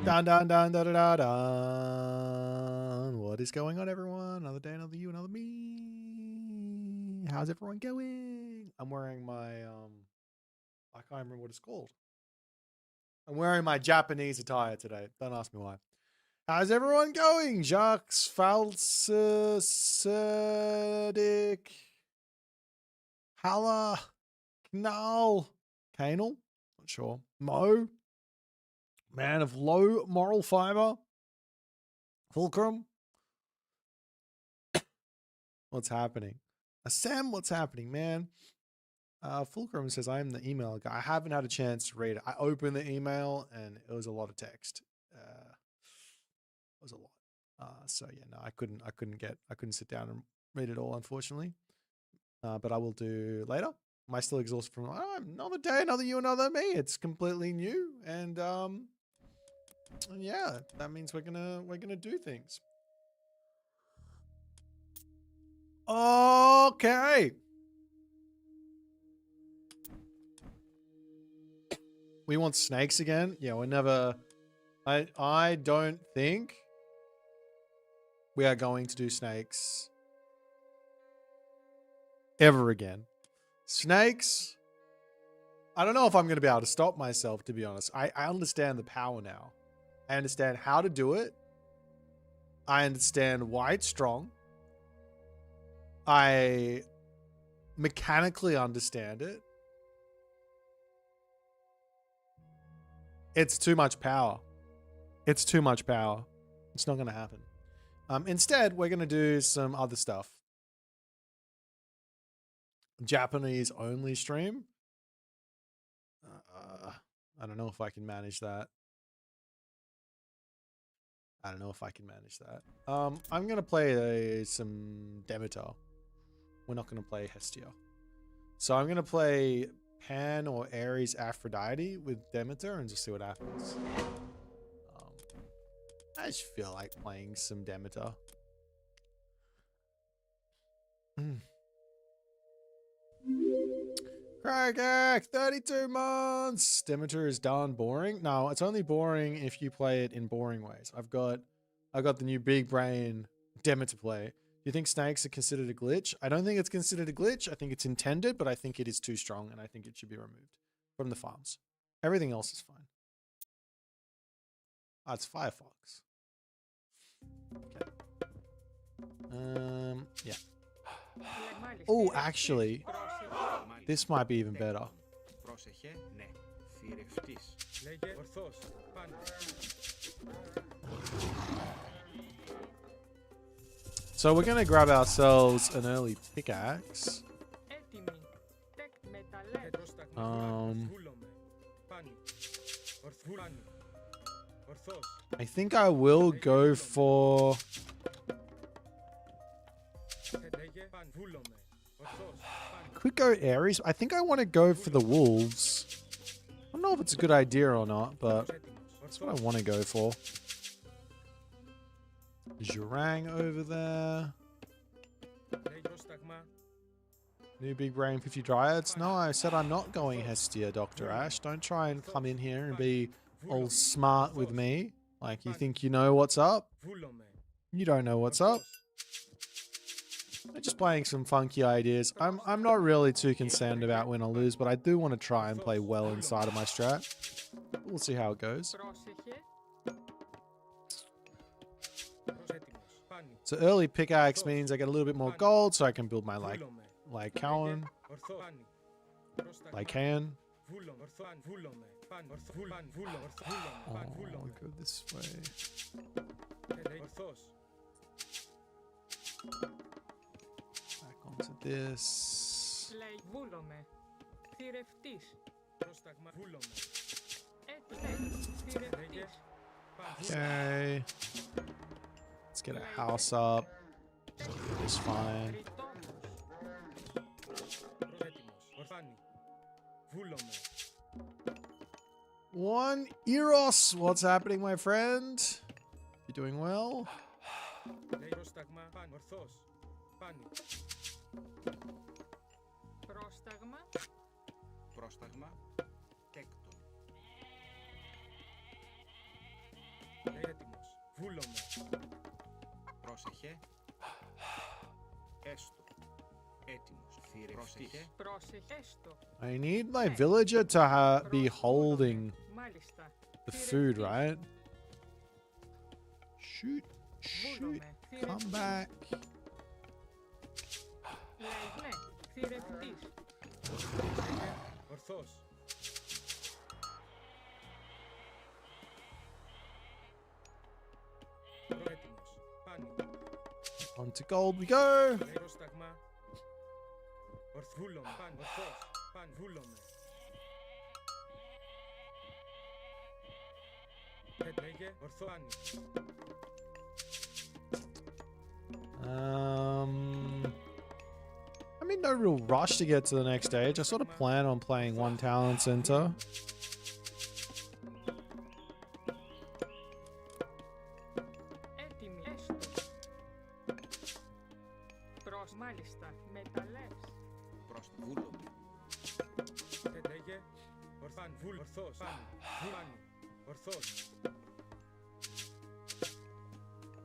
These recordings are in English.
Dun dun dun dun dun dun. What is going on, everyone? Another day, another you, another me. How's everyone going? I'm wearing my I can't remember what it's called. I'm wearing my Japanese attire today. Don't ask me why. How's everyone going? Jacques Falsidic Hala Knal Canal? Not sure. Mo? Man of low moral fiber? Fulcrum? What's happening? Sam, what's happening, man? Fulcrum says, I am the email guy. I haven't had a chance to read it. I opened the email and it was a lot of text. It was a lot. So yeah, no, I couldn't sit down and read it all, unfortunately. But I will do later. Am I still exhausted from another day, another you, another me? It's completely new. And yeah, that means we're gonna do things. Okay. We want snakes again? Yeah, we're never... I don't think we are going to do snakes ever again. Snakes... I don't know if I'm going to be able to stop myself, to be honest. I understand the power now. I understand how to do it. I understand why it's strong. I mechanically understand it. It's too much power. It's too much power. It's not going to happen. Instead, we're going to do some other stuff. Japanese only stream. I don't know if I can manage that. I'm going to play some Demeter. We're not going to play Hestia. So I'm going to play Pan or Ares Aphrodite with Demeter and just see what happens. I just feel like playing some Demeter. Kragak, 32 months. Demeter is darn boring. No, it's only boring if you play it in boring ways. I've got the new big brain Demeter play. Do you think snakes are considered a glitch? I don't think it's considered a glitch. I think it's intended, but I think it is too strong and I think it should be removed from the farms. Everything else is fine. Oh, it's Firefox. Okay. Yeah. Oh, actually, this might be even better. So we're going to grab ourselves an early pickaxe. I think I will go for... Could go Ares. I think I want to go for the wolves. I don't know if it's a good idea or not, but that's what I want to go for. Jurang over there. New big brain 50 dryads. No, I said I'm not going Hestia, Dr. Ash. Don't try and come in here and be all smart with me. Like you think you know what's up. You don't know what's up. I'm just playing some funky ideas. I'm not really too concerned about win or lose, but I do want to try and play well inside of my strat. We'll see how it goes. So early pickaxe means I get a little bit more gold, so I can build my like Cowan, like Han. Oh, I'll go this way. Back onto this. Okay. Let's get a house up. It's fine. One Eros. What's happening, my friend? You doing well? Βούλομαι. Πρόσεχε. Έστω. Έτοιμος. Πρόσεχε. Πρόσεχε έστω. I need my villager to be holding Μάλιστα. the food, right? Shoot. Shoot. Βούλομαι. Come back. Λέει ναι. Θηρευτής. Ορθός. Έτοιμος. Πάνι. On to gold we go. Λέει πρόσταγμα. Βούλομαι. Πάνι. Ορθός. Πάνι. Βούλομαι. Λέγε. Ορθό. Πάνι. I mean, no real rush to get to the next stage. I sort of plan on playing one talent center. Έτοιμη έστω. Προς μάλιστα. Μεταλλεύς. Προς το βούλομαι. Λέγε. Ορθάν. Βούλ. Ορθός. Πάνι. Πάνι. Ορθός.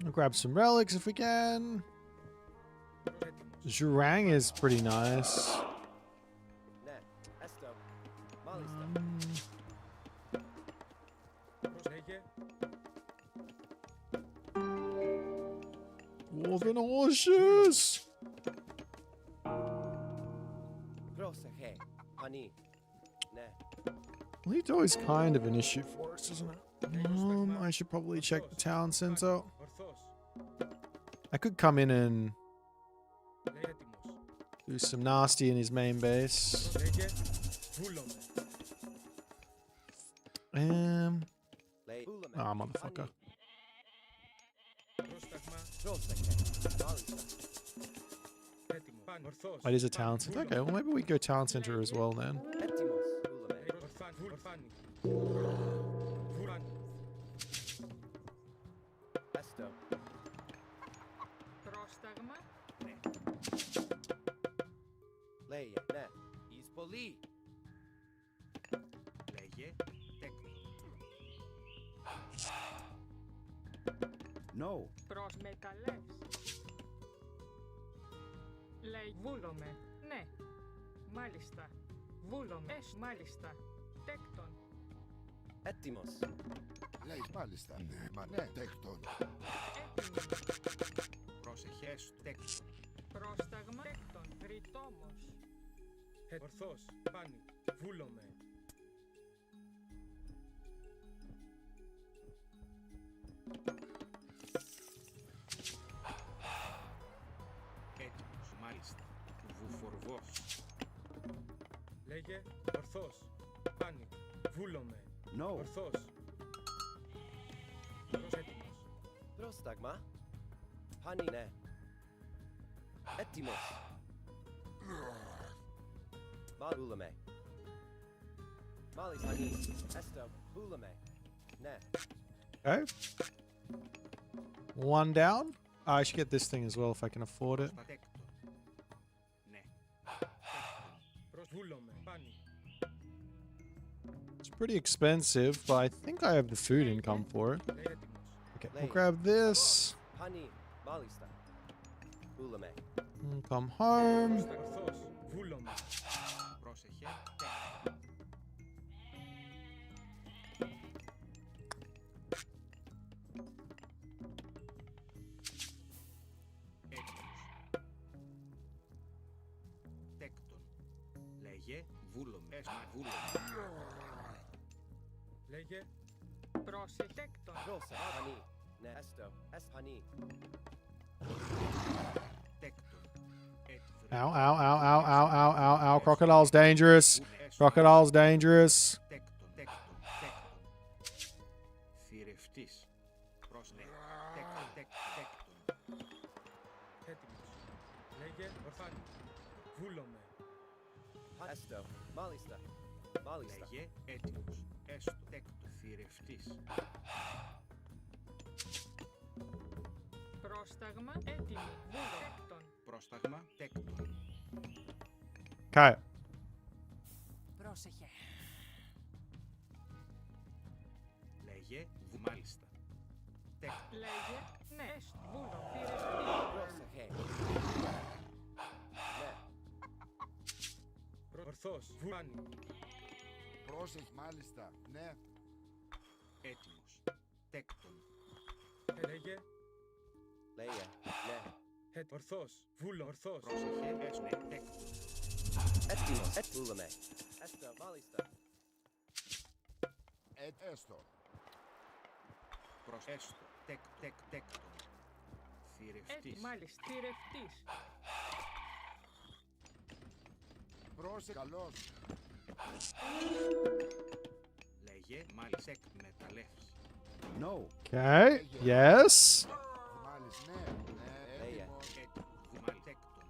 I'll grab some relics if we can. Zhurang is pretty nice. Ναι, έστω. Μάλιστα. Λέγε. Dwarven horses! Πρόσεχε. Πανί. Ναι. Leto is kind of an issue for us, isn't it? I should probably check the town center. Ορθός. I could come in and Λέει έτοιμος. do some nasty in his main base. Λέγε. Βούλομαι. Λέει βούλαμε. Ah, motherfucker. Πρόσταγμα. Πρόσεχε. Μάλιστα. Έτοιμο. Πάνι. Ορθός. It is a town center. Okay, well maybe we go town center as well then. Έτοιμος. Βούλαμε. Ορθάν. Ορθάνι. Βούλάνι. Έστω. Πρόσταγμα. Λέει, ναι. Εις πολύ. Λέγε. Τέκνο. No. Προς μεταλλεύς. Λέει βούλομαι. Ναι. Μάλιστα. Βούλομαι. Μάλιστα. Τέκτον. Έτοιμος. Λέει μάλιστα. Ναι, μα ναι, τέκτον. Έτοιμη. Πρόσεχε. Τέκνο. Πρόσταγμα. Τέκτον. Ρητόμος. Ορθός. Πάνι. Βούλομαι. Έτοιμος. Μάλιστα. Βουφορβός. Λέγε. Ορθός. Πάνι. Βούλομαι. No. Ορθός. Έτοιμος. Πρόσταγμα. Πανί, ναι. Έτοιμος. Βούλαμε. Μάλιστα. Πανί. Έστω. Βούλαμε. Ναι. Okay. One down. I should get this thing as well if I can afford it. Στα τέκτον. Ναι. Προς βούλομαι. Πάνι. It's pretty expensive, but I think I have the food income for it. Λέει έτοιμος. Okay, we'll grab this. Πανί. Μάλιστα. Βούλαμε. And come home. Ορθός. Βούλομαι. Πρόσεχε. Τέκτον. Έτοιμος. Τέκτον. Λέγε. Βούλομαι. Βούλομαι. Λέγε. Πρόσεχε. Τέκτον. Πρόσεχε. Πανί. Ναι. Έστω. Πανί. Τέκτον. Ow, ow, ow, ow, ow, ow, ow, ow. Crocodile's dangerous. Crocodile's dangerous. Τέκτον, τέκτον, τέκτον. Θηρευτής. Πρόσεχε. Τέκτον, τέκτον. Έτοιμος. Λέγε. Ορθάνι. Βούλομαι. Έστω. Μάλιστα. Μάλιστα. Λέγε. Έτοιμος. Έστω. Τέκτον. Θηρευτής. Πρόσταγμα. Έτοιμη. Βούλο. Τέκτον. Πρόσταγμα. Τέκτον. Okay. Πρόσεχε. Λέγε. Μάλιστα. Τέκτον. Λέγε ναι. Έστω. Βούλο. Θηρευτής. Πρόσεχε. Ναι. Ορθός. Βουλάνι. Πρόσεχ, μάλιστα. Ναι. Έτοιμος. Τέκτον. Λέγε. Λέγε. Ναι. Ορθός. Βούλο. Ορθός. Πρόσεχε. Έστω. Τέκτον. Έτοιμος. Βούλαμε. Έστω. Μάλιστα. Έστω. Προς έστω. Τέκτον. Θηρευτής. Μάλιστα. Θηρευτής. Πρόσεχ, καλώς. Λέγε μάλιστα. Εκμεταλλεύς. No. Okay. Yes. Μάλιστα, ναι. Ναι, Λέγε. έτοιμος. Έτοιμος. Μάλιστα. Τέκτον.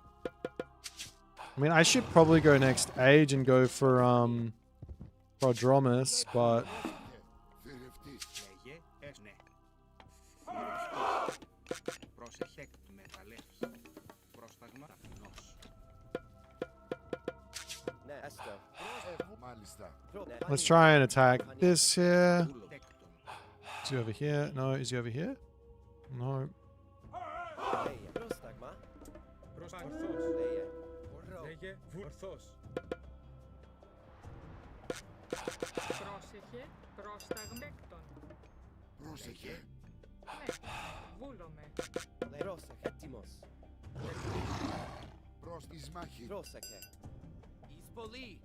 I mean, I should probably go next age and go for Prodromus, but Θηρευτής. Λέγε. Έστω. Ναι. Θηρευτής. Πρόσεχε. Εκμεταλλεύς. Πρόσταγμα. Ταπεινός. Ναι. Έστω. Μάλιστα. Ναι. let's try and attack this here. Βούλο. Τέκτον. Is he over here? No, is he over here? No. Λέγε. Πρόσταγμα. Ορθός. Λέγε. Λέγε. Ορθός. Πρόσεχε. Πρόσταγμα. Τέκτον. Πρόσεχε. Ναι. Βούλομαι. Πρόσεχε. Έτοιμος. Εις μάχη. Πρόσεχε. Εις πολύ.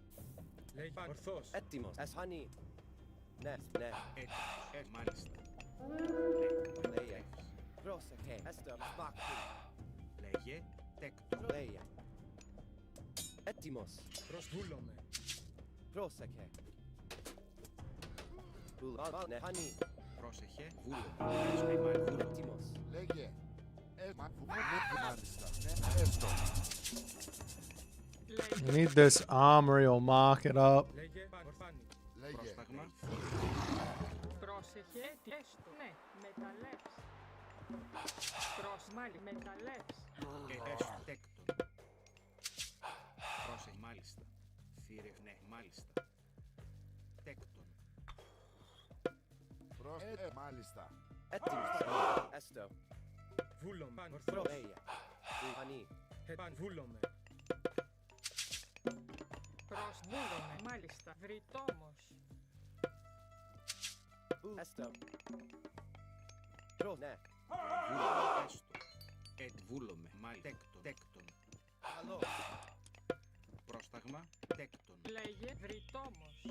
Λέγε. Ορθός. Έτοιμος. Εσφανή. Ναι. Ναι. Έτοιμος. Μάλιστα. Λέγε. Πρόσεχε. Έστω. Σπάκη. Λέγε. Τέκτον. Λέγε. Έτοιμος. Βούλομαι. Πρόσεχε. Ναι. Χανί. Πρόσεχε. Βούλο. Έστω. Βούλο. Έτοιμος. Λέγε. Μάλιστα. Ναι, έστω. We need this armory or mark it up. Λέγε. Ορφάνι. Λέγε. Πρόσταγμα. Πρόσεχε. Έστω. Ναι. Μεταλλεύς. Μάλιστα. Μεταλλεύς. Έστω. Τέκτον. Πρόσεχε. Μάλιστα. Ναι. Μάλιστα. Τέκτον. Μάλιστα. Έτοιμος. Έστω. Βούλομαι. Ορθός. Λέγε. Χανί. Βούλομαι. Βούλομαι. Μάλιστα. Βρυτόμος. Έστω. Ναι. Βούλο. Έστω. Βούλομε. Μάλιστα. Τέκτον. Καλό. Πρόσταγμα. Τέκτον. Λέγε. Βρυτόμος.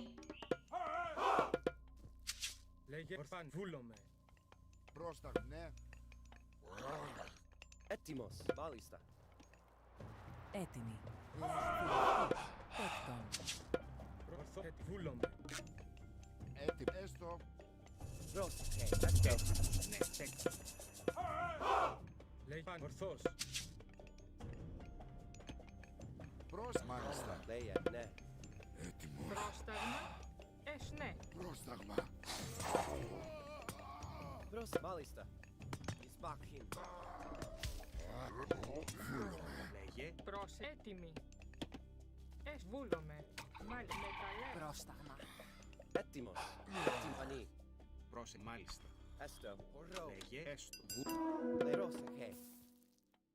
Λέγε. Ορφάνι. Βούλομαι. Πρόσταγμα. Ναι. Έτοιμος. Μάλιστα. Έτοιμη. Τέκτον. Ορθός. Βούλομαι. Έτοιμο. Έστω. Πρόσεχε. Έστω. Ναι. Τέκτον. Λέγε. Ορθός. Μάλιστα. Λέγε. Ναι. Έτοιμο. Πρόσταγμα. Ναι. Πρόσταγμα. Μάλιστα. Εισπάρχην. Λέγε. Έτοιμη. Βούλομαι. Μάλιστα. Μεταλλεύς. Πρόσταγμα. Έτοιμος. Έτοιμη. Πρόσε. Μάλιστα. Έστω. Λέγε. Έστω.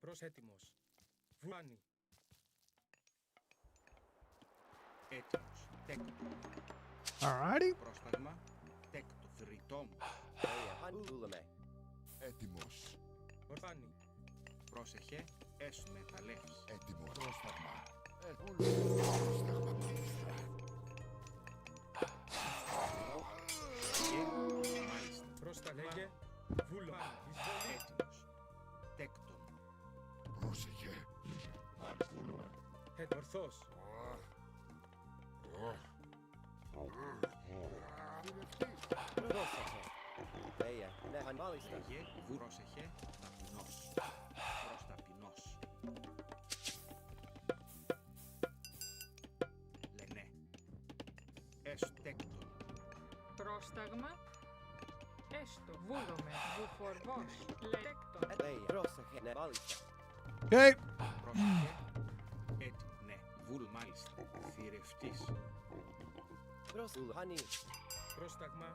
Πρόσεχε. Έτοιμος. Βουλάνι. Έτοιμος. Τέκτον. Alrighty. Πρόσταγμα. Τέκτον. Βρυτόμος. Λέγε. Χανούλαμε. Έτοιμος. Ορφάνι. Πρόσεχε. Έστω. Μεταλλεύς. Έτοιμο. Πρόσταγμα. Πρόσταγμα. Μάλιστα. Λέγε. Μάλιστα. Πρόστα. Λέγε. Βούλομαι. Εισβολή. Έτοιμος. Τέκτον. Πρόσεχε. Ορθός. Πρόσεχε. Λέγε. Ναι. Μάλιστα. Λέγε. Πρόσεχε. Ταπεινός. Προς ταπεινός. Λενέ. Έστω. Τέκτον. Πρόσταγμα. Βούλομαι. Βουφορβός. Τέκτον. Λέγε. Πρόσεχε. Ναι. Μάλιστα. Okay. Πρόσεχε. Έτοιμο. Ναι. Βουλ. Μάλιστα. Θηρευτής. Χανί. Πρόσταγμα.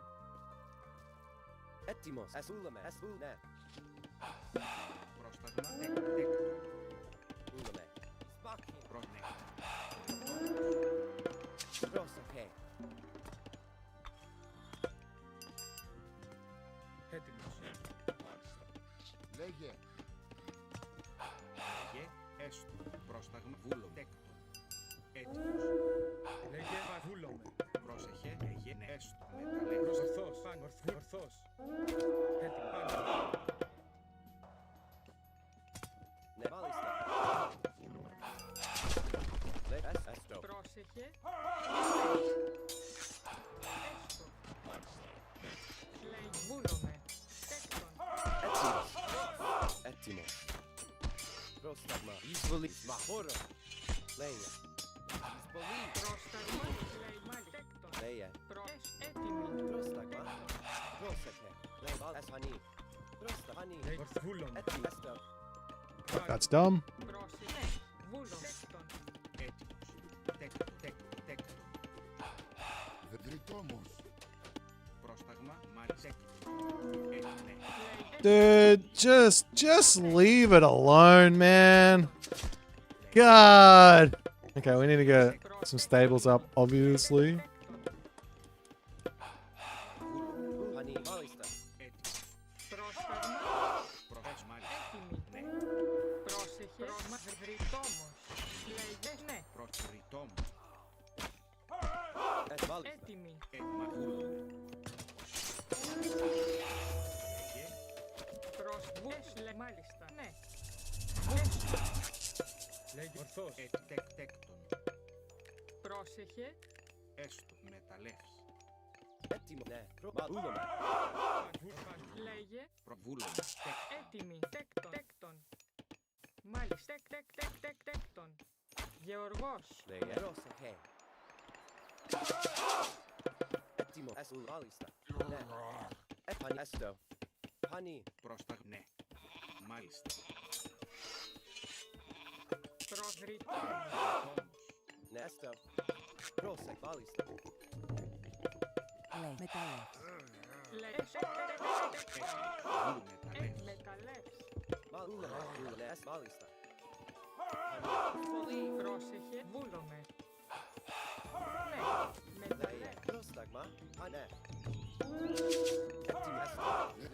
Έτοιμος. Βούλαμε. Ναι. Πρόσταγμα τέκτον. Βούλαμε. Σπάκι. Ναι. Πρόσεχε. Έτοιμος. Λέγε. Λέγε έστω. Πρόσταγμα βούλο τέκτον. Έτοιμος. Λέγε βούλομαι. Πρόσεχε. Λέγε έστω. Μεταλλεύς. Ορθός. Πάνω. Ορθός. Έτοιμο. Πάνω. Ναι, μάλιστα. Έστω. Πρόσεχε. Έστω. Λέει βούλομαι. Τέκτον. Έτοιμος. Έτοιμος. Πρόσταγμα. Εισβολή. Μαχώρο. Λέγε. Εισβολή. Πρόσταγμα. Λέει μάλι. Τέκτον. Λέγε. Έτοιμη. Πρόσταγμα. Πρόσεχε. Λέγε. Χανί. Πρόσταγμα. Λέγε βούλομαι. Έτοιμο. Έστω. That's dumb. Πρόσεχε. Βούλομαι. Τέκτον. Έτοιμος. Τέκτον. Δεντριτόμος. Πρόσταγμα μάλι τέκτον. Ναι. Dude, just leave it alone, man. God. Okay, we need to get some stables up, obviously. Χανί. Μάλιστα. Έτοιμος. Πρόσταγμα. Πρόσταγμα μάλι. Έτοιμη. Ναι. Πρόσεχε. Βρυτόμος. Λέγε ναι. Προσρητόμο. Μάλιστα. Έτοιμη. Έτοιμα βούλο. Λέγε Πρόσβουλε μάλιστα. Ναι. Λέγε ορθός. τέκτον. Πρόσεχε. Έστω. Μεταλλεύς. Έτοιμο. Ναι. Βούλαμε. Λέγε. Προβούλο. Έτοιμη. Τέκτον. Μάλιστα. Τέκτον. Γεωργός. Λέγε. Πρόσεχε. Έτοιμο. Έστω. Μάλιστα. Ναι. Χανί. Έστω. Χανί. Πρόσταγμα. Ναι. Μάλιστα. Προσβρυτόμος. Όμως. Ναι. Έστω. Πρόσεχε. Μάλιστα. Λέει μεταλλεύς. Λέγε. Βούλο μεταλλεύς. Μεταλλεύς. Βούλαμε. Ναι. Έστω. Μάλιστα. Πρόσεχε. Βούλομαι. Ναι. Λέγε. Μεταλλεύς. Πρόσταγμα. Ναι. Έτοιμο. Έστω.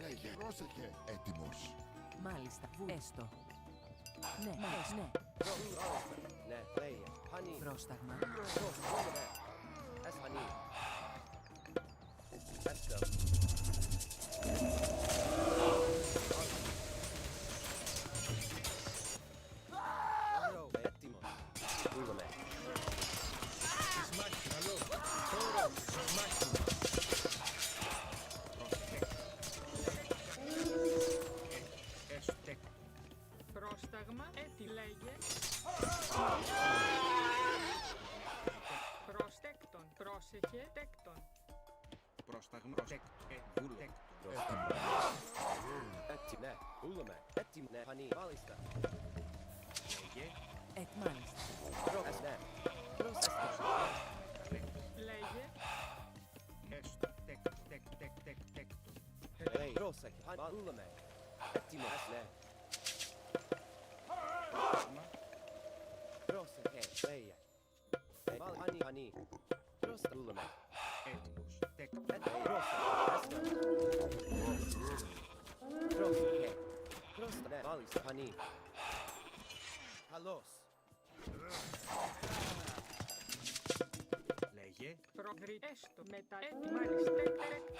Λέγε. Πρόσεχε. Έτοιμος. Μάλιστα. Έστω. Ναι, ναι. Ναι. Λέγε. Χανί. Πρόσταγμα. Βούλαμε. Έστω. Χανί. Έστω. Έτοιμος. Βούλαμε. Σμάχη. Καλό. Τώρα. Σμάχη. Έστω. Τέκτον. Πρόσταγμα. Λέγε. Προστέκτον. Πρόσεχε. Τέκτον. Πρόσταγμα. Βούλο. Τέκτον. Έτοιμο. Ναι. Βούλαμε. Έτοιμο. Ναι. Χανί. Μάλιστα. Λέγε Μάλιστα. Ναι. Πρόσεχε. Λέγε. έστω. Τέκτον. Λέει. Πρόσεχε. Βούλαμε. Έτοιμο. Ναι. Πρόσταγμα. Πρόσεχε. Λέγε. Χανί. Χανί. Πρόσεχε. Βούλαμε. Έτοιμος. Τέκτον. Πρόσεχε. Πρόσεχε. Πρόσεχε. Ναι. Μάλιστα. Χανί. Καλώς. Λέγε Έστω. Μάλιστα.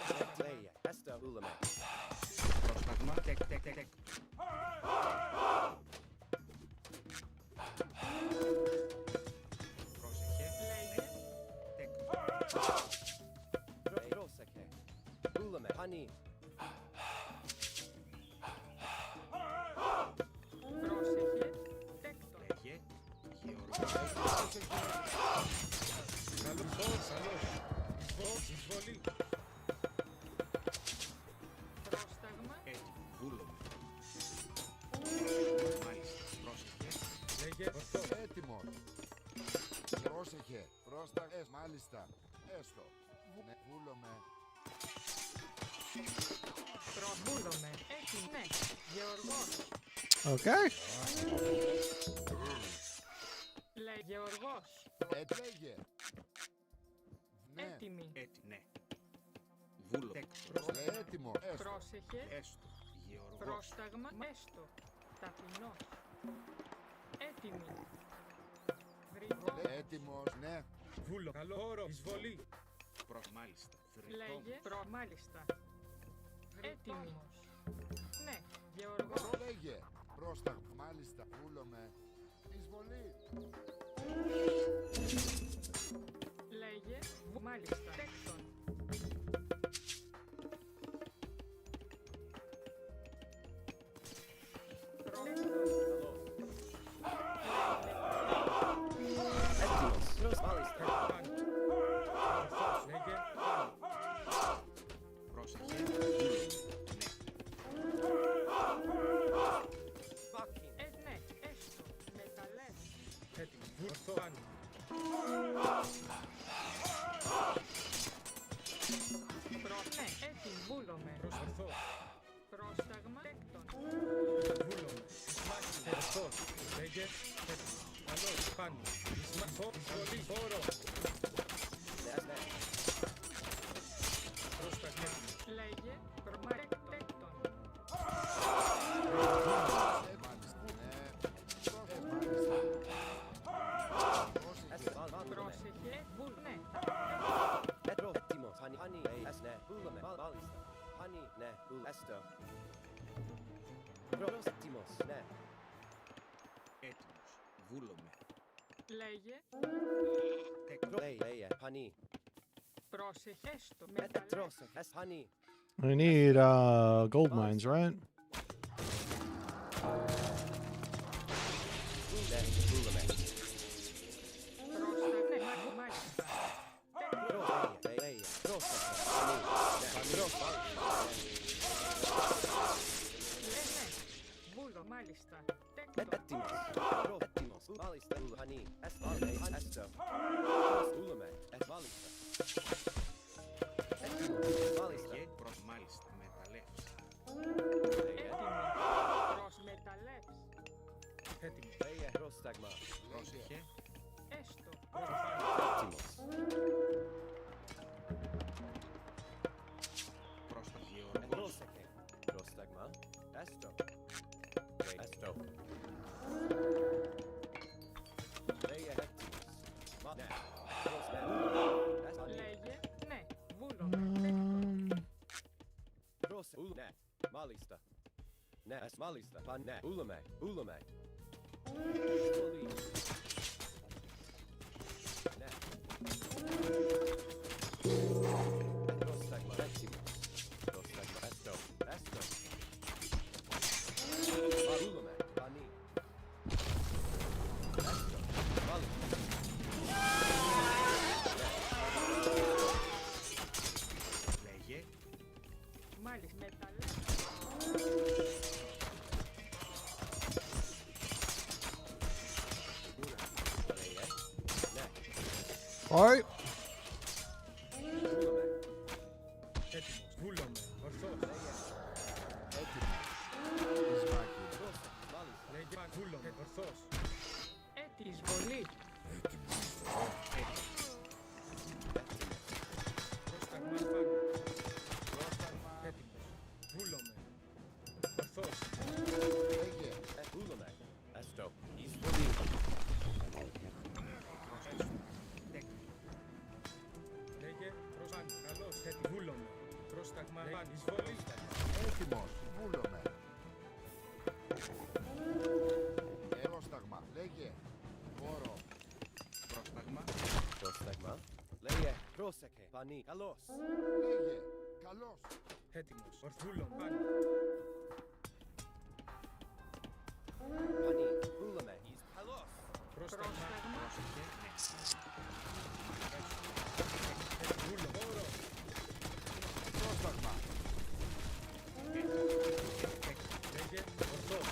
Τέκτον. Λέγε. Έστω. Βούλαμε. πρόσταγμα. Τέκτον. Πρόσεχε. Λέγε. Τέκτον. Πρόσεχε. Βούλαμε. Χανί. Πρόσεχε. Τέκτον. Λέγε Γεωργός. Καλό. Φως. Καλό. Εισβολή. Πρόσταγμα. Έτοιμο. Βούλομαι. Μάλιστα. Πρόσεχε. Λέγε ορθός. Έτοιμος. Πρόσεχε. Πρόσταγες. Μάλιστα. Έστω. Ναι. Βούλομαι. Βούλομαι. Έτοιμη. Ναι. Γεωργός. Okay. Λέει Γεωργός. Λέγε. Ναι. Έτοιμη. Ναι. Βούλο. Τέκτο. Έτοιμο. Έστω. Πρόσεχε. Έστω. Γεωργός. Πρόσταγμα. Έστω. Ταπεινός. Έτοιμη. Βρυτό. Έτοιμος. Ναι. Βούλο. Καλό όρο. Εισβολή. Μάλιστα. Λέγε. Μάλιστα. Έτοιμη. Ναι. Γεωργός. Λέγε. Πρόσταγμα. Μάλιστα. Βούλομαι. Εισβολή. Λέγε. Μάλιστα. Τέκτον. Έτοιμος. Μάλιστα. Παν. Ορθός. Λέγε. Παν. Πρόσεχε. Μάχη. Ναι. Έστω. Μεταλλεύς. Έτοιμος. Ορθό. Παν. Ναι. Έτοιμη. Βούλομαι. Ορθό. Πρόσταγμα. Τέκτον. Βούλομαι. Μάχη. Ορθός. Λέγε. Έτοιμος. Καλός. Παν. Εισβολή. Φόρο. Ναι, ναι. Πρόσταγμα. Λέγε. Τέκτον. Μάλιστα. Ναι. Μάλιστα. Πρόσεχε. Ναι. Έτοιμος. Χάνι. Ναι. Βούλομαι. Μάλιστα. Χάνι. Ναι. Έστω. Έτοιμος. Ναι. Έτοιμος. Βούλομαι. Λέγε. Τέκτο. Λέγε. Χάνι. Πρόσεχε. Έστω. Μεταλλεύς. Έτρωσε. Χάνι. I need gold mines, right? Ναι. Βούλομαι. Πρόσταγμα. Μάλιστα. Λέγε. Έτρωσε. Χάνι. Ναι. Έτρωσε. Ναι. Βούλο. Μάλιστα. Τέκτον. Έτοιμος. Έτοιμος. Μάλιστα. Χάνι. Έστω. Βούλομαι. Μάλιστα. Έτοιμος. Μάλιστα. Και προς μάλιστα. Μεταλλεύς. Έτοιμη. Προς μεταλλεύς. Έτοιμος. Λέγε. Πρόσταγμα. Πρόσεχε. Έστω. Έτοιμος. Πρόστα. Γεωργός. Πρόσεχε. Πρόσταγμα. Έστω. Έστω. Λέγε. Έτοιμος. Ναι. Λέγε. Ναι. Βούλομαι. Τέκτον. Πρόσε. Ναι. Μάλιστα. Ναι. Μάλιστα. Παν. Ναι. Ούλαμε. Ούλαμε. Πολύ. Ναι. Πρόσταγμα. Έτοιμος. Πρόσταγμα. Έστω. Έστω. Ούλαμε. Πανί. Έστω. Μάλιστα. Λέγε. Μάλιστα. Μεταλλεύς. Λέγε. Ναι. All right. Ούλαμε. Έτοιμος. Βούλομαι. Ορθός. Εισβάκη. Πρόσε. Μάλιστα. Λέγε. Παν. Βούλομαι. Ορθός. Έτη. Εισβολή. Πρόσταγμα. Παν. Έτοιμος. Βούλομαι. Ορθός. Λέγε. Ούλαμε. Έστω. Εισβολή. Λέγε. Παν. Καλός. Έτοιμος. Βούλομαι. Πρόσταγμα. Παν. Εισβολή. Έτοιμος. Βούλομαι. Πρόσταγμα. Λέγε. Φόρο. Πρόσταγμα. Πρόσταγμα. Λέγε. Πρόσεχε. Πανί. Καλός. Λέγε. Καλός. Έτοιμος. Ορθούλομαι. Παν. Πανί. Ούλαμε. Καλός. Πρόσταγμα. Πρόσταγμα. Πρόσεχε. Βούλομαι. Όρο. Πρόσταγμα. Λέγε. Ορθός.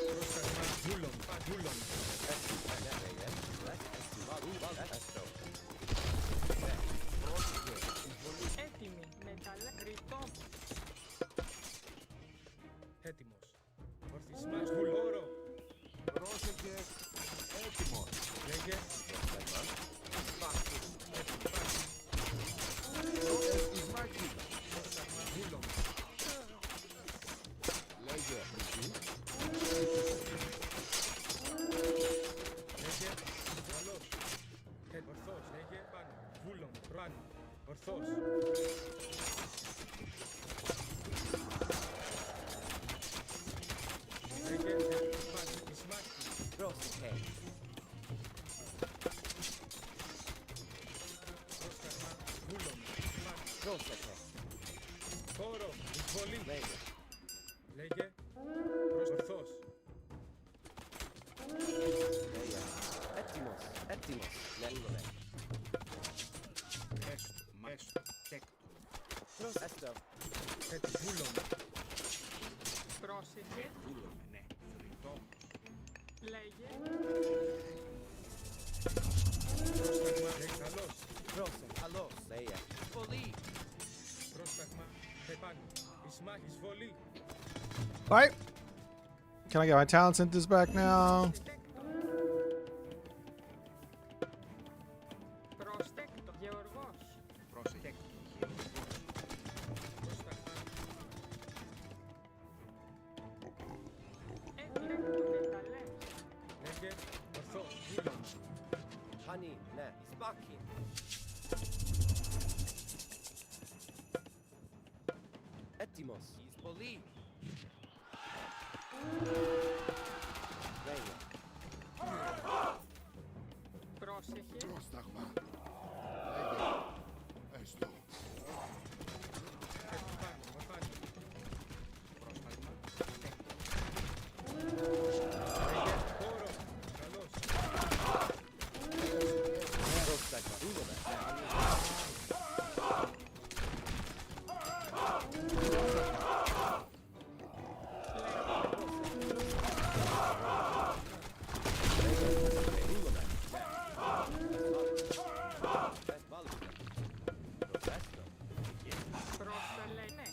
Πρόσταγμα. Βούλομαι. Παν. Βούλομαι. Ναι, λέγε. Έστω. Έτοιμη. Μεταλλεύς. Ρητό. Πρόσεχε. Έτοιμος. Λέγε. Ισμάκι. Πρόσταγμα. Βούλωμα. Λέγε. Λέγε. Καλώς. Ορθός. Λέγε. Πάνω. Βούλωμα. Πάνω. Ορθός. Λέγε. Πάνω. Ισμάκι. Πρόσεχε. Πρόσταγμα. Βούλωμα. Πάνω. Πρόσεχε. Χώρο. Εισβολή. Λέγε. Λέγε. Ορθός. Λέγε. Έτοιμος. Έτοιμος. Λέγε. Έστω. Μέστο. Τέκτο. Έστω. Βούλωμα. Πρόσεχε. Βούλομαι, ναι. Φρυτό. Λέγε. Πρόσταγμα. Καλώς. Πρόσεχε. Καλώς. Λέγε. Πολύ. Πρόσταγμα. Επάνω. Ισμάχη. Εισβολή. Right? Can I get my talent centers back now? Πρόστεκτο. Γεωργός. Πρόσεχε. Πρόσταγμα. Έτεκτο. Μεταλλεύς. Λέγε. Ορθός. Βούλωμα. Χανί. Ναι. Ισμάχη. Έτοιμος. Εισβολή. Λέγε. Πρόσεχε. Πρόσταγμα. Λέγε. Έστω. Επάνω. Επάνω. Πρόσταγμα. Λέγε. Χώρο. Καλώς. Πρόσταγμα. Βούλωμα. Πρόστα. Ναι.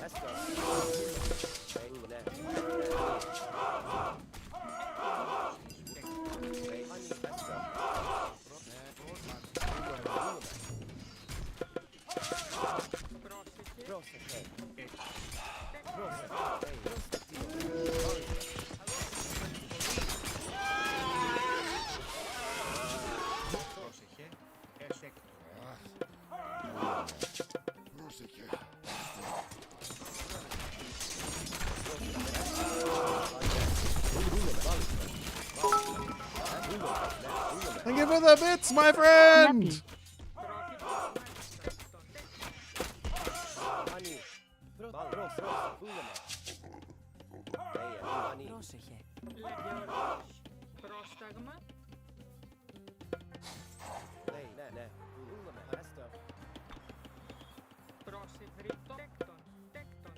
Έστω. Πρόσεχε. Βούλο. Πρόσεχε. Πρόσεχε. Έστω. Πρόσεχε. Thank you for the bits, my friend! Πρόσεχε. Γεωργός. Πρόσταγμα. Πρόσεχε. Φρύτο. Τέκτον. Τέκτον.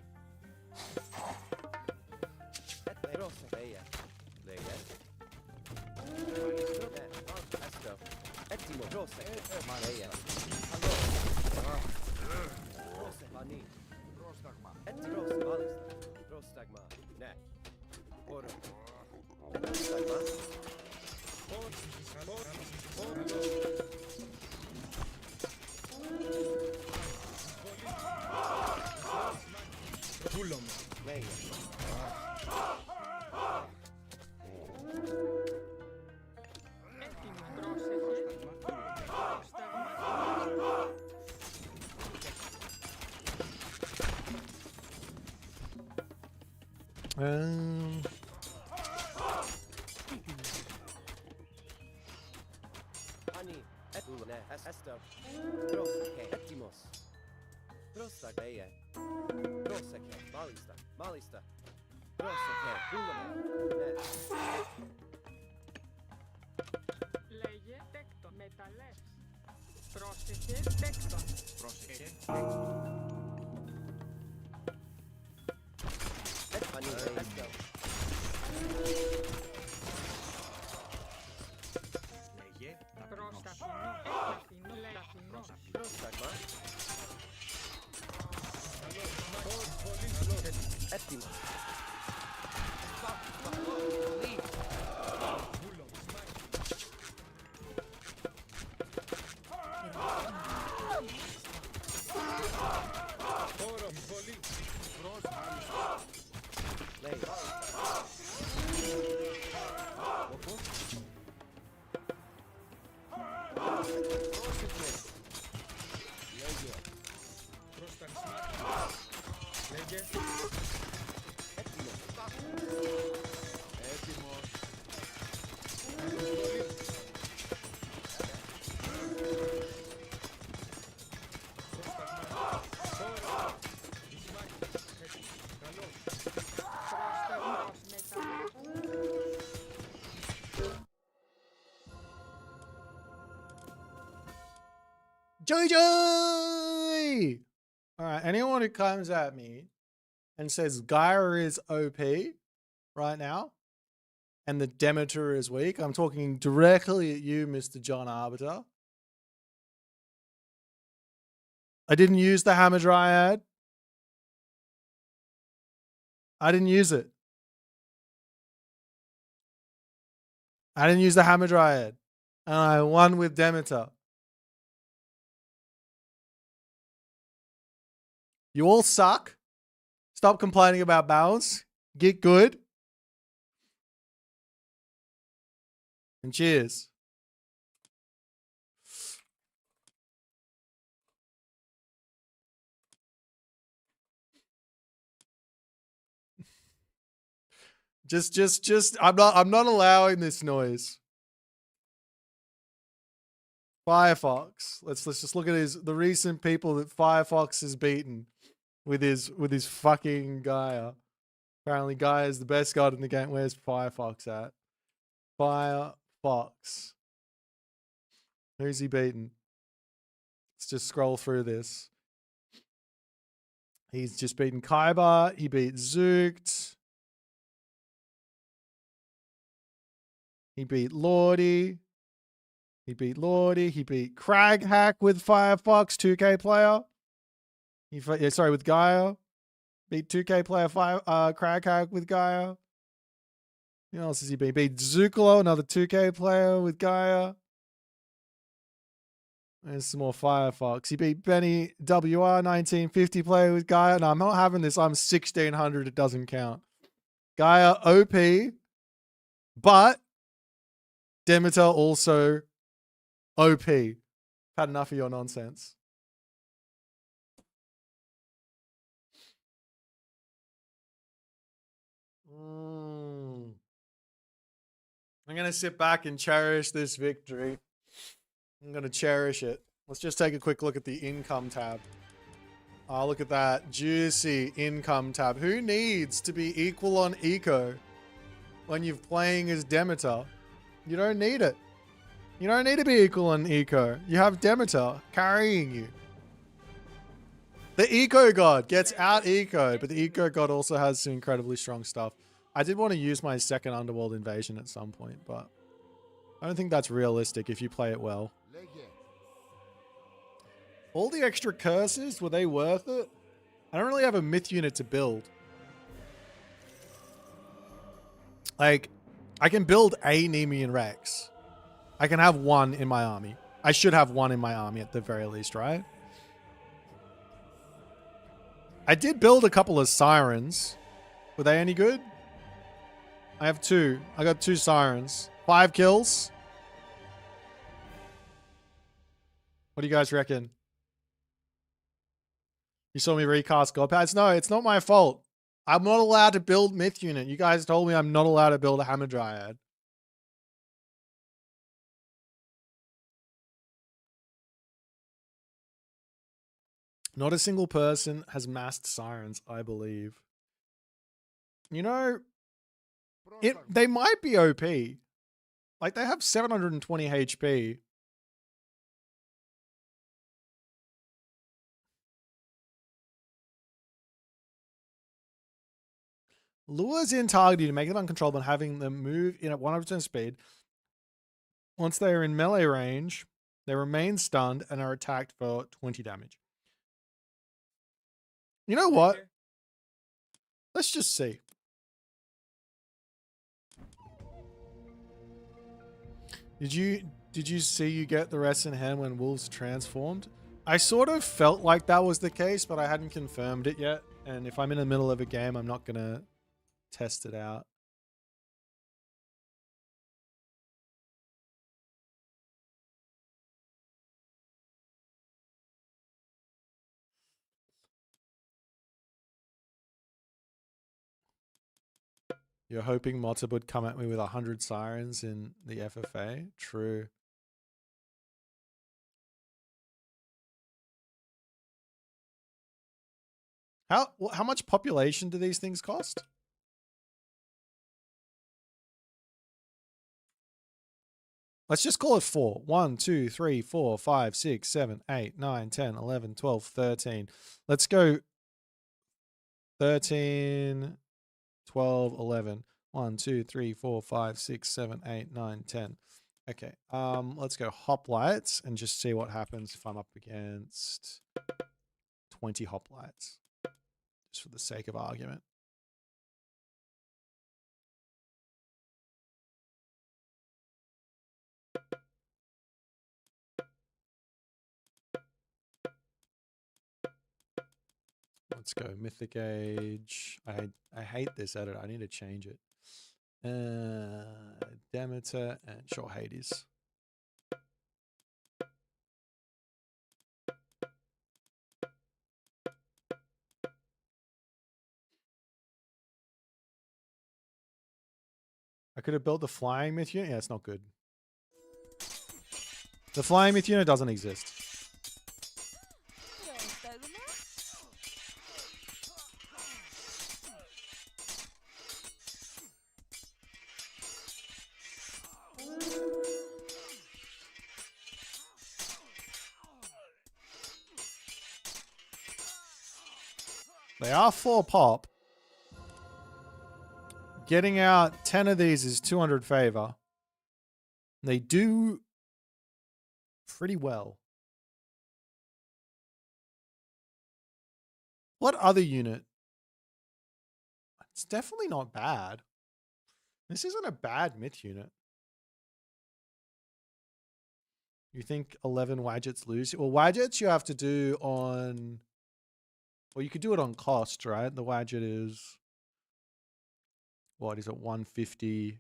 Έτοιμο, πρόσεχε. Πρόσταγμα. Έτοιμος, μάλιστα. Πρόσταγμα. Ναι. Χώρο. Πρόσταγμα. Βούλωμα. Λέγε. Έτοιμο. Πρόσεχε. Πρόσταγμα. Hani. Ναι. Έστω. Πρόσεχε. Έτοιμος. Πρόσεχε. Πρόσεχε. Μάλιστα. Μάλιστα. Πρόσεχε. Βούλωμα. Ναι. Λέγε. Τέκτον. Μεταλλεύς. Πρόσεχε. Τέκτον. Πρόσεχε. Hani. Έστω. Λέγε. Πρόσταγμα. Ταπεινός. Ταπεινό. Ταπεινός. Πρόσταγμα. Ettima. Βούλο, σμάι. Χώρο, εισβολή. Λέει. Όπως. Πρόσεχε. Λέγε. Πρόσταξμα. Λέγε. Έτοιμο. Έτοιμος. Εισβολή. Πρόσταγμα. Χώρο. Σμάι. Καλώς. Πρόσταγμος μεταλλεύς. Joy Joy! Alright, anyone who comes at me and says Gaia is OP right now and the Demeter is weak, I'm talking directly at you, Mr. John Arbiter. I didn't use the Hammer Dryad. I didn't use it. I didn't use the Hammer Dryad. And I won with Demeter. You all suck. Stop complaining about balance. Get good. And cheers. Just I'm not allowing this noise. Firefox. Let's just look at the recent people that Firefox has beaten with his fucking Gaia. Apparently Gaia is the best god in the game. Where's Firefox at? Firefox. Who's he beaten? Let's just scroll through this. He's just beaten Kaiba. He beat Zookt. He beat Lordy. He beat Craghack with Firefox, 2K player. With Gaia. Beat 2K player Craghack with Gaia. Who else has he beat? Beat Zucolo, another 2K player with Gaia. There's some more Firefox. He beat Benny WR, 1950 player with Gaia. No, I'm not having this. I'm 1600. It doesn't count. Gaia OP. But Demeter also OP. Had enough of your nonsense. I'm going to sit back and cherish this victory. I'm going to cherish it. Let's just take a quick look at the income tab. Oh, look at that. Juicy income tab. Who needs to be equal on eco when you're playing as Demeter? You don't need it. You don't need to be equal on eco. You have Demeter carrying you. The eco god gets out eco, but the eco god also has some incredibly strong stuff. I did want to use my second underworld invasion at some point, but I don't think that's realistic if you play it well. All the extra curses, were they worth it? I don't really have a myth unit to build. Like, I can build a Nemean Rex. I can have one in my army. I should have one in my army at the very least, right? I did build a couple of Sirens. Were they any good? I have 2. I got 2 Sirens. 5 kills. What do you guys reckon? You saw me recast Godpads? No, it's not my fault. I'm not allowed to build Myth Unit. You guys told me I'm not allowed to build a Hammer Dryad. Not a single person has massed Sirens, I believe. You know, they might be OP. Like, they have 720 HP. Lures in targeting to make them uncontrollable and having them move in at 100% speed. Once they are in melee range, they remain stunned and are attacked for 20 damage. You know what? Let's just see. Did you see you get the rest in hand when wolves transformed? I sort of felt like that was the case, but I hadn't confirmed it yet. And if I'm in the middle of a game, I'm not gonna test it out. You're hoping Motab would come at me with 100 sirens in the FFA? True. How much population do these things cost? Let's just call it 4. 1, 2, 3, 4, 5, 6, 7, 8, 9, 10, 11, 12, 13. Let's go 13, 12, 11. 1, 2, 3, 4, 5, 6, 7, 8, 9, 10. Okay. Let's go hoplites and just see what happens if I'm up against 20 hoplites. Just for the sake of argument. Let's go Mythic Age. I hate this edit. I need to change it. Demeter and sure Hades. I could have built the flying myth unit. Yeah, it's not good. The flying myth unit doesn't exist. They are 4 pop. Getting out 10 of these is 200 favor. They do pretty well. What other unit? It's definitely not bad. This isn't a bad myth unit. You think 11 Wadgets lose? Well, Wadgets you have to do on... Well, you could do it on cost, right? The Wadget is... What is it? 150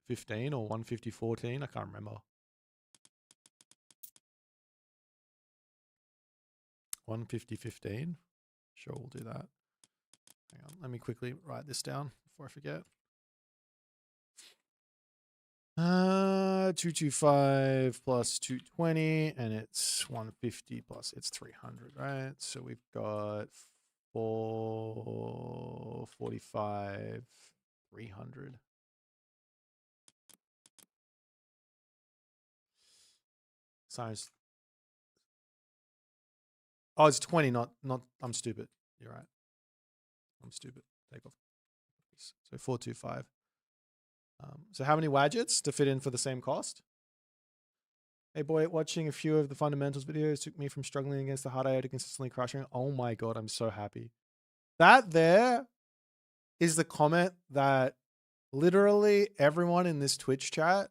15 or 150 14? I can't remember. 150 15? Sure, we'll do that. Hang on, let me quickly write this down before I forget. 225 plus 220, and it's 150 plus it's 300, right? So we've got 445, 300. Science. Oh, it's 20, not. I'm stupid. You're right. I'm stupid. Take off. So 425. So how many Wadgets to fit in for the same cost? Hey boy, watching a few of the fundamentals videos took me from struggling against the hard IO to consistently crushing. Oh my god, I'm so happy. That there is the comment that literally everyone in this Twitch chat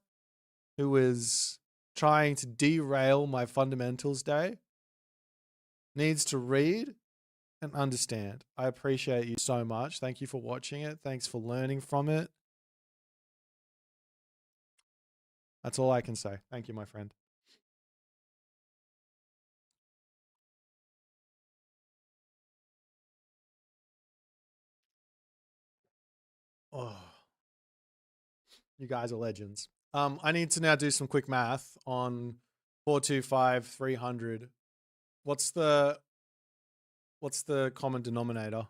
who is trying to derail my fundamentals day needs to read and understand. I appreciate you so much. Thank you for watching it. Thanks for learning from it. That's all I can say. Thank you, my friend. Oh, you guys are legends. I need to now do some quick math on 425, 300. What's the common denominator?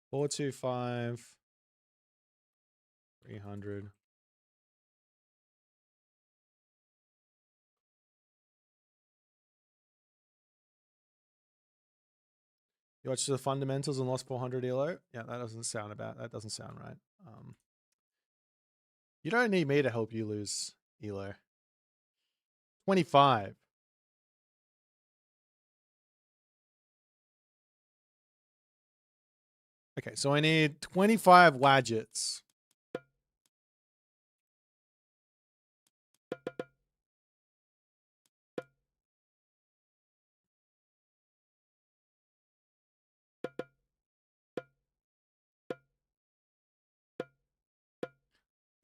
Four, 2, 5, 300. You watched the fundamentals and lost 400 elo? Yeah, that doesn't sound right. You don't need me to help you lose elo. 25. Okay, so I need 25 wadgets.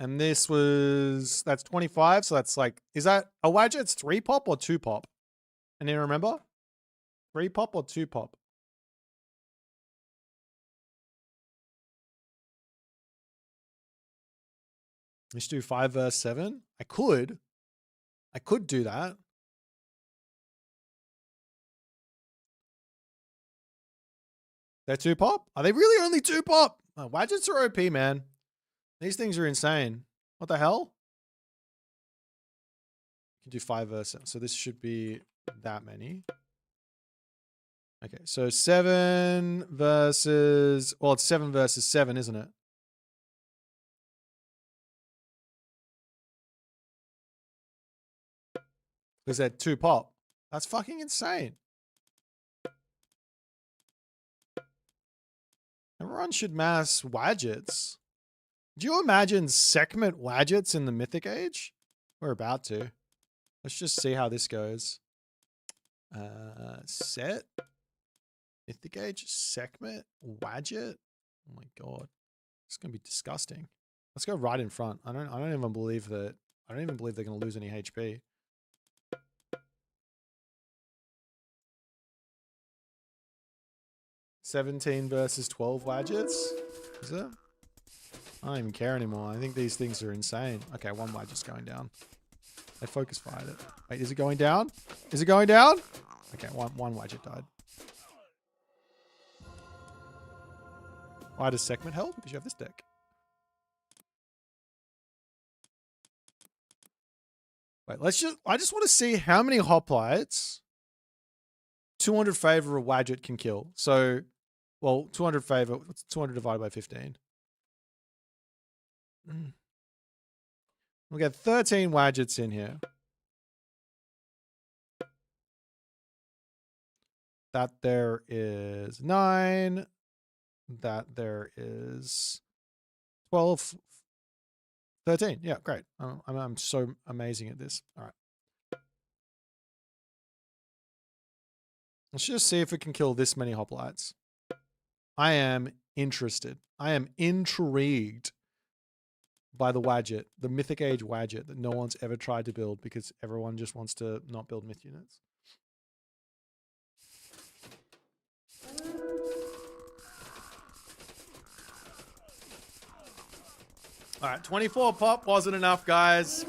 And this was, that's 25. So that's like, is that a wadget's 3 pop or 2 pop? And then remember? 3 pop or 2 pop? Let's do 5 verse 7. I could do that. They're 2 pop? Are they really only 2 pop? Oh, wadgets are OP, man. These things are insane. What the hell? You can do 5 verse 7. So this should be that many. Okay, so 7 versus, well, it's 7 versus 7, isn't it? Because they're 2 pop. That's fucking insane. Everyone should mass wadgets. Do you imagine segment wadgets in the Mythic Age? We're about to. Let's just see how this goes. Set. Mythic Age. Segment. Wadget. Oh my god. It's gonna be disgusting. Let's go right in front. I don't even believe that. I don't even believe they're gonna lose any HP. $17 versus 12 wadgets. Is it? I don't even care anymore. I think these things are insane. Okay, 1 wadget's going down. They focus fired it. Wait, is it going down? Is it going down? Okay, one wadget died. Why does segment help? Because you have this deck. Wait, I just want to see how many hoplites 200 favor a wadget can kill. So, well, 200 favor, what's 200 divided by 15? We'll get 13 wadgets in here. That there is 9. That there is 12. 13. Yeah, great. I'm so amazing at this. All right. Let's just see if we can kill this many hoplites. I am interested. I am intrigued by the wadget, the Mythic Age wadget that no one's ever tried to build because everyone just wants to not build myth units. All right, 24 pop wasn't enough, guys.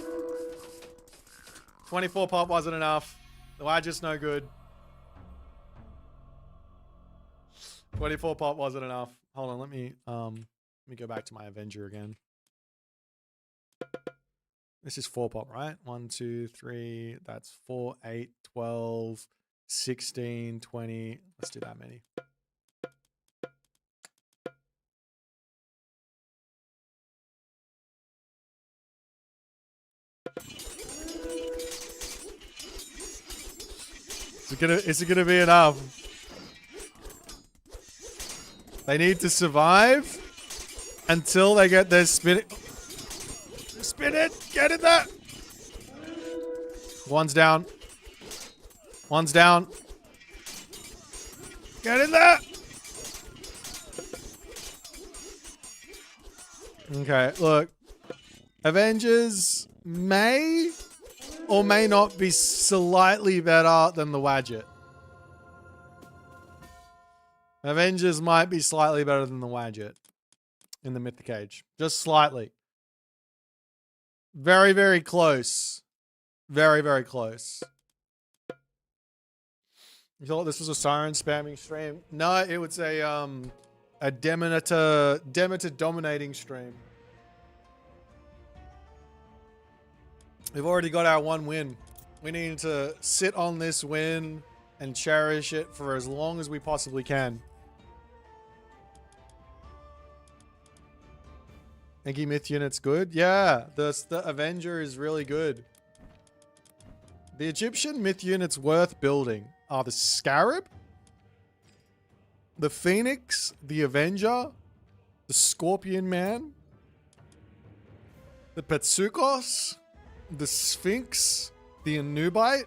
24 pop wasn't enough. The wadget's no good. 24 pop wasn't enough. Hold on, let me go back to my Avenger again. This is 4 pop, right? 1, 2, 3. That's 4, 8, 12, 16, 20. Let's do that many. Is it gonna be enough? They need to survive until they get their spin. Spin it! Get in there! One's down. One's down. Get in there! Okay, look. Avengers may or may not be slightly better than the wadget. Avengers might be slightly better than the wadget in the Mythic Age. Just slightly. Very, very close. Very, very close. You thought this was a siren spamming stream? No, it was a Demeter dominating stream. We've already got our 1 win. We need to sit on this win and cherish it for as long as we possibly can. Enki Myth unit's good? Yeah, the Avenger is really good. The Egyptian Myth unit's worth building. Oh, the Scarab? the Phoenix, the Avenger, the Scorpion Man, the Petsukos, the Sphinx, the Anubite,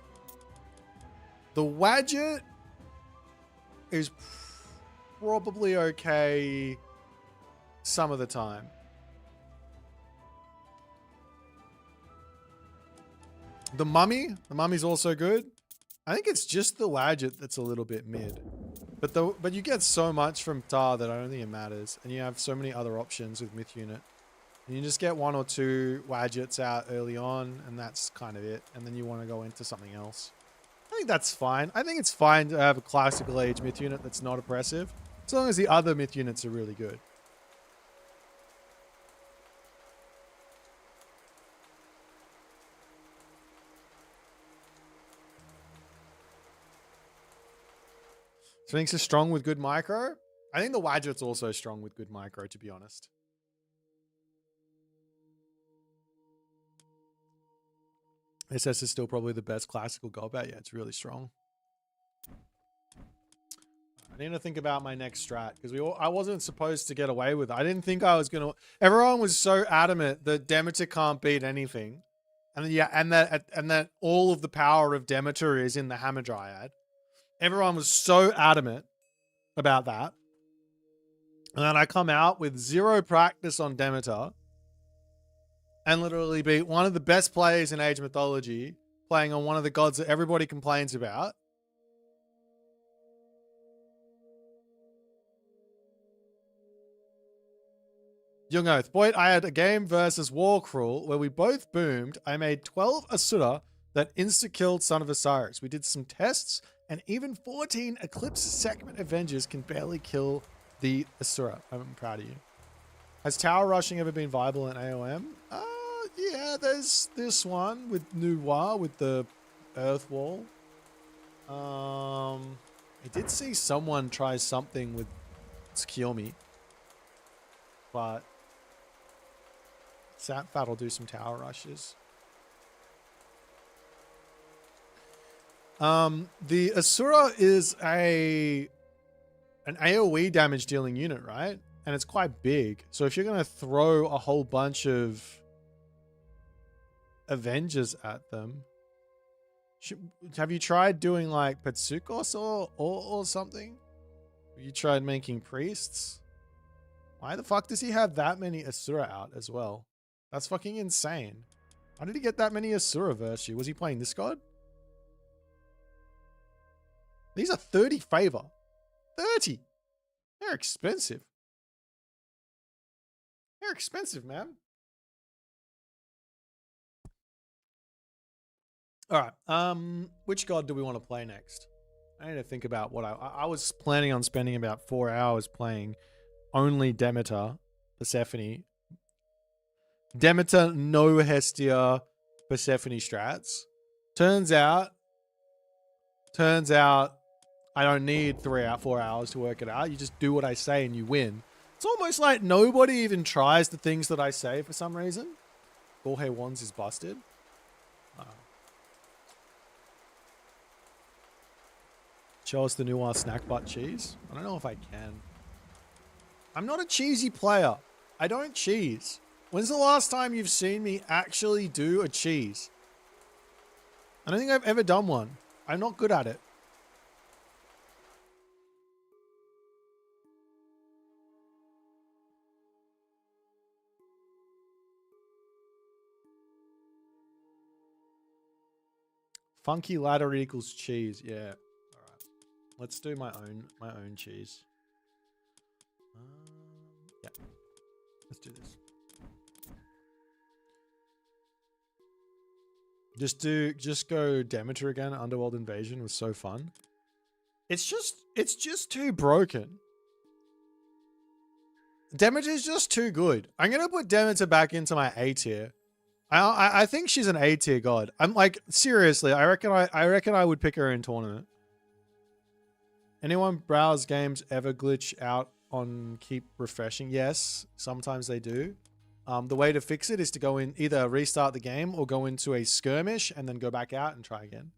the Wadget is probably okay some of the time. The Mummy's also good. I think it's just the Wadget that's a little bit mid. But you get so much from Tar that I don't think it matters. And you have so many other options with Myth Unit. And you just get 1 or 2 Wadgets out early on, and that's kind of it. And then you want to go into something else. I think that's fine. I think it's fine to have a classical age Myth Unit that's not oppressive, as long as the other Myth Units are really good. Sphinx is strong with good micro. I think the Wadget's also strong with good micro, to be honest. SS is still probably the best classical Golbat. Yeah, it's really strong. I need to think about my next strat because I wasn't supposed to get away with it. I didn't think I was gonna. Everyone was so adamant that Demeter can't beat anything, and yeah, and that all of the power of Demeter is in the Hamadryad. Everyone was so adamant about that. And then I come out with 0 practice on Demeter and literally beat one of the best players in Age Mythology playing on one of the gods that everybody complains about. Young Oath. Boit, I had a game versus Warcrawl where we both boomed. I made 12 Asura that insta-killed Son of Osiris. We did some tests, and even 14 Eclipse Segment Avengers can barely kill the Asura. I'm proud of you. Has tower rushing ever been viable in AOM? Yeah, there's this one with Noir with the Earth Wall. I did see someone try something with Tsukiyomi, but Satfat will do some tower rushes. The Asura is an AoE damage dealing unit, right? And it's quite big. So if you're going to throw a whole bunch of Avengers at them, have you tried doing like Petsukos or something? Have you tried making priests? Why the fuck does he have that many Asura out as well? That's fucking insane. Why did he get that many Asura Virtue? Was he playing this god? These are 30 favor. 30. They're expensive. They're expensive, man. All right. Which god do we want to play next? I need to think about what I was planning on spending about 4 hours playing only Demeter, Persephone. Demeter, no Hestia, Persephone strats. Turns out I don't need 4 hours to work it out. You just do what I say and you win. It's almost like nobody even tries the things that I say for some reason. Gorhe Wands is busted. Show us the Noir snack butt cheese. I don't know if I can. I'm not a cheesy player. I don't cheese. When's the last time you've seen me actually do a cheese? I don't think I've ever done one. I'm not good at it. Funky ladder equals cheese. Yeah. All right. Let's do my own cheese. Yeah. Let's do this. Just go Demeter again. Underworld Invasion was so fun. It's just too broken. Demeter's just too good. I'm gonna put Demeter back into my A tier. I think she's an A tier god. I'm like, seriously, I reckon I would pick her in tournament. Anyone browse games ever glitch out on keep refreshing? Yes, sometimes they do. The way to fix it is to go in, either restart the game or go into a skirmish and then go back out and try again.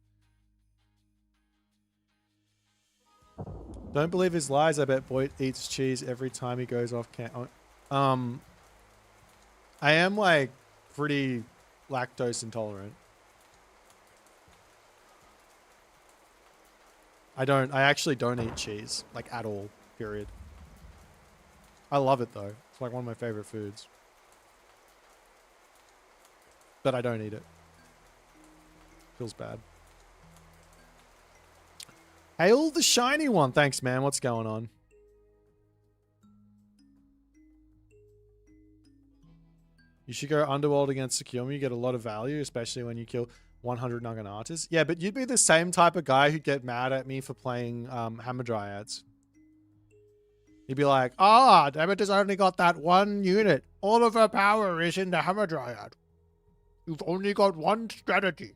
Don't believe his lies. I bet Boit eats cheese every time he goes off I am like pretty lactose intolerant. I actually don't eat cheese, like at all, period. I love it though. It's like one of my favorite foods. But I don't eat it. Feels bad. Hail the shiny one. Thanks, man. What's going on? You should go Underworld against Secure Me. You get a lot of value, especially when you kill 100 Naganatas. Yeah, but you'd be the same type of guy who'd get mad at me for playing Hammer Dryads. You'd be like, Demet has only got that one unit. All of her power is in the Hammer Dryad. You've only got one strategy.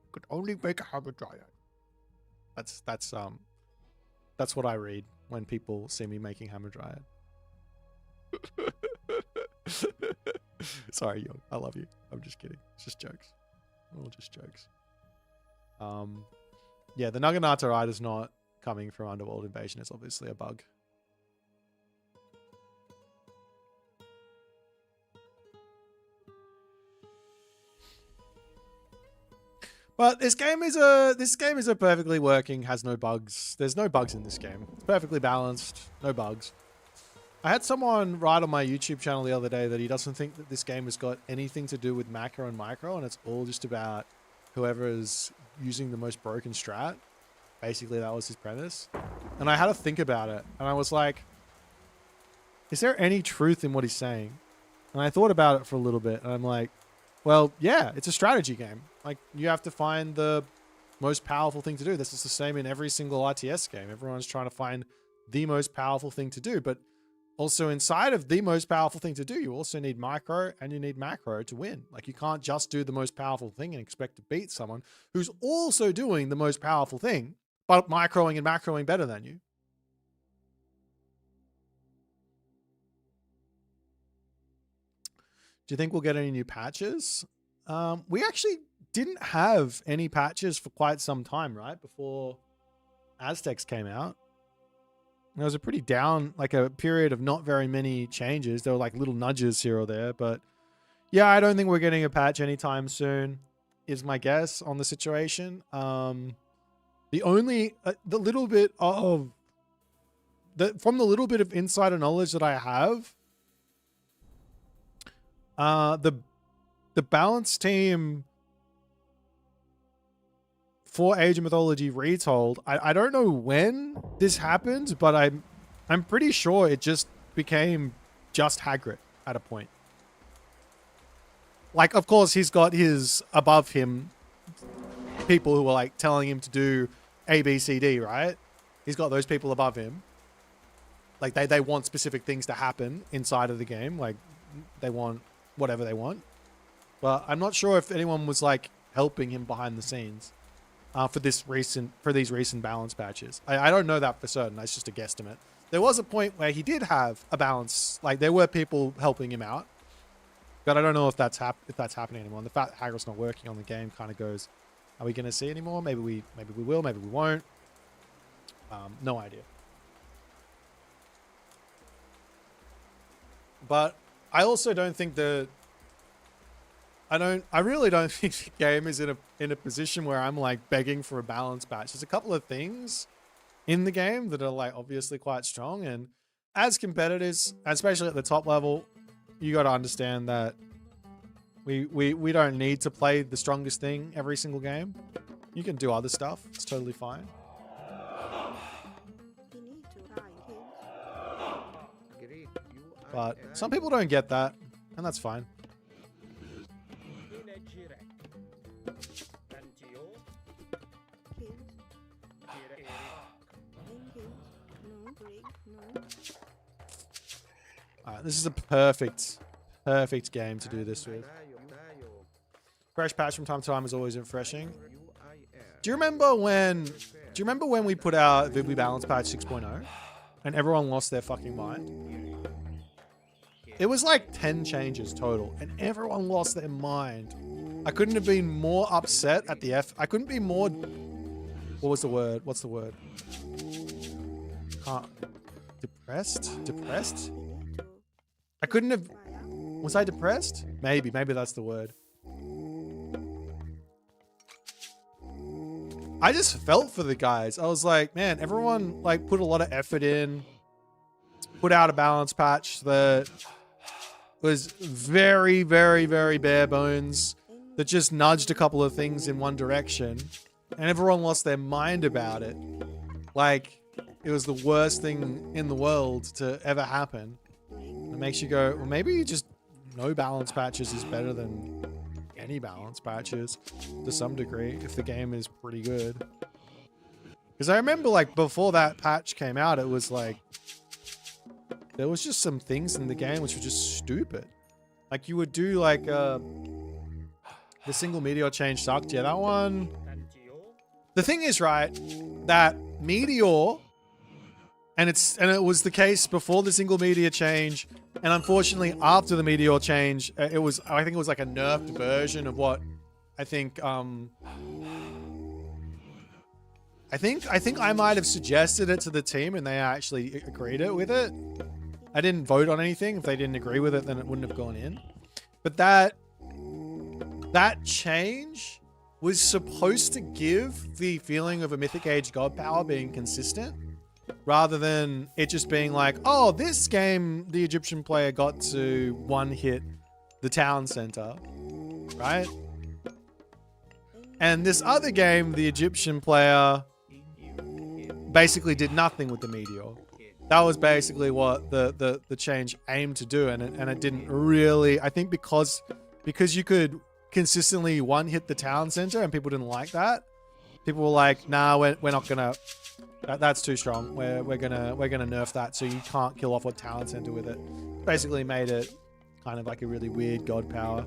You could only make a Hammer Dryad. That's what I read when people see me making Hammer Dryad. Sorry, Young. I love you. I'm just kidding. It's just jokes. All just jokes. Yeah, the Naginata ride is not coming from Underworld Invasion. It's obviously a bug. But this game is a perfectly working, has no bugs. There's no bugs in this game. It's perfectly balanced, no bugs. I had someone write on my YouTube channel the other day that he doesn't think that this game has got anything to do with macro and micro, and it's all just about whoever is using the most broken strat. Basically, that was his premise. And I had to think about it, and I was like, is there any truth in what he's saying? And I thought about it for a little bit, and I'm like, well, yeah, it's a strategy game. Like, you have to find the most powerful thing to do. This is the same in every single RTS game. Everyone's trying to find the most powerful thing to do, but also inside of the most powerful thing to do, you also need micro and you need macro to win. Like, you can't just do the most powerful thing and expect to beat someone who's also doing the most powerful thing, but microing and macroing better than you. Do you think we'll get any new patches? We actually didn't have any patches for quite some time, right? Before Aztecs came out. There was a pretty down, like a period of not very many changes. There were like little nudges here or there, but yeah, I don't think we're getting a patch anytime soon, is my guess on the situation. The only, the little bit of, from the little bit of insider knowledge that I have, the balance team for Age of Mythology Retold, I don't know when this happened, but I'm pretty sure it just became just Hagrid at a point. Like, of course, he's got his above him people who are like telling him to do A, B, C, D, right? He's got those people above him. Like, they want specific things to happen inside of the game. Like, they want whatever they want. But I'm not sure if anyone was like helping him behind the scenes for these recent balance patches. I don't know that for certain. That's just a guesstimate. There was a point where he did have a balance. Like, there were people helping him out, but I don't know if that's happening anymore. And the fact that Hagrid's not working on the game kind of goes, are we going to see anymore? Maybe we will, maybe we won't. No idea. But I also don't think I really don't think the game is in a position where I'm like begging for a balance patch. There's a couple of things in the game that are like obviously quite strong, and as competitors, especially at the top level, you got to understand that we don't need to play the strongest thing every single game. You can do other stuff. It's totally fine. But some people don't get that, and that's fine. This is a perfect game to do this with. Fresh patch from time to time is always refreshing. Do you remember when we put out Vibly Balance Patch 6.0 and everyone lost their fucking mind? It was like 10 changes total and everyone lost their mind. I couldn't have been more upset at the I couldn't be more, what was the word? What's the word? Depressed? Depressed? I couldn't have... Was I depressed? Maybe that's the word. I just felt for the guys. I was like, man, everyone like put a lot of effort in, put out a balance patch that was very, very, very bare bones, that just nudged a couple of things in one direction, and everyone lost their mind about it. Like, it was the worst thing in the world to ever happen. It makes you go, well, maybe just no balance patches is better than any balance patches to some degree if the game is pretty good. Because I remember, like, before that patch came out, it was like there was just some things in the game which were just stupid. Like, you would do like the single meteor change sucked. Yeah, that one. The thing is, right, that meteor, and it was the case before the single meteor change, and unfortunately after the meteor change, I think it was like a nerfed version of what I think I might have suggested it to the team and they actually agreed with it. I didn't vote on anything. If they didn't agree with it, then it wouldn't have gone in. But that change was supposed to give the feeling of a Mythic Age God power being consistent, rather than it just being like, oh, this game, the Egyptian player got to one-hit the town center, right? And this other game, the Egyptian player basically did nothing with the meteor. That was basically what the change aimed to do, and it didn't really. I think because you could consistently one-hit the town center and people didn't like that. People were like, nah, we're not gonna, that's too strong. We're gonna nerf that so you can't kill off a town center with it. Basically made it kind of like a really weird god power.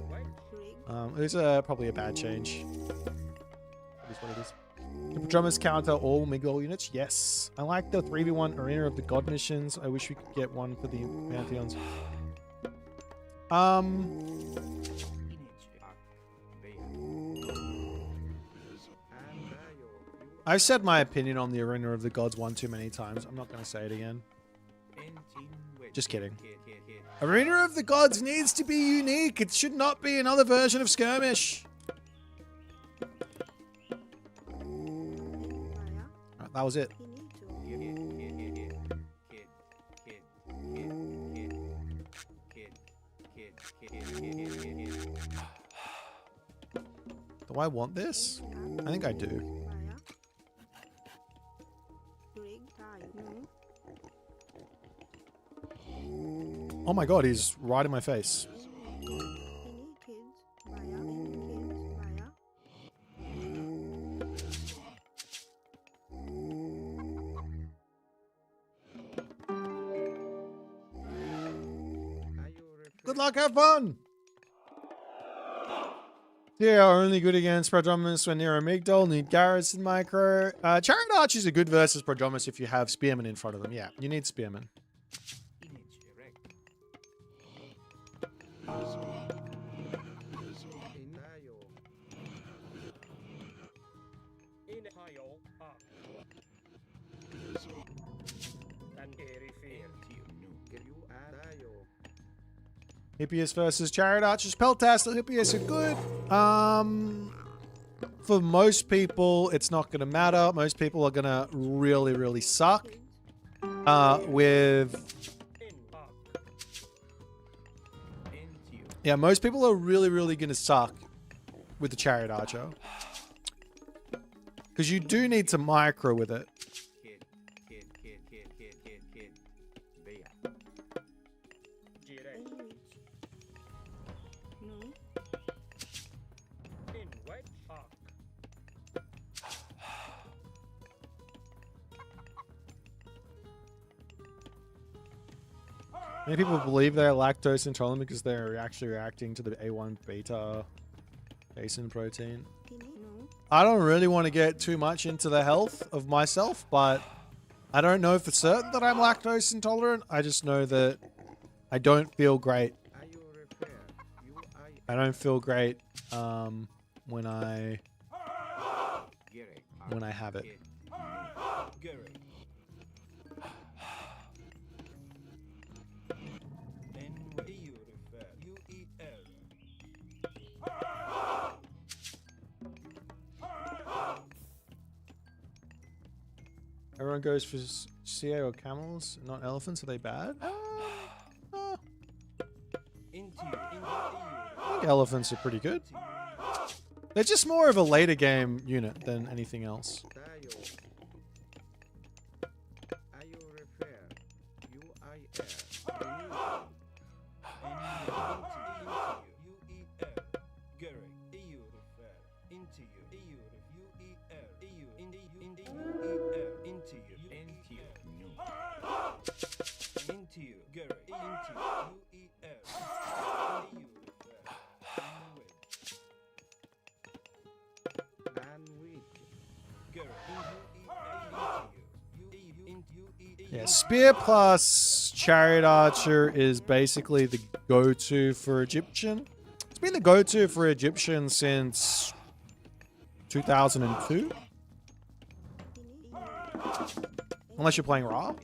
It was probably a bad change. It is what it is. The Prodromus counter all Miguel units? Yes. I like the 3v1 Arena of the God missions. I wish we could get one for the Pantheons. I've said my opinion on the Arena of the Gods one too many times. I'm not going to say it again. Just kidding. Arena of the Gods needs to be unique. It should not be another version of Skirmish. Right, that was it. Do I want this? I think I do. Oh my god, he's right in my face. Good luck, have fun! Yeah, only good against Prodromus when near Amygdala. Need Garrison micro. Chariot Arch is a good versus Prodromus if you have Spearmen in front of them. Yeah, you need Spearmen. Hippias versus Chariot Archers. Peltas, the Hippias are good. For most people, it's not going to matter. Most people are going to really, really suck. Yeah, most people are really, really going to suck with the Chariot Archer. Because you do need to micro with it. Many people believe they're lactose intolerant because they're actually reacting to the A1 beta casein protein. I don't really want to get too much into the health of myself, but I don't know for certain that I'm lactose intolerant. I just know that I don't feel great. I don't feel great when I have it. Everyone goes for CA or camels, not elephants. Are they bad? I think elephants are pretty good. They're just more of a later game unit than anything else. Yeah, spear plus chariot archer is basically the go-to for Egyptian. It's been the go-to for Egyptian since 2002. Unless you're playing Ra.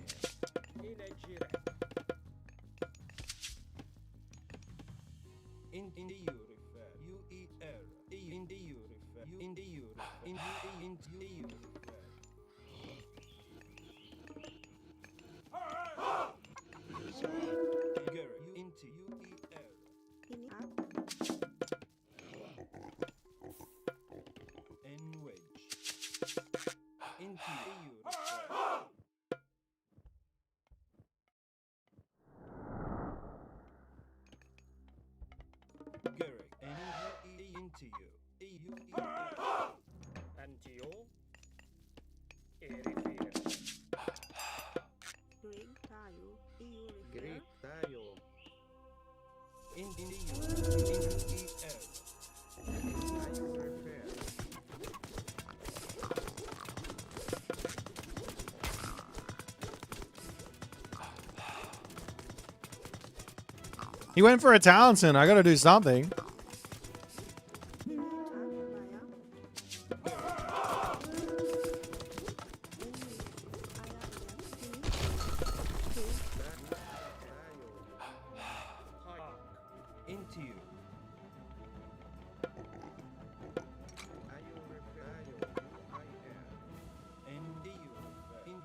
He went for a Townsend. I gotta do something.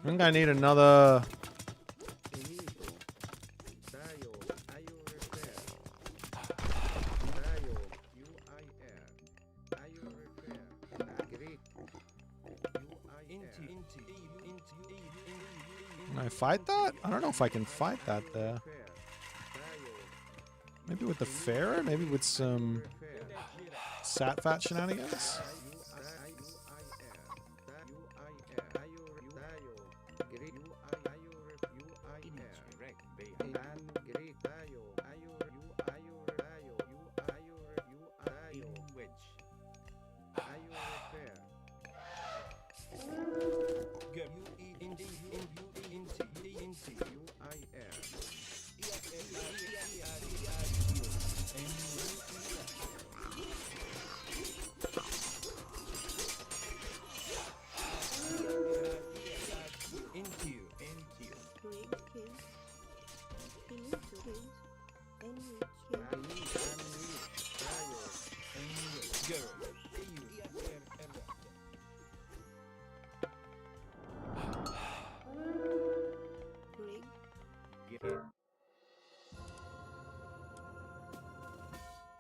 I think I need another. Can I fight that? I don't know if I can fight that there. Maybe with the Pharaoh? Maybe with some Satfat shenanigans?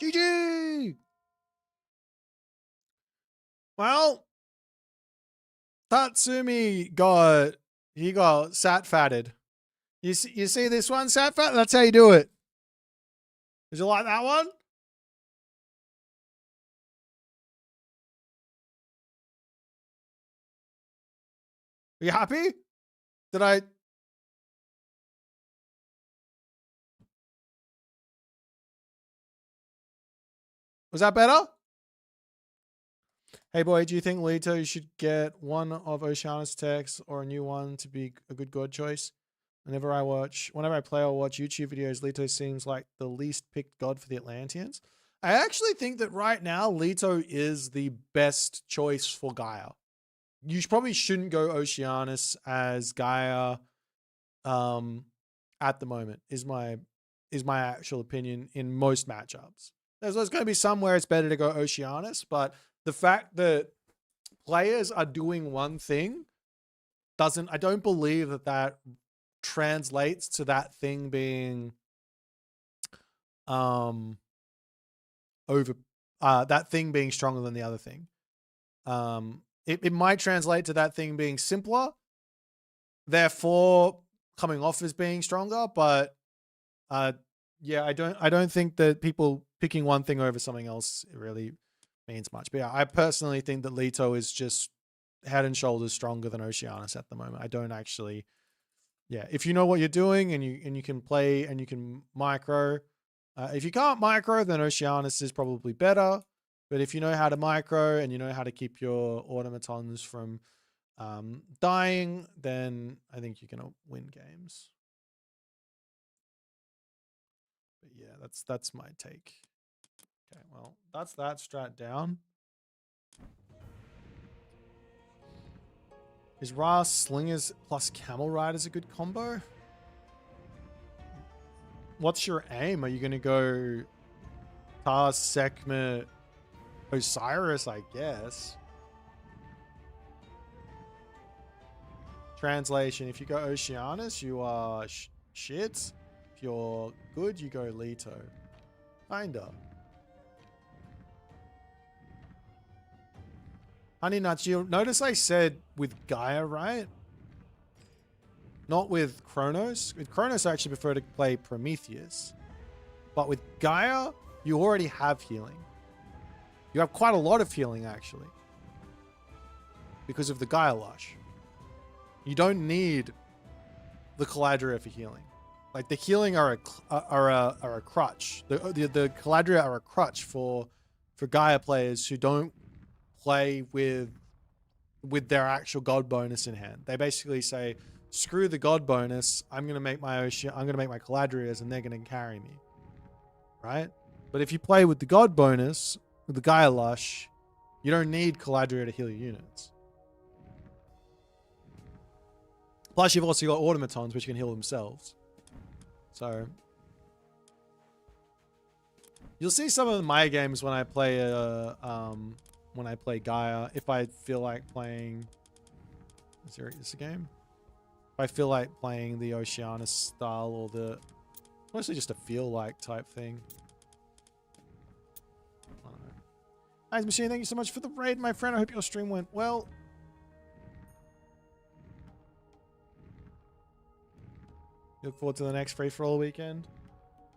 GG! Well, Tatsumi got sat fatted. You see this one, sat fat? That's how you do it. Did you like that one? Are you happy? Did I? Was that better? Hey boy, do you think Leto should get one of Oceanus texts or a new one to be a good god choice? Whenever I play or watch YouTube videos, Leto seems like the least picked god for the Atlanteans. I actually think that right now, Leto is the best choice for Gaia. You probably shouldn't go Oceanus as Gaia at the moment, is my actual opinion in most matchups. There's going to be some where it's better to go Oceanus, but the fact that players are doing one thing doesn't. I don't believe that translates to that thing being over that thing being stronger than the other thing. It might translate to that thing being simpler, therefore coming off as being stronger, but yeah, I don't think that people picking one thing over something else really means much. But yeah, I personally think that Leto is just head and shoulders stronger than Oceanus at the moment. I don't actually, yeah, if you know what you're doing and you can play and you can micro, if you can't micro, then Oceanus is probably better. But if you know how to micro and you know how to keep your automatons from dying, then I think you're gonna win games. But yeah, that's my take. Okay, well, that's that strat down. Is Ra Slingers plus Camel Riders a good combo? What's your aim? Are you gonna go Tar, Sekhmet, Osiris, I guess. Translation, if you go Oceanus, you are shit. If you're good, you go Leto. Kinda. Honey Nuts, you'll notice I said with Gaia, right? Not with Kronos. With Kronos, I actually prefer to play Prometheus. But with Gaia, you already have healing. You have quite a lot of healing, actually. Because of the Gaia Lush. You don't need the Caladria for healing. Like, the healing are a crutch. The Caladria are a crutch for Gaia players who don't play with their actual god bonus in hand. They basically say, screw the god bonus, I'm gonna make my Caladrias and they're gonna carry me. Right? But if you play with the god bonus, with the Gaia Lush, you don't need Caladria to heal your units. Plus, you've also got automatons, which can heal themselves. So, you'll see some of my games when I play Gaia. If I feel like playing, is this a game? If I feel like playing the Oceanus style or the, mostly just a feel like type thing. I don't know. Eyes Machine, thank you so much for the raid, my friend. I hope your stream went well. Look forward to the next free-for-all weekend.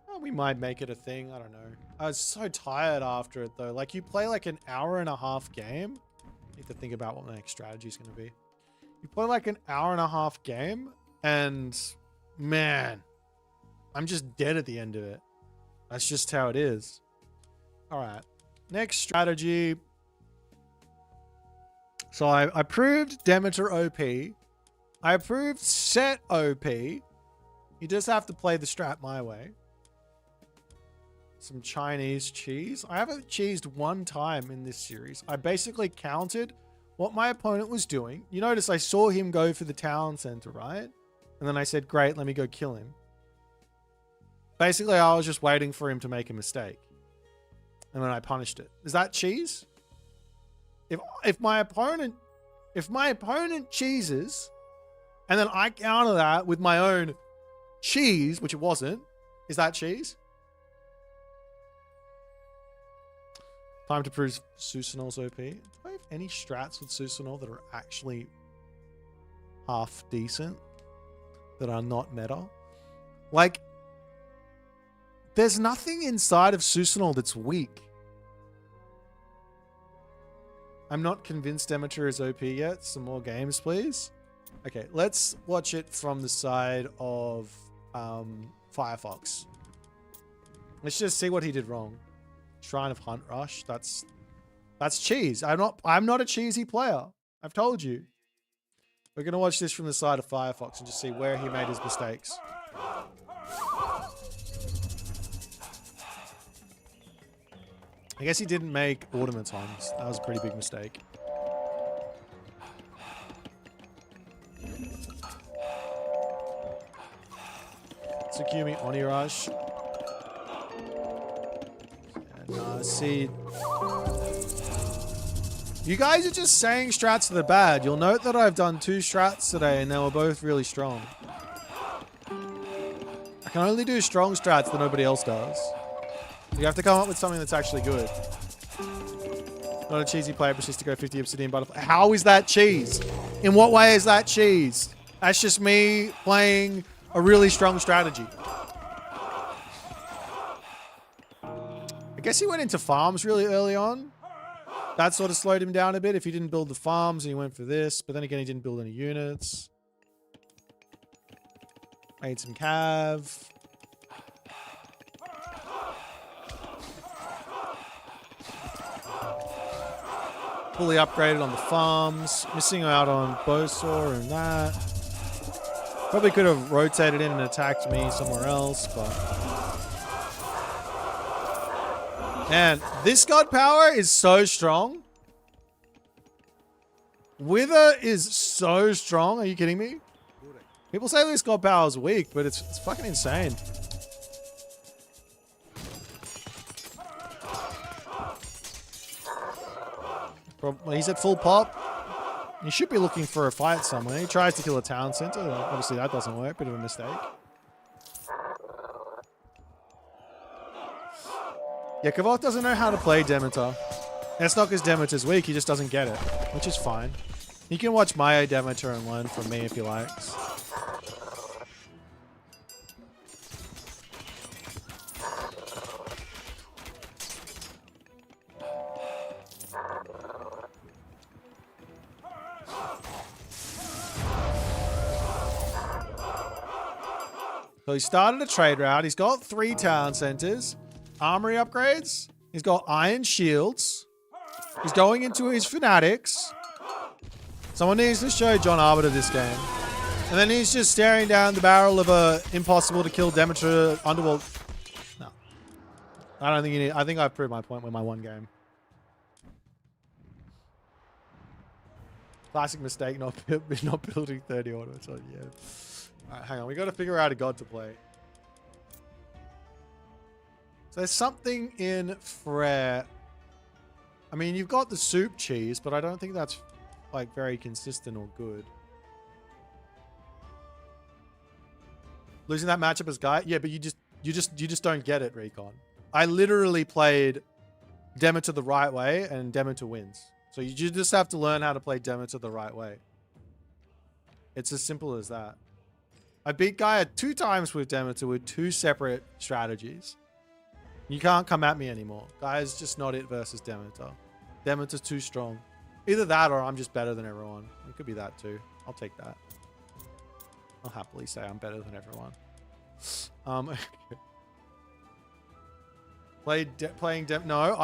Oh, we might make it a thing. I don't know. I was so tired after it, though. Like, you play like an hour-and-a-half game. Need to think about what the next strategy is going to be. You play like an hour-and-a-half game, and man, I'm just dead at the end of it. That's just how it is. All right. Next strategy. So I proved Demeter OP. I approved Set OP. You just have to play the strat my way. Some Chinese cheese. I haven't cheesed one time in this series. I basically counted what my opponent was doing. You notice I saw him go for the town center, right? And then I said, great, let me go kill him. Basically, I was just waiting for him to make a mistake. And then I punished it. Is that cheese? If my opponent cheeses, and then I counter that with my own cheese, which it wasn't, is that cheese? Time to prove Susanol's OP. Do I have any strats with Susanol that are actually half decent? That are not meta? Like, there's nothing inside of Susanol that's weak. I'm not convinced Demeter is OP yet. Some more games, please. Okay, let's watch it from the side of Firefox. Let's just see what he did wrong. Shrine of Hunt Rush. That's cheese. I'm not a cheesy player. I've told you. We're gonna watch this from the side of Firefox and just see where he made his mistakes. I guess he didn't make automatons. That was a pretty big mistake. Tsukumi Onirash. And see, You guys are just saying strats that are bad. You'll note that I've done 2 strats today and they were both really strong. I can only do strong strats that nobody else does. You have to come up with something that's actually good. Not a cheesy play, but just to go 50 obsidian butterfly. How is that cheese? In what way is that cheese? That's just me playing a really strong strategy. I guess he went into farms really early on. That sort of slowed him down a bit if he didn't build the farms and he went for this. But then again, he didn't build any units. Made some cav. Fully upgraded on the farms. Missing out on Bowsaw and that. Probably could have rotated in and attacked me somewhere else, but... Man, this god power is so strong. Wither is so strong. Are you kidding me? People say this god power is weak, but it's fucking insane. When he's at full pop, he should be looking for a fight somewhere. He tries to kill a town center. Obviously, that doesn't work. Bit of a mistake. Yeah, Kavoth doesn't know how to play Demeter. That's not because Demeter's weak. He just doesn't get it, which is fine. You can watch my Demeter and learn from me if he likes. So he started a trade route. He's got 3 town centers, armory upgrades. He's got iron shields. He's going into his fanatics. Someone needs to show John Arbiter this game. And then he's just staring down the barrel of a impossible to kill Demeter underworld. No. I don't think you need. I think I've proved my point with my one game. Classic mistake, not building 30 autos. So yeah. Alright, hang on. We got to figure out a god to play. So there's something in Frere. I mean, you've got the soup cheese, but I don't think that's like very consistent or good. Losing that matchup as Guy? Yeah, but you just don't get it, Recon. I literally played Demeter the right way and Demeter wins. So you just have to learn how to play Demeter the right way. It's as simple as that. I beat Gaia 2 times with Demeter with 2 separate strategies. You can't come at me anymore. Gaia's just not it versus Demeter. Demeter's too strong. Either that or I'm just better than everyone. It could be that too. I'll take that. I'll happily say I'm better than everyone. No,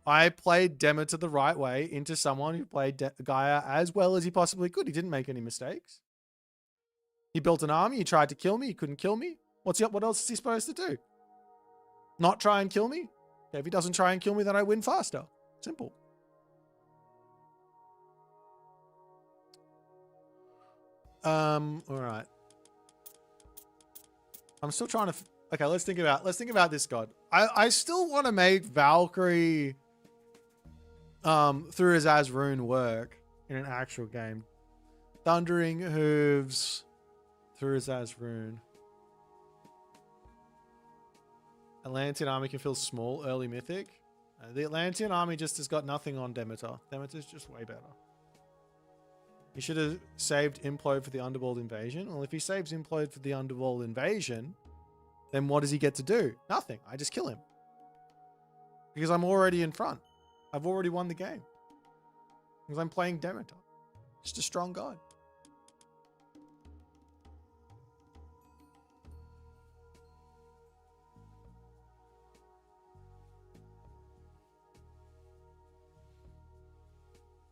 I played Demeter the right way into someone who played Gaia as well as he possibly could. He didn't make any mistakes. He built an army. He tried to kill me. He couldn't kill me. What else is he supposed to do? Not try and kill me? Okay, if he doesn't try and kill me, then I win faster. Simple. All right. I'm still trying to. Okay, let's think about this god. I still want to make Valkyrie through his Azrune work in an actual game. Thundering Hooves through his Azrune. Atlantean army can feel small, early mythic. The Atlantean army just has got nothing on Demeter. Demeter's just way better. He should have saved Implode for the Underworld invasion. Well, if he saves Implode for the Underworld invasion, then what does he get to do? Nothing. I just kill him. Because I'm already in front. I've already won the game. Because I'm playing Demeter. Just a strong god.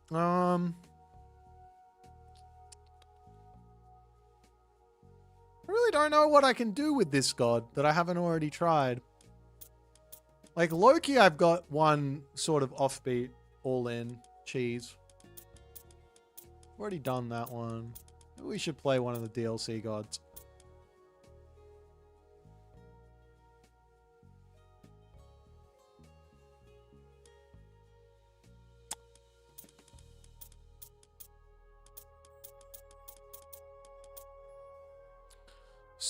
I really don't know what I can do with this god that I haven't already tried. Like Loki, I've got one sort of offbeat, all-in cheese. Already done that one. Maybe we should play one of the DLC gods.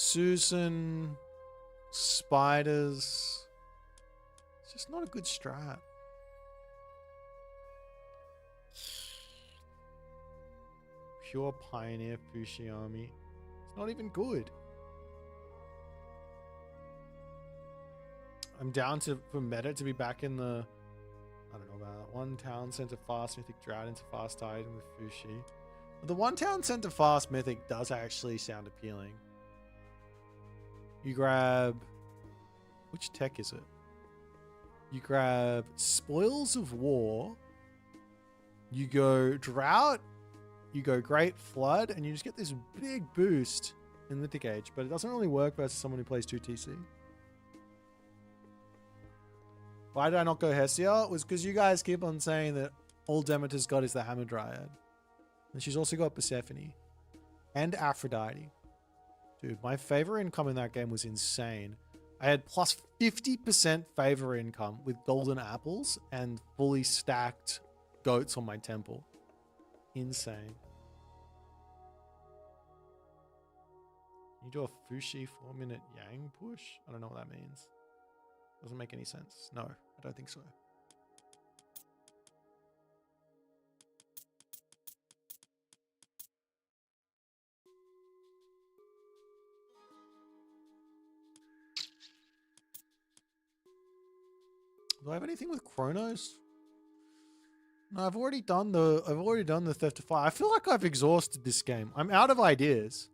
Susan, spiders. It's just not a good strat. Pure Pioneer Fushiami. It's not even good. I'm down for meta to be back in the, I don't know about one town center fast mythic drought into fast item with Fushi. The one town center fast mythic does actually sound appealing. You grab, which tech is it? You grab Spoils of War. You go Drought. You go Great Flood, and you just get this big boost in Mythic Age. But it doesn't really work versus someone who plays 2 TC. Why did I not go Hestia? It was because you guys keep on saying that all Demeter's got is the Hammer Dryad. And she's also got Persephone. And Aphrodite. Dude, my favor income in that game was insane. I had plus 50% favor income with golden apples and fully stacked goats on my temple. Insane. You do a Fushi 4-minute Yang push? I don't know what that means. Doesn't make any sense. No, I don't think so. Do I have anything with Chronos? No, I've already done the Theft of Fire. I feel like I've exhausted this game. I'm out of ideas.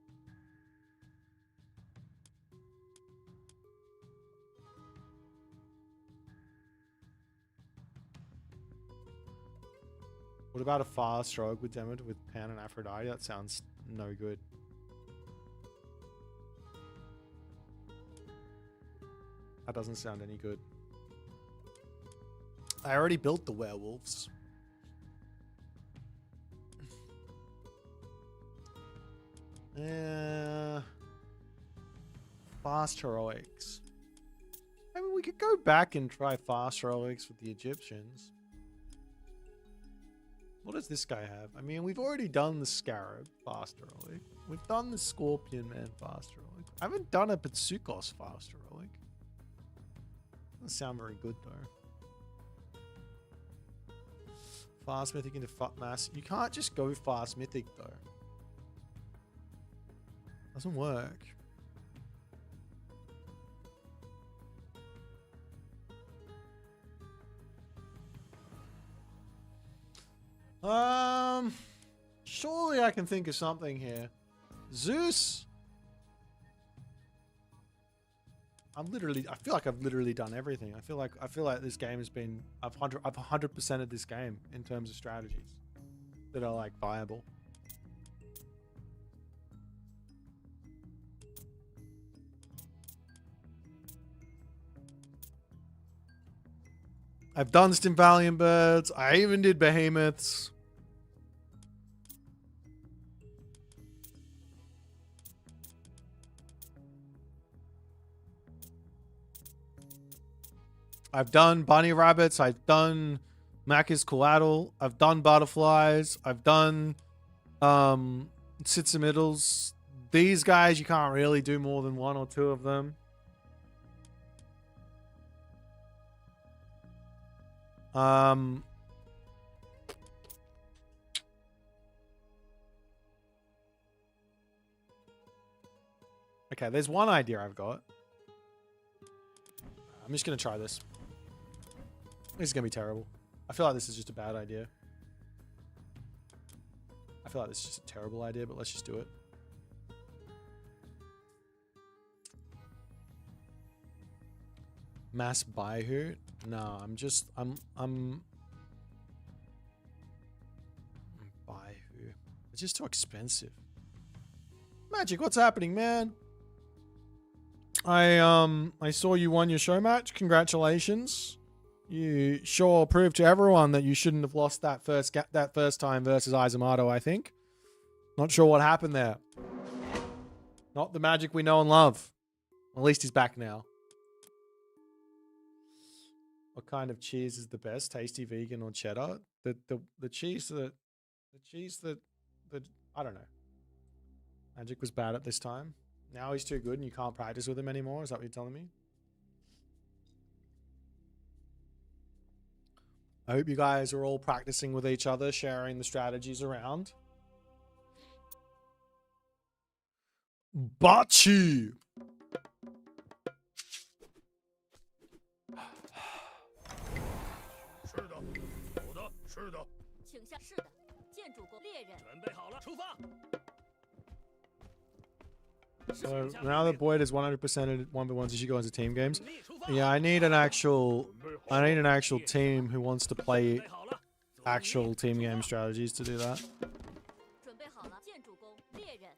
What about a fast rogue with Demeter with Pan and Aphrodite? That sounds no good. That doesn't sound any good. I already built the werewolves. Fast heroics. I mean, we could go back and try fast heroics with the Egyptians. What does this guy have? I mean, we've already done the Scarab fast heroic. We've done the Scorpion Man fast heroic. I haven't done a Pitsukos fast heroic. Doesn't sound very good though. Fast mythic into mass. You can't just go fast mythic though. Doesn't work. Surely I can think of something here. Zeus. I feel like I've literally done everything. I feel like this game has been, I've 100%ed this game in terms of strategies that are like viable. I've done Stimvalian Birds. I even did Behemoths. I've done bunny rabbits. I've done Macca's collateral. I've done butterflies. I've done Sitsamiddles. These guys, you can't really do more than 1 or 2 of them. Okay, there's one idea I've got. I'm just going to try this. This is going to be terrible. I feel like this is just a bad idea. I feel like this is just a terrible idea, but let's just do it. Mass Baihu? No, I'm Baihu. It's just too expensive. Magic, what's happening, man? I saw you won your show match. Congratulations. You sure proved to everyone that you shouldn't have lost that first time versus Izumato, I think. Not sure what happened there. Not the Magic we know and love. At least he's back now. What kind of cheese is the best? Tasty vegan or cheddar? The cheese that I don't know. Magic was bad at this time. Now he's too good and you can't practice with him anymore? Is that what you're telling me? I hope you guys are all practicing with each other, sharing the strategies around. Bachi! 是的，有的，是的，请下。是的，建筑工猎人。准备好了，出发。 So now that Boit is 100% in 1v1s, you should go into team games. Yeah, I need an actual team who wants to play actual team game strategies to do that. 准备好了，建筑工猎人。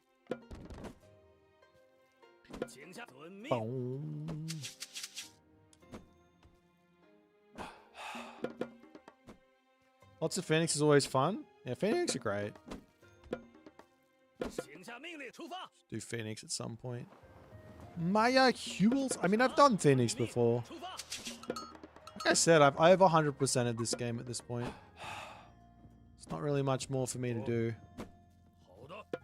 请下遵命。 Boom. Lots of Phoenix is always fun. Yeah, Phoenix are great. 请下命令，出发。 Do Phoenix at some point. Maya Hewells. I mean, I've done Phoenix before. 出发。 Like I said, I've 100%ed this game at this point. It's not really much more for me to do. 好的。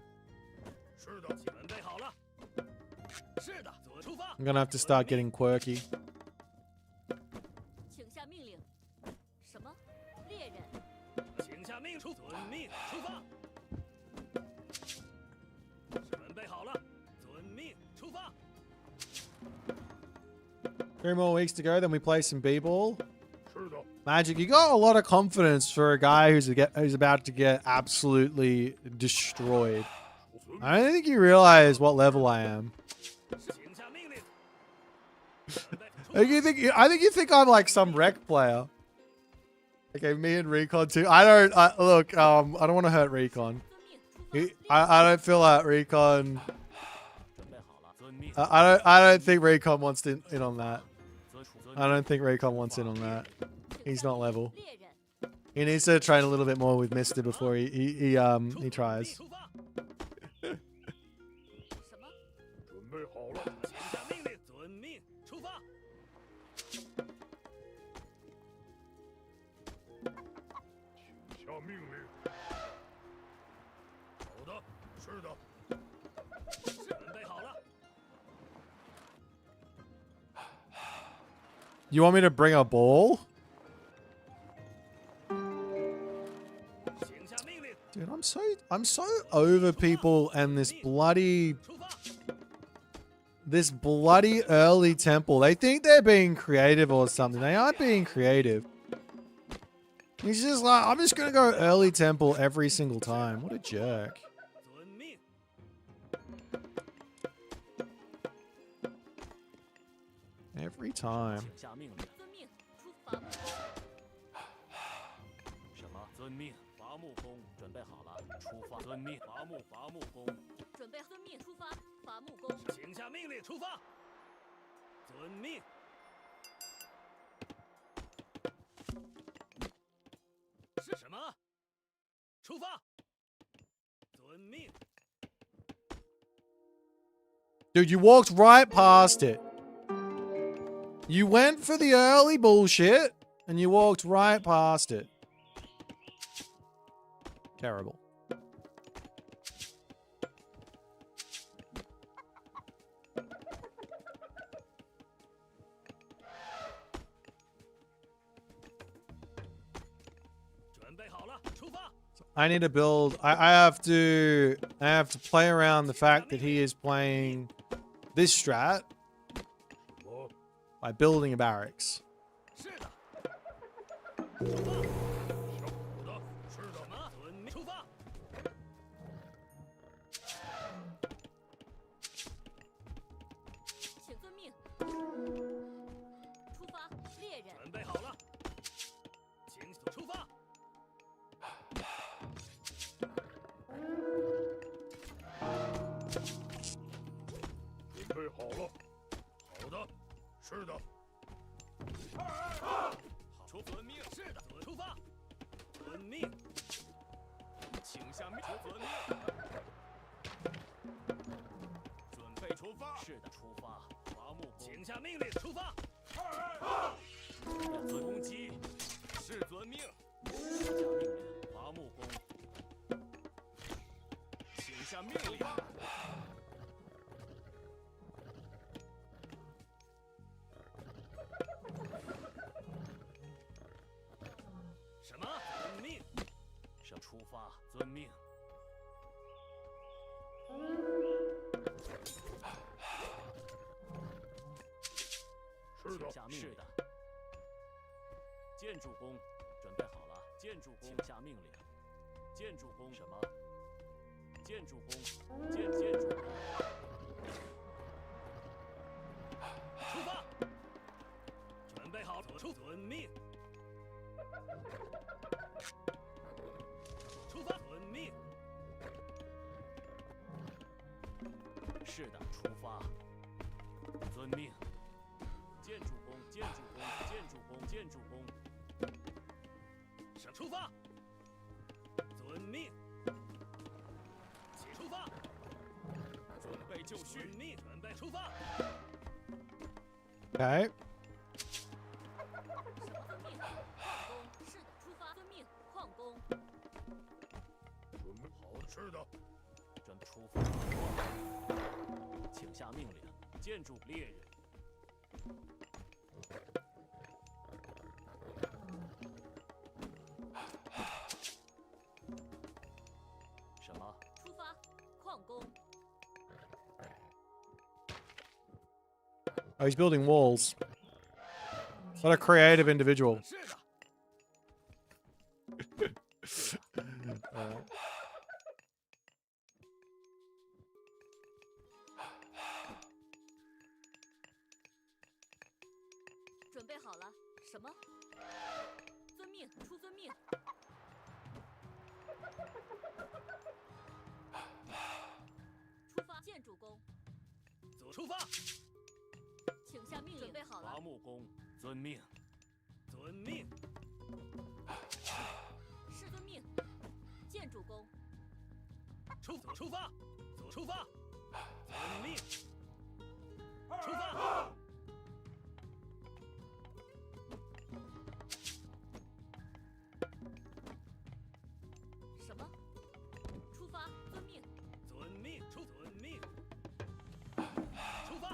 是的，准备好了。是的，出发。 I'm gonna have to start getting quirky. 请下命令。什么？猎人。请下命出，遵命，出发。准备好了，遵命，出发。 3 more weeks to go, then we play some b-ball. 是的。 Magic, you got a lot of confidence for a guy who's about to get absolutely destroyed. I don't think you realize what level I am. 请下命令。 I think you think I'm like some rec player. Okay, me and Recon too. I don't want to hurt Recon. 遵命，出发。 I don't feel like Recon. 准备好了，遵命。 I don't think Recon wants in on that. I don't think Recon wants in on that. He's not level. 猎人。 He needs to train a little bit more with Mister before he tries. 出发。什么？准备好了，请下命令，遵命，出发。请下命令。好的，是的。准备好了。 You want me to bring a ball? 请下命令， Dude, I'm so over people and this bloody 出发。 early temple. They think they're being creative or something. They aren't being creative. He's just like, I'm just gonna go early temple every single time. What a jerk. 遵命。 Every time. 请下命令。 遵命，出伐木。什么？遵命。伐木工准备好了，出发。遵命。伐木工。准备遵命，出发。伐木工。请下命令，出发。遵命。是什么？出发。遵命。 Dude, you walked right past it. You went for the early bullshit and you walked right past it. Terrible. I need to build. I have to play around the fact that he is playing this strat by building a barracks. 是的。有的，是的吗？遵命，出发。请遵命。出发，猎人。准备好了，请出发。准备好了，好的，是的。好，遵命，是的，出发。遵命，请下命，遵命。准备出发。是的，出发。伐木工，请下命令，出发。遵攻击，是遵命。请下命令，伐木工。请下命令。出发，遵命。是的请下命令。是的。建筑工，准备好了。建筑工，请下命令。建筑工什么？建筑工，建筑工。出发。准备好，遵命。出发，遵命。是的，出发。遵命。建筑工，建筑工，建筑工，建筑工。出发。遵命。请出发。准备就绪。命，准备出发。Okay. 矿工，准备好了。是的。准备出发。请下命令。建筑猎人。什么？出发，矿工， Oh, he's building walls. What a creative individual. 是的。准备好了？什么？遵命，出遵命。出发，建筑工，出发。请下命令。准备好了？伐木工，遵命。遵命。是遵命。建筑工，出发。出发。遵命。出发。什么？出发，遵命。遵命，遵命。出发。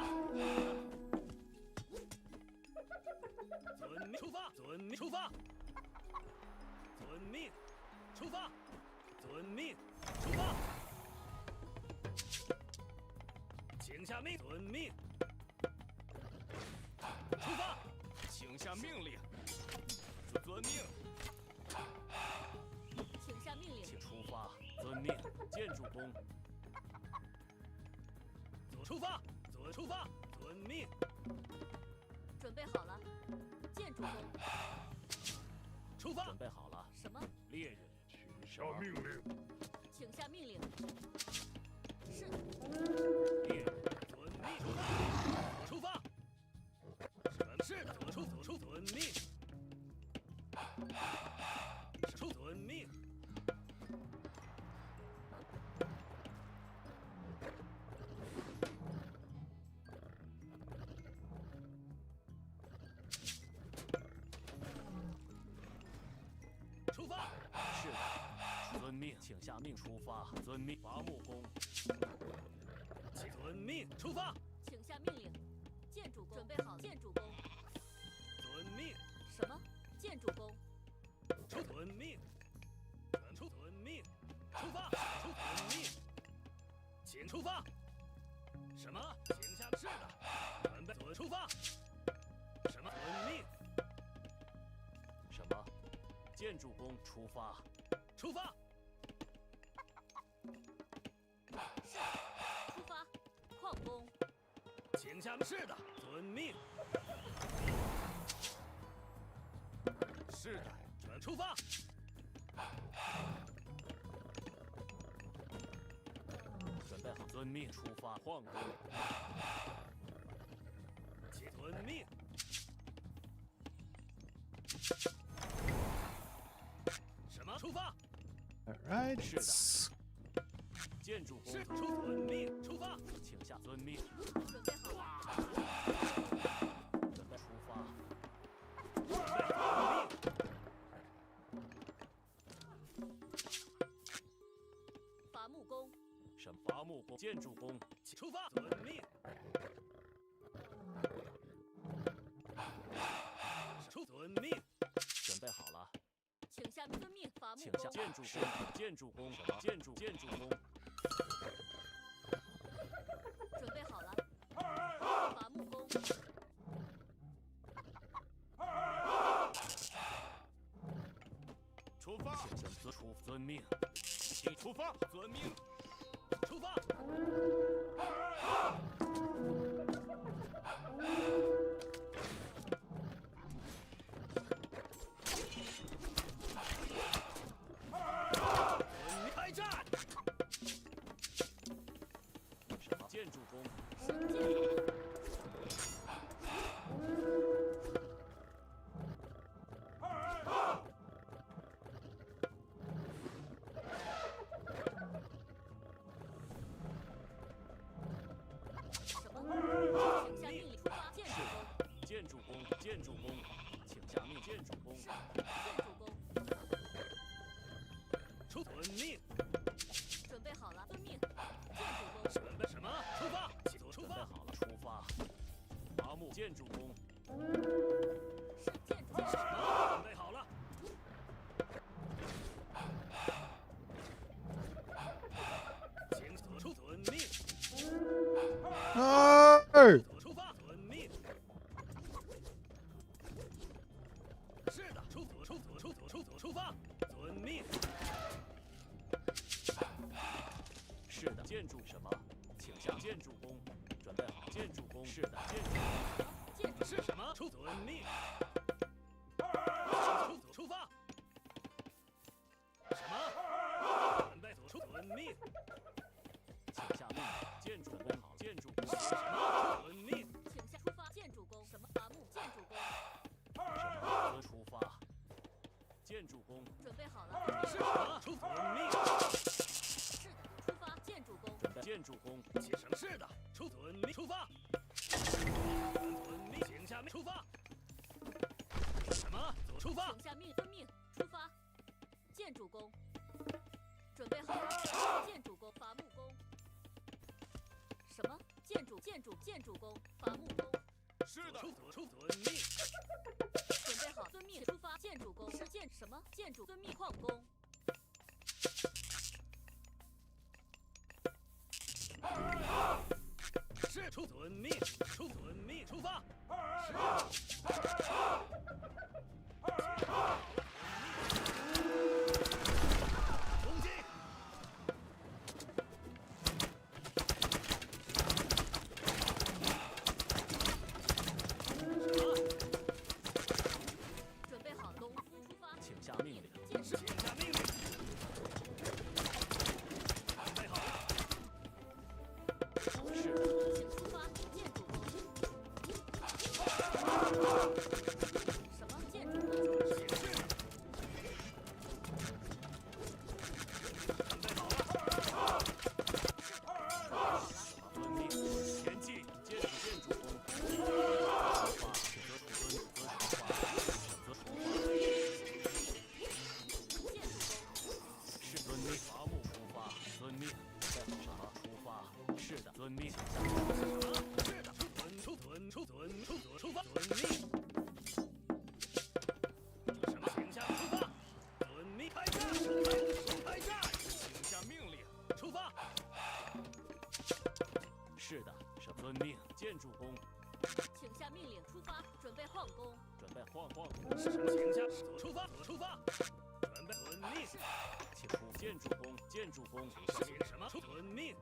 遵命，出发。遵命，出发。遵命，出发。遵命，出发。请下命，遵命。出发，请下命令。遵命。请下命令。请出发，遵命。建筑工。出发，出发，遵命。准备好了？建筑工，出发。准备好了？什么？猎人，请下命令。请下命令。是。猎人，遵命。出发。是的，遵命。遵命。出发。是的，遵命。请下命。出发。遵命。伐木工。遵命。出发。请下命令。建筑工，准备好了？建筑工，遵命。什么？建筑工，遵命。遵命。出发。遵命。请出发。什么？请下。是的。准备。出发。什么？遵命。什么？建筑工出发。出发。是。出发，矿工，请下。是的。遵命。是的。出发。准备好。遵命。出发。矿工。遵命。什么？出发。All right. 是的。建筑工。遵命。出发。请下。遵命。准备好了？准备出发。准备遵命。伐木工，什么？伐木工。建筑工。出发。遵命。遵命。准备好了？请下遵命。伐木请下工，建筑工，建筑工什么？建筑工，准备好了。伐木工，出发！遵命，请出发！遵命，出发！开战！什么？建筑工，神剑，什么？请下命令出发。建筑工，建筑工，请下命。建筑工，建筑工，出遵命。准备好了。遵命。建筑工，什么？出发！出发！好了，出发！伐木建筑工，是建筑工。准备好了。请出遵命。哎，出发！遵命。是的，出发！遵命。是的，建筑什么？请下建筑工，准备好。建筑工，是的，建筑工。建筑是什么？遵命。出发。什么？准备遵命。请下命令。建筑准备好。建筑工。什么？遵命。请下出发。建筑工，什么？伐木建筑工，什么？出发。建筑工。准备好了。是什么？遵命。是的，出发。建筑工，准备建筑工。起什么？是的，遵命。出发。遵命。请下命。出发。什么？出发。请下命遵命出发。建筑工，准备好了。建筑工，伐木工。什么？建筑工，伐木工。是的，遵命。准备好，遵命出发。建筑工是什么？建筑遵命矿工。是遵命，出发。攻击！准备好，农夫出发。请下命令。建设，请下命令。准备好了。是的，请出发。建筑工。什么？建筑工？请示。准备好了。遵命，前进，建筑工。出发，选择出发。是遵命，伐木出发。遵命，准备好了。出发。是的，遵命。是的，出发。遵命。什么？请下出发。遵命，开战！开战！请下命令，出发。是的，是遵命。建筑工，请下命令出发。准备矿工。准备晃。是什么？请下出发。准备遵命。请出建筑工。请什么？遵命。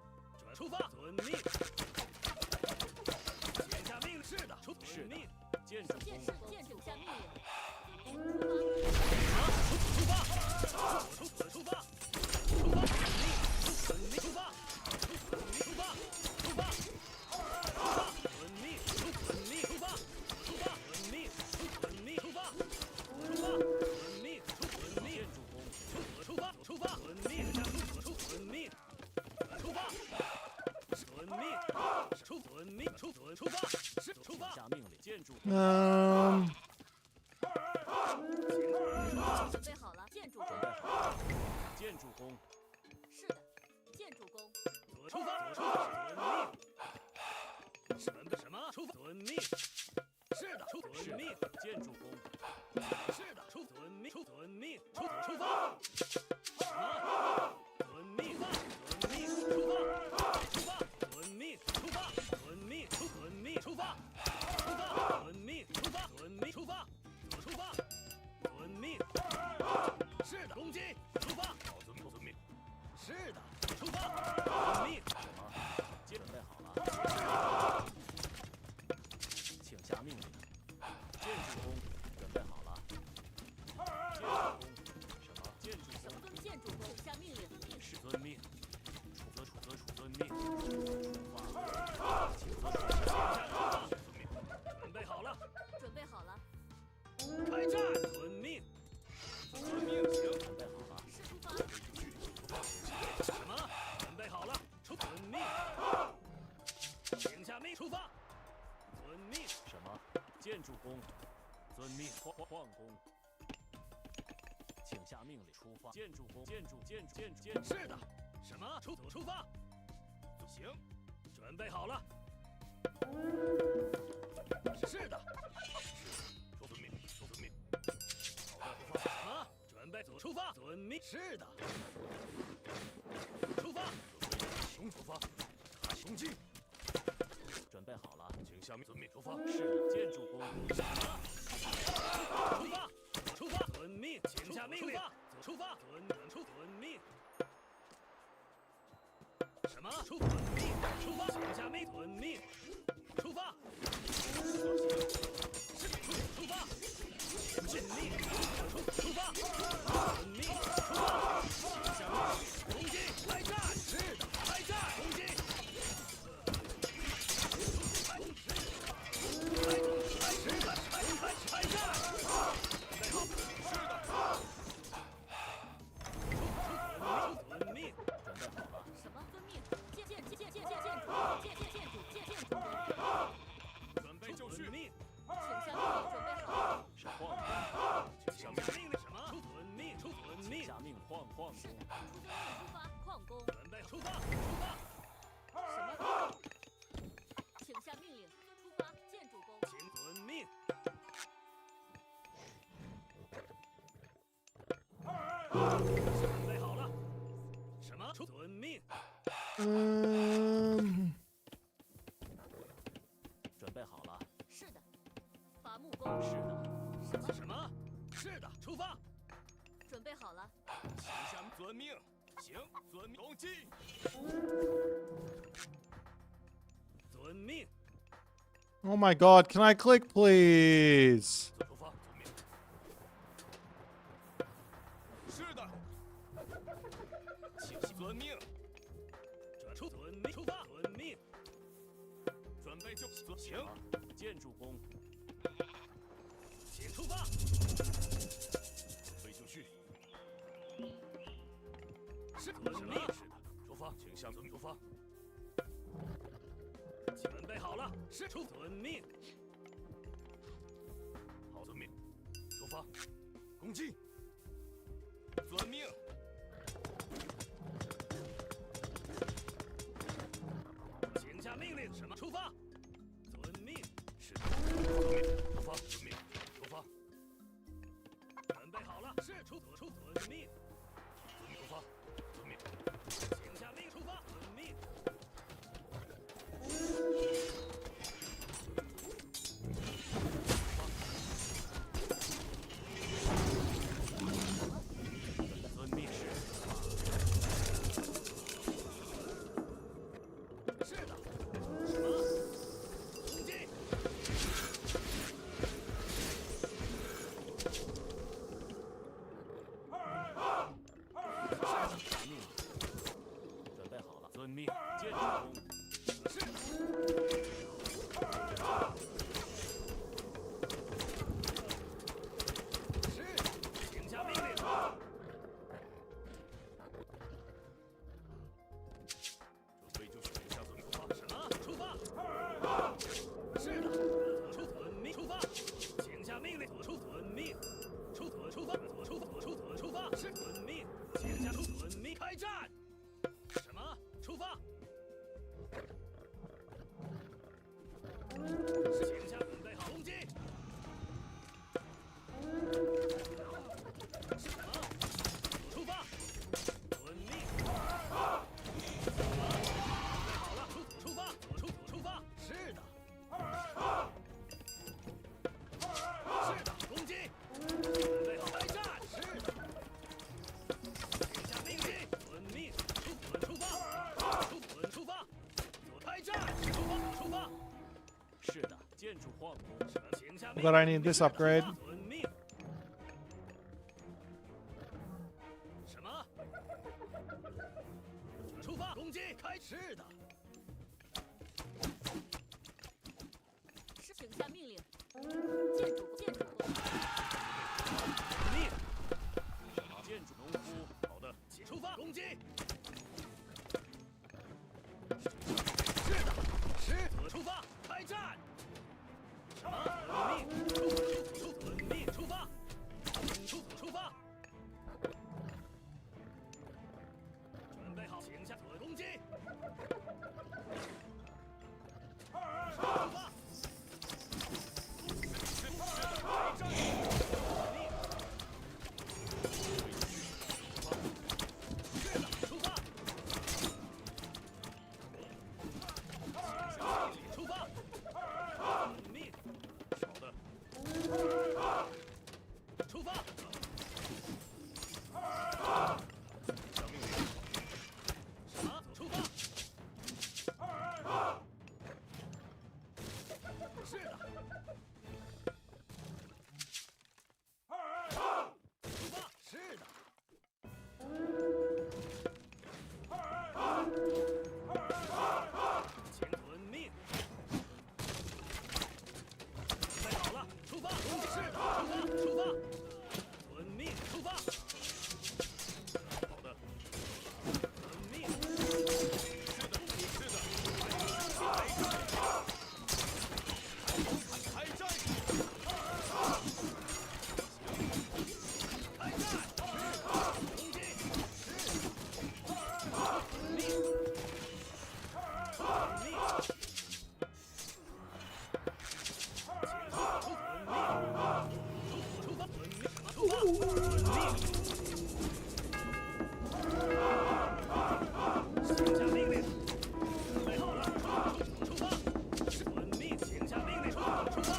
出发。遵命。请下命令。是的，遵命。建筑工。建筑下命令。出发。出发。遵命。出发。遵命。出发。遵命。出发。遵命。建筑工。出发。遵命。遵命。出发。遵命。出发。是出发。下命令。建筑工。准备好了。建筑工。建筑工。是的，建筑工。出发。遵命。什么？出发。遵命。是的，遵命。建筑工。是的，遵命。出遵命，出发。什么？遵命发，遵命出发，出发，遵命出发，遵命遵命出发，出发，遵命出发，遵命出发，出发，遵命。是的，攻击，出发。好，遵命。是的，出发，遵命。准备好了，请下命令。建筑工准备好了。建筑工什么？建筑工下命令。是遵命。处遵命。出发。请准备好了，准备好了，开战！遵命，遵命，行。准备好了。是出发。什么？准备好了，遵命。请下命出发。遵命。什么？建筑工，遵命。矿工，请下命令。出发。建筑工，建筑。是的。什么？出发。行，准备好了。是的。说遵命。什么？准备出发。遵命。是的。出发。熊出发，攻击。准备好了，请下命遵命出发。是的，建筑工。出发，遵命，请下命令。出发，遵命。什么？遵命，出发，请下命，遵命。出发。出发。遵命，出发。遵命，出发。请下命，攻击，开战。是的，开战，攻击。开战！备好，是的。遵命，准备好了。什么？遵命。建筑工。准备就绪。命，请下命令。准备好。是矿工，请下命令。什么？出遵命，下命矿工。是的，出遵命出发。矿工。准备出发。什么？请下命令。出发。建筑工。请遵命。准备好了。什么？出遵命。准备好了。是的。伐木工。是的。什么？是的，出发。准备好了。请下遵命。行，遵命，攻击。遵命。 Oh my god, can I click, please? 出发，遵命。是的。请遵命。遵命，出发。遵命。准备就绪。行。建筑工，请出发。准备就绪。是遵命。是的，出发，请向遵出发。准备好了，是出遵命。好，遵命，出发，攻击。遵命。请下命令，什么？出发。遵命。是的，遵命，出发，遵命，出发。准备好了，是出遵命。遵命出发，遵命。请下命，出发。遵命。遵命是。是的。什么？攻击。命。准备好了，遵命。建筑工，是的。是，请下命令。准备就绪，请向遵出发。什么？出发。是的，出遵命，出发。请下命令，出遵命。出发。是遵命，请下出遵命，开战。什么？出发。请下准备好攻击。建筑矿工，请下命 But I need this upgrade. 遵命。什么？出发！攻击开！是的。请下命令。建筑工。命。建筑农夫，好的，请出发！攻击。是的，是。出发！开战！什么？遵命！遵命！出发！出发！准备好，请下攻击！出发！开战！命！是的，出发！出发！命！好的。出发！小命令。什么？出发！是的。出发！是的。请遵命。准备好了，出发！是的，出发！遵命，出发！好的。遵命。是的，是的。开战！开战！攻击！命！请下命令。准备好了，出发！遵命，请下命令，出发！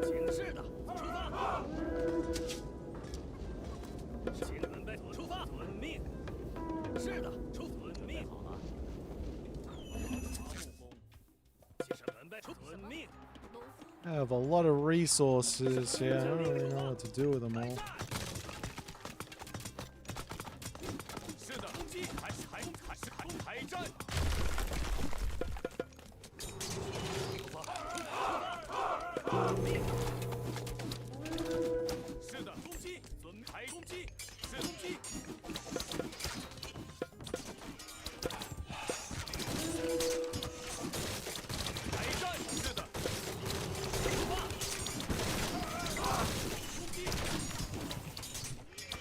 请是的，出发！请准备出发，遵命。是的，遵命。好了。请准备遵命。 I have a lot of resources here. I don't really know what to do with them all. 是的，攻击！开战！是的，攻击！开攻击！是攻击！开战！是的。 攻击！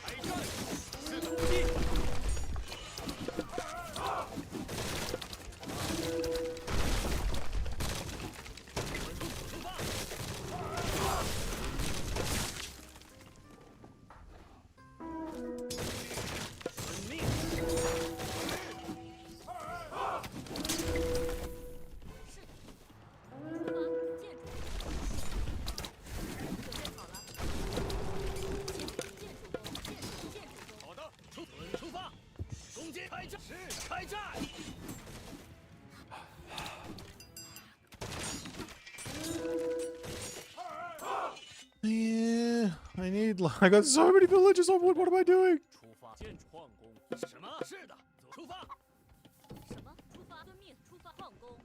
开战！是的，攻击！出发！遵命！好的，出发！攻击！开战！是开战！ Yeah, I need. I got so many villages on wood. What am I doing? 出发！建筑矿工。什么？是的，出发！什么？出发！遵命，出发！矿工。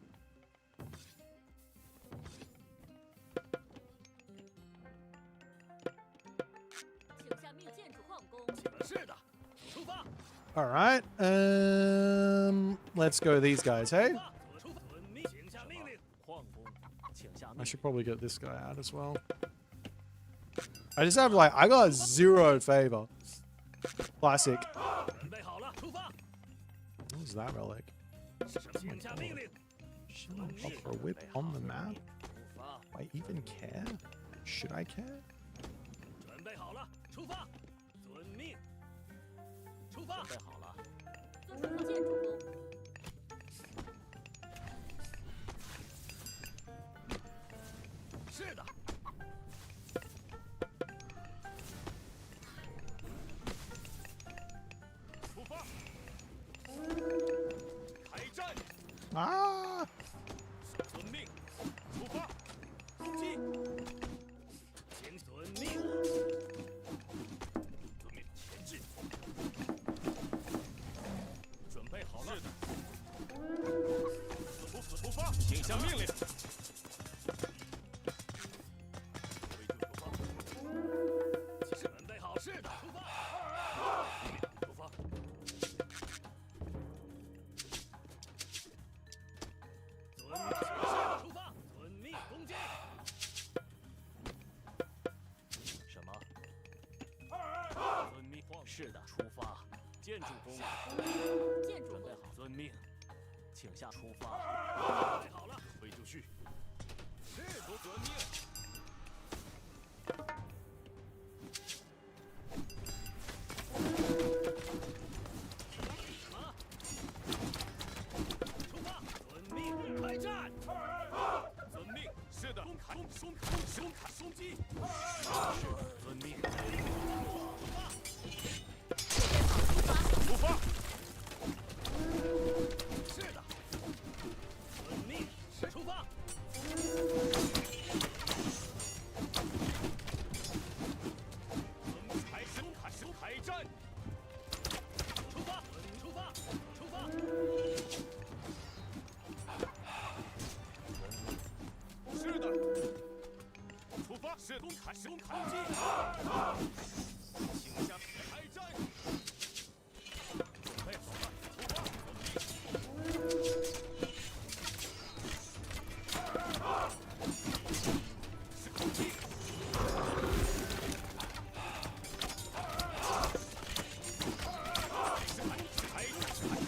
请下命，建筑矿工。是的，出发！ All right. Let's go these guys. Hey, 遵命，请下命令。矿工，请下 I 命 should probably get this guy out as well. I just have like I got 0 favor. Classic. 准备好了，出发！ What was that relic? 请下命令。 Shouldn't I offer a whip on the map? 出发！ Do I even care? Should I care? 准备好了，出发！遵命。出发！准备好了，遵从建筑工。是的。啊！遵命，出发，攻击，请遵命，遵命前进，准备好了。是的，出发，请下命令。准备好，是的，出发，出发。出发，遵命攻击。什么？遵命。是的，出发。建筑工，建筑工准备好，遵命，请下出发。准备好了，准备就绪。是不遵命。什么？出发，遵命，开战。遵命，是的，松击。遵命。出发。是的，遵命，出发。开战。出发，出发，出发。是的，出发，是攻击，请下开战。准备好了，出发。是攻击。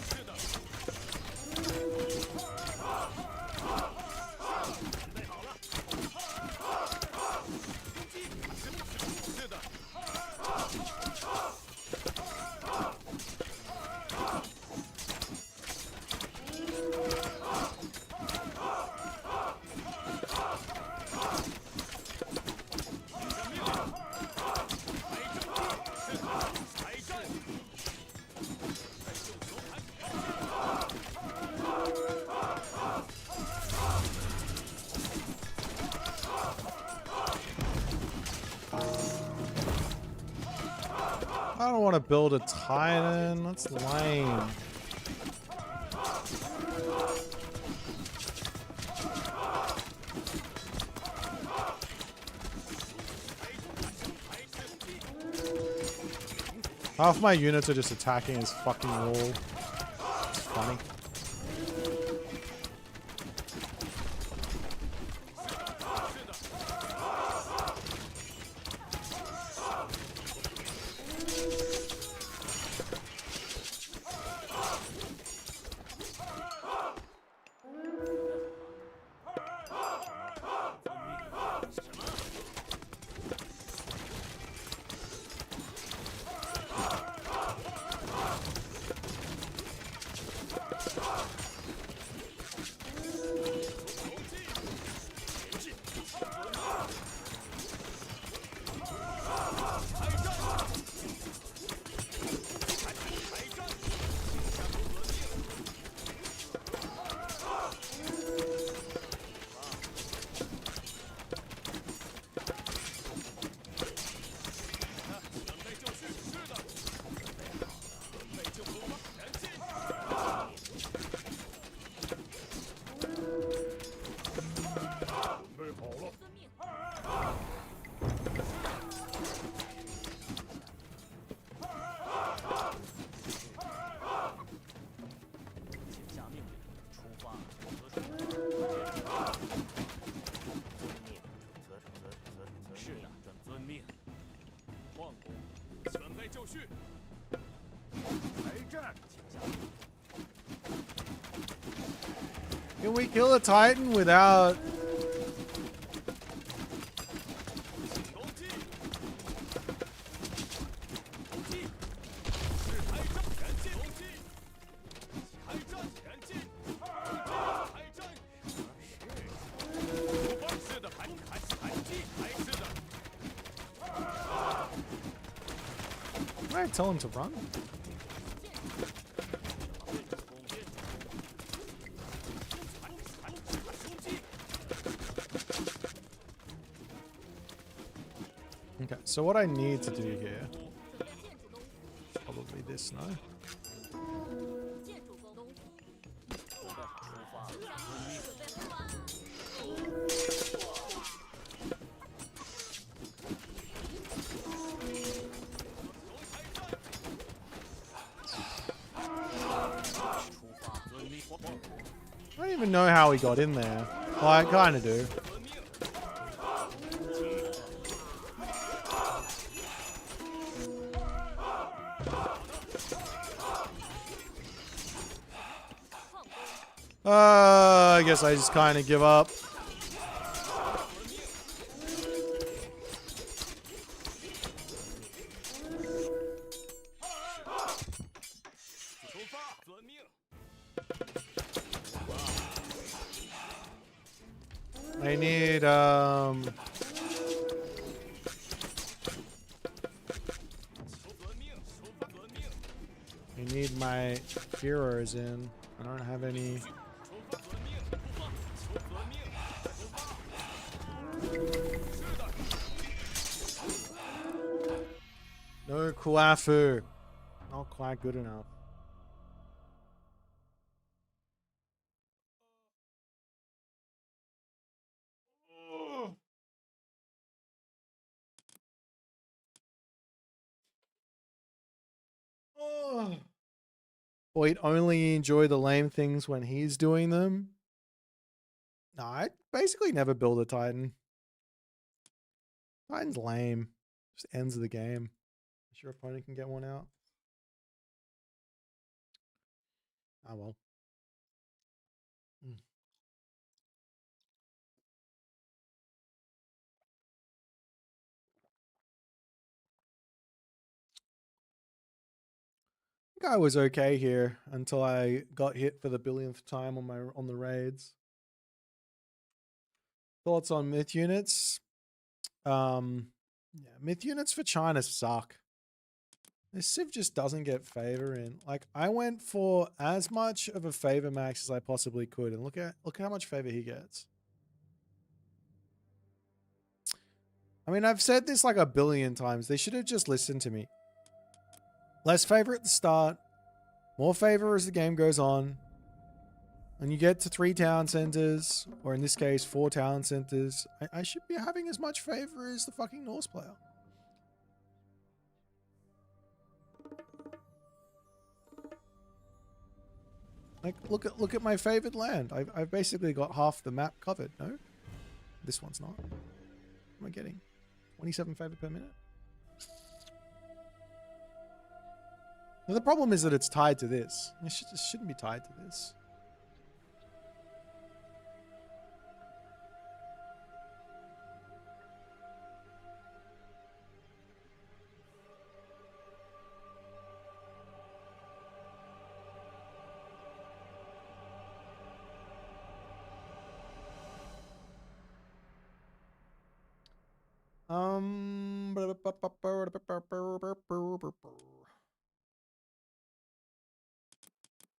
是的。准备好了。攻击。是的。开战。I don't want to build a Titan. That's lame. Half my units are just attacking his fucking wall. It's funny. Can we kill a Titan without... Can I tell him to run? Okay, so what I need to do here, 准备建筑工， probably this, no? 建筑工，农夫，准备好出发。请下命准备出发。 出发，遵命。I don't even know how he got in there. Well, I kind of do. 矿工， I guess I just kind of give up. 出发，遵命。 I need, 遵命，出发，遵命。 I need my heroes in. I don't have any. 出发，遵命，出发，遵命，出发。是的， No Kuafu. Not quite good enough. Boit only enjoy the lame things when he's doing them. No, I basically never build a Titan. Titan's lame. Just ends the game. Your opponent can get one out. Oh well. I think I was okay here until I got hit for the billionth time on the raids. Thoughts on myth units? Yeah, myth units for China suck. This Civ just doesn't get favor in. Like, I went for as much of a favor max as I possibly could, and look how much favor he gets. I mean, I've said this like a billion times. They should have just listened to me. Less favor at the start, more favor as the game goes on. When you get to 3 town centers, or in this case, 4 town centers, I should be having as much favor as the fucking Norse player. Like, look at my favored land. I've basically got half the map covered. No, this one's not. What am I getting? 27 favor per minute. Now, the problem is that it's tied to this. It shouldn't be tied to this.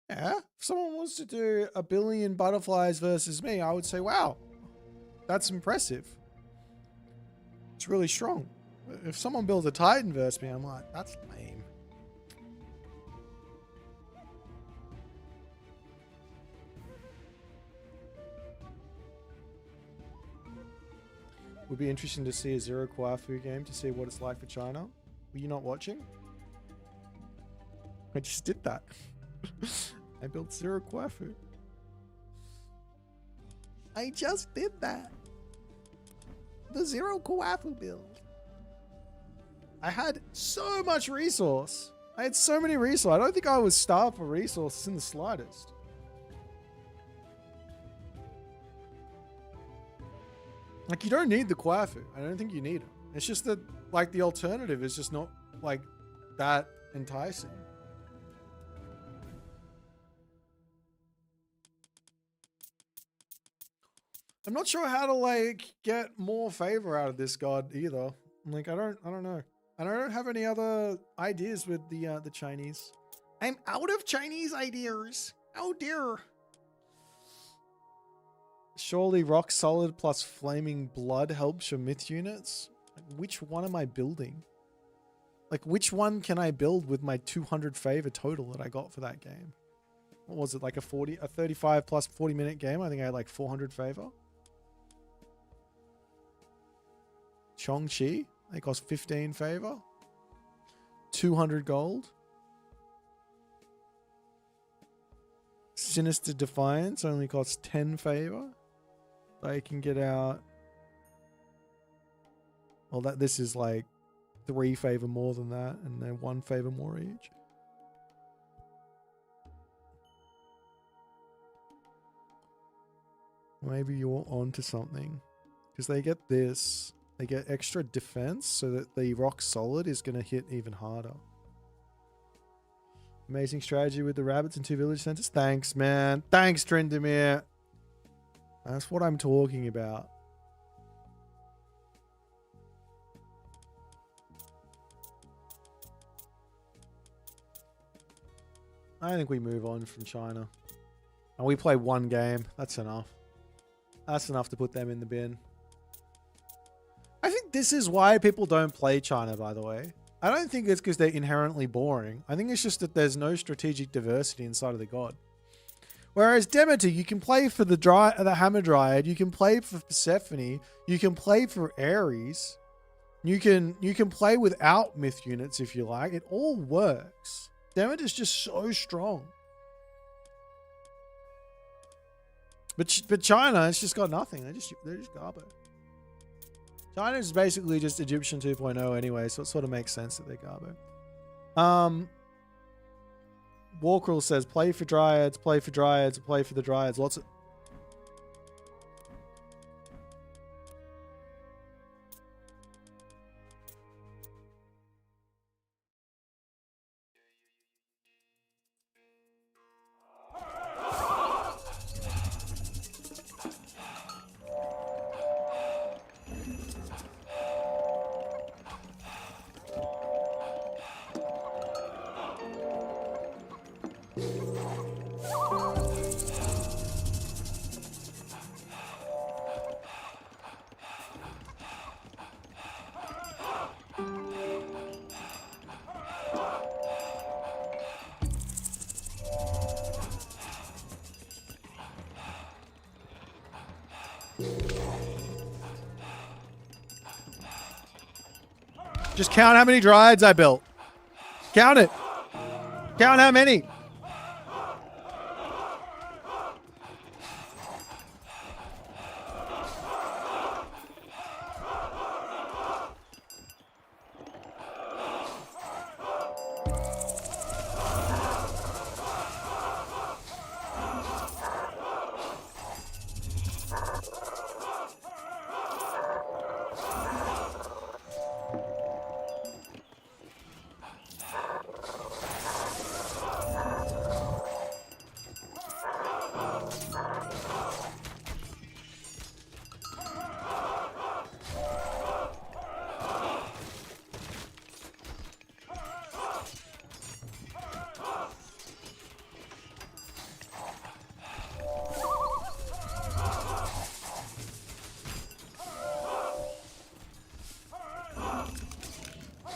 Yeah, if someone wants to do a billion butterflies versus me, I would say, wow, that's impressive. It's really strong. If someone builds a Titan versus me, I'm like, that's lame. Would be interesting to see a Zero Kwafu game to see what it's like for China. Were you not watching? I just did that. I built Zero Kwafu. I just did that. The Zero Kwafu build. I had so much resource. I had so many resources. I don't think I was starved for resources in the slightest. Like, you don't need the Kwafu. I don't think you need it. It's just that, like, the alternative is just not, like, that enticing. I'm not sure how to, like, get more favor out of this god either. Like, I don't know. And I don't have any other ideas with the Chinese. I'm out of Chinese ideas. Oh dear. Surely rock solid plus flaming blood helps your myth units. Like, which one am I building? Like, which one can I build with my 200 favor total that I got for that game? What was it, like a 35 plus 40-minute game? I think I had like 400 favor. Chongqi, they cost 15 favor. 200 gold. Sinister Defiance only costs 10 favor. I can get out. Well, this is like 3 favor more than that, and then 1 favor more each. Maybe you're onto something, because they get this. They get extra defense so that the rock solid is going to hit even harder. Amazing strategy with the rabbits and 2 village centers. Thanks, man. Thanks, Trendemir. That's what I'm talking about. I think we move on from China. And we play 1 game. That's enough. That's enough to put them in the bin. I think this is why people don't play China, by the way. I don't think it's because they're inherently boring. I think it's just that there's no strategic diversity inside of the god. Whereas Demeter, you can play for the Hammer Dryad, you can play for Persephone, you can play for Ares, you can play without myth units if you like. It all works. Demeter's just so strong. But China, it's just got nothing. They're just garbo. China is basically just Egyptian 2.0 anyway, so it sort of makes sense that they're garbo. Warcrawl says, play for Dryads, play for Dryads, play for the Dryads. Lots of... Just count how many Dryads I built. Count it. Count how many.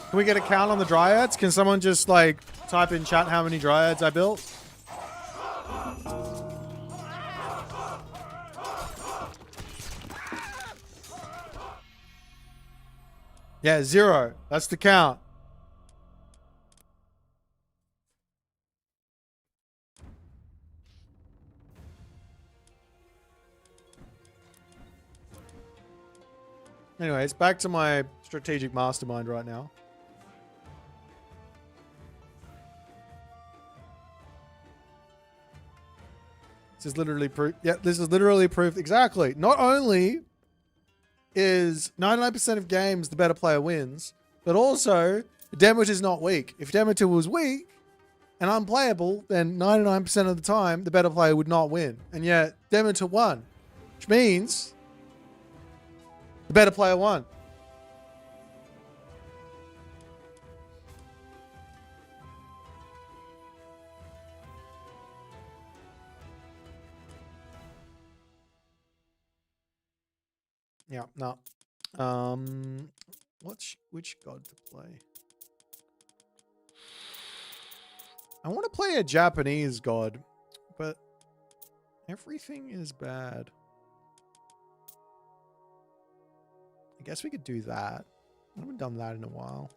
Can we get a count on the Dryads? Can someone just like type in chat how many Dryads I built? Yeah, 0. That's the count. Anyways, back to my strategic mastermind right now. This is literally proof. Yeah, this is literally proof. Exactly. Not only is 99% of games the better player wins, but also Demeter is not weak. If Demeter was weak and unplayable, then 99% of the time the better player would not win. And yet Demeter won, which means the better player won. Yeah, no. which god to play? I want to play a Japanese god, but everything is bad. I guess we could do that. I haven't done that in a while.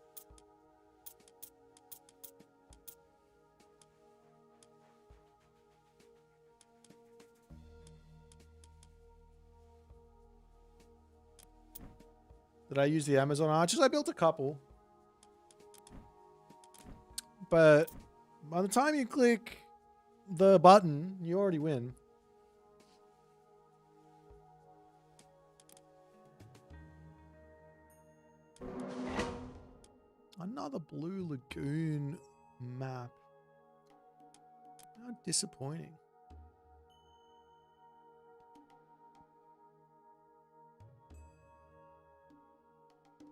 Did I use the Amazon archers? I built a couple. But by the time you click the button, you already win. Another Blue Lagoon map. How disappointing.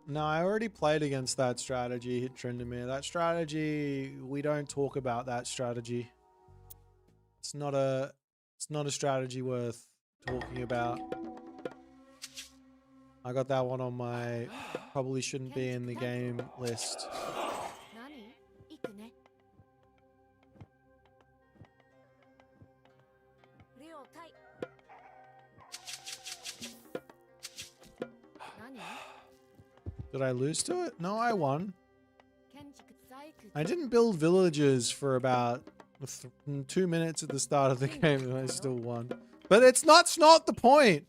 No, I already played against that strategy, Trindamere. That strategy, we don't talk about that strategy. It's not a strategy worth talking about. I got that one on my probably shouldn't be in the game list. Did I lose to it? No, I won. I didn't build villages for about 2 minutes at the start of the game and I still won. But it's not the point.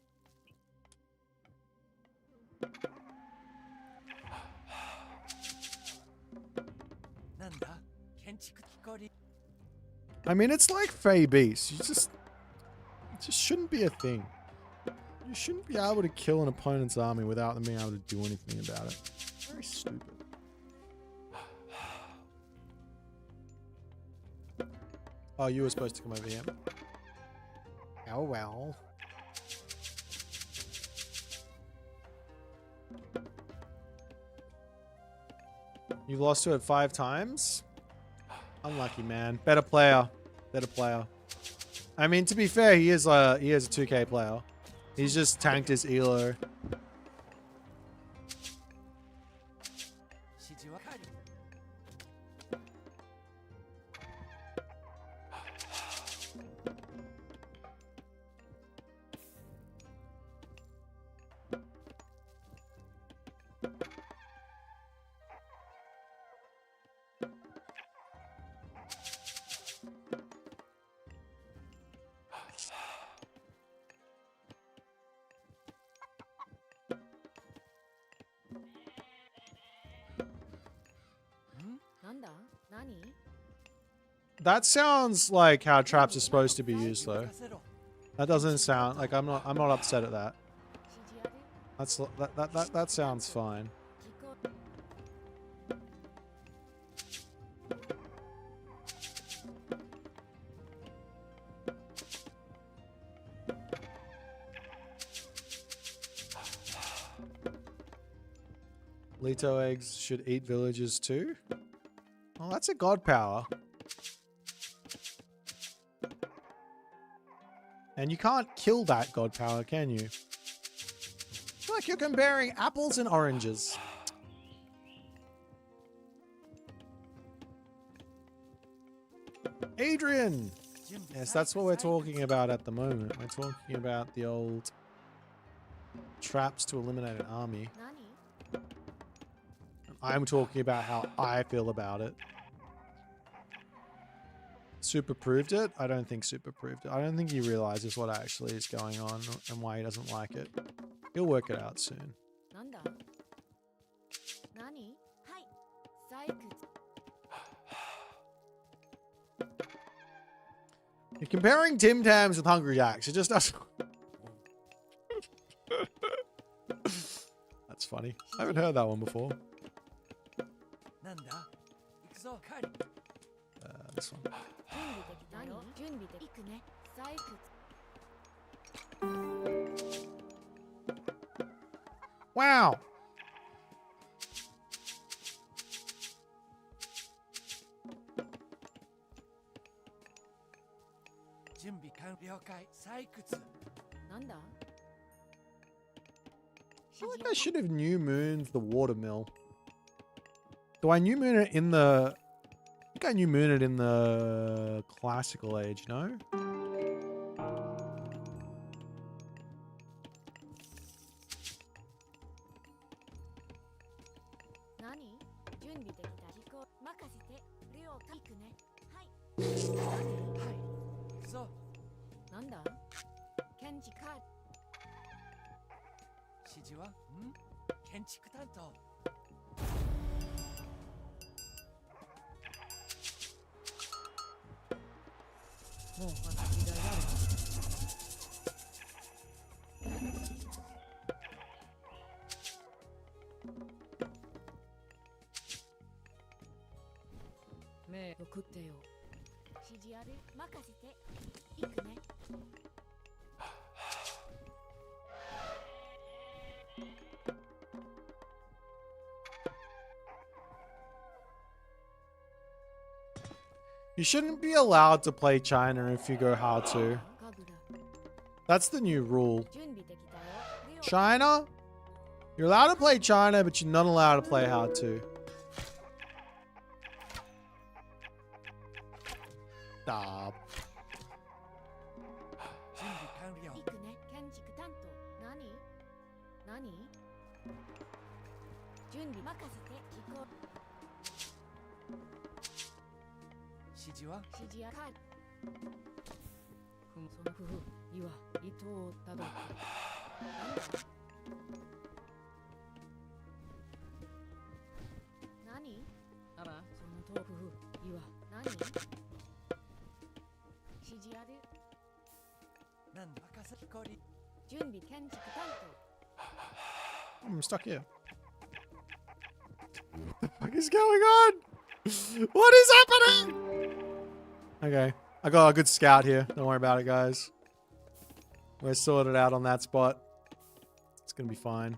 I mean, it's like Fey Beast. It just shouldn't be a thing. You shouldn't be able to kill an opponent's army without them being able to do anything about it. Very stupid. Oh, you were supposed to come over here. Oh well. You lost to it 5 times? Unlucky, man. Better player. Better player. I mean, to be fair, he is a 2K player. He's just tanked his elo. That sounds like how traps are supposed to be used, though. That doesn't sound like I'm not upset at that. That sounds fine. Leto eggs should eat villages too. Oh, that's a god power. And you can't kill that god power, can you? It's like you're comparing apples and oranges. Adrian! Yes, that's what we're talking about at the moment. We're talking about the old traps to eliminate an army. I'm talking about how I feel about it. Super proved it? I don't think Super proved it. I don't think he realizes what actually is going on and why he doesn't like it. He'll work it out soon. You're comparing Tim Tams with Hungry Jacks. It just doesn't... That's funny. I haven't heard that one before. This one. Wow. feel like I should have new mooned the water mill. Do I new moon it in the... I think I new moon it in the classical age, no? You shouldn't be allowed to play China if you go how to. That's the new rule. China? You're allowed to play China, but you're not allowed to play how to. Stop. I'm stuck here. What the fuck is going on? What is happening? Okay. I got a good scout here. Don't worry about it, guys. We're sorted out on that spot. It's gonna be fine.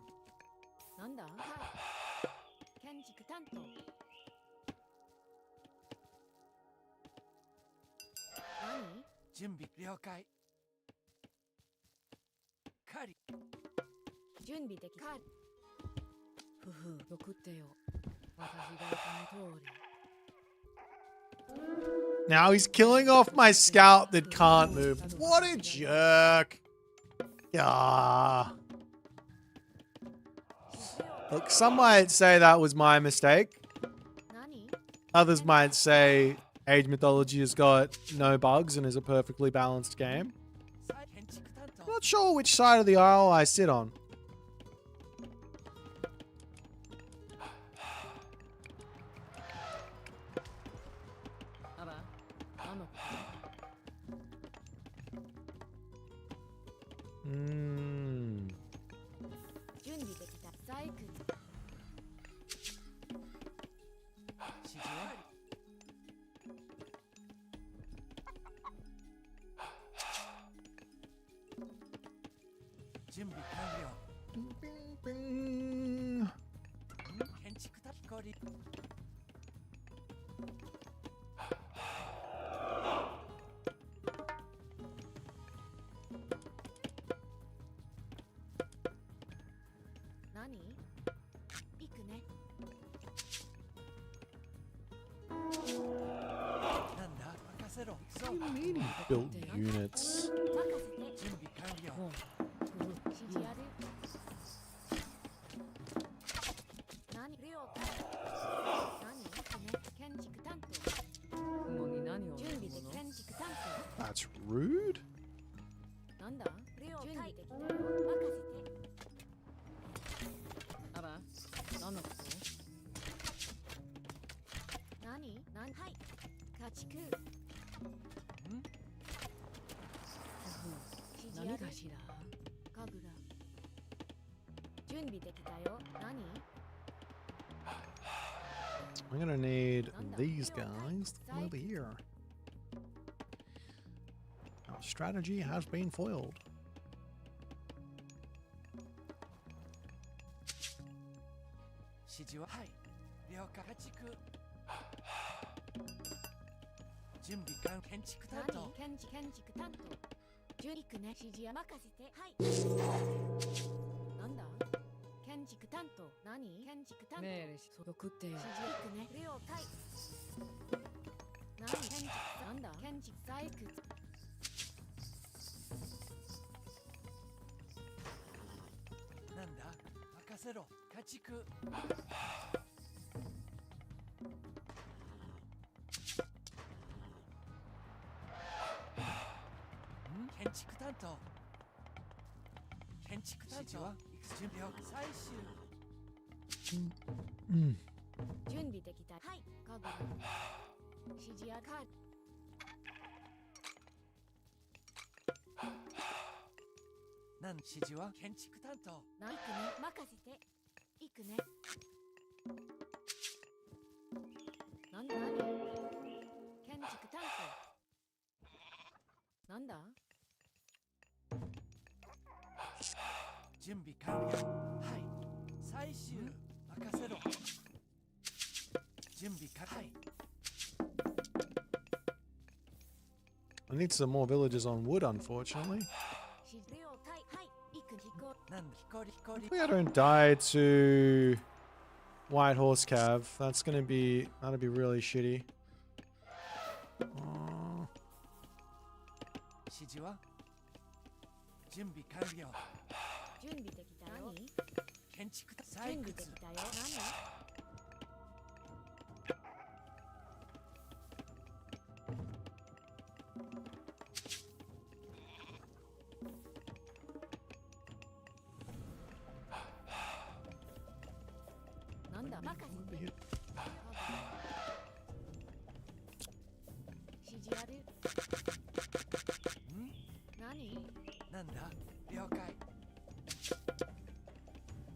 Now he's killing off my scout that can't move. What a jerk. Yeah. Look, some might say that was my mistake. Others might say Age Mythology has got no bugs and is a perfectly balanced game. I'm not sure which side of the aisle I sit on. What do you mean he built units? That's rude. I'm gonna need these guys over here. Our strategy has been foiled. 送ってよ。指示行くね。了解。何建築なんだ建築採掘。なんだ任せろ家畜建築担当建築担当準備を最終準備できた。はい。カグル。指示あか。なん指示は建築担当な行くね。任せて。行くね。なんだ何建築担当。なんだ準備完了はい最終任せろ準備完はい I need some more villagers on wood, unfortunately. 指示了解。はい。行く飛行。なんだ光光 Hopefully I don't die to White Horse Cav. That'll be really shitty. 指示は準備完了準備できたよ。何建築準採備で掘きたよ。何なんだ任せて。指示ある。何なんだ了解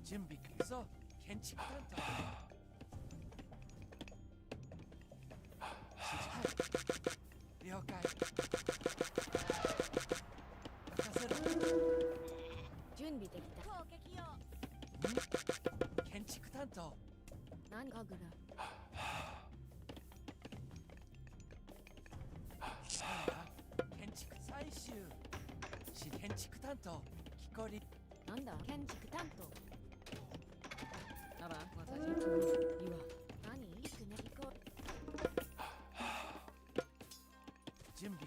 準備そう建築担当指示はい了解任せろ準備できた。攻撃よ。建築担当何かぐら。なんだ建築最終建築担当木こりなんだ建築担当。あば、私に言わ。何行くね。飛行。準備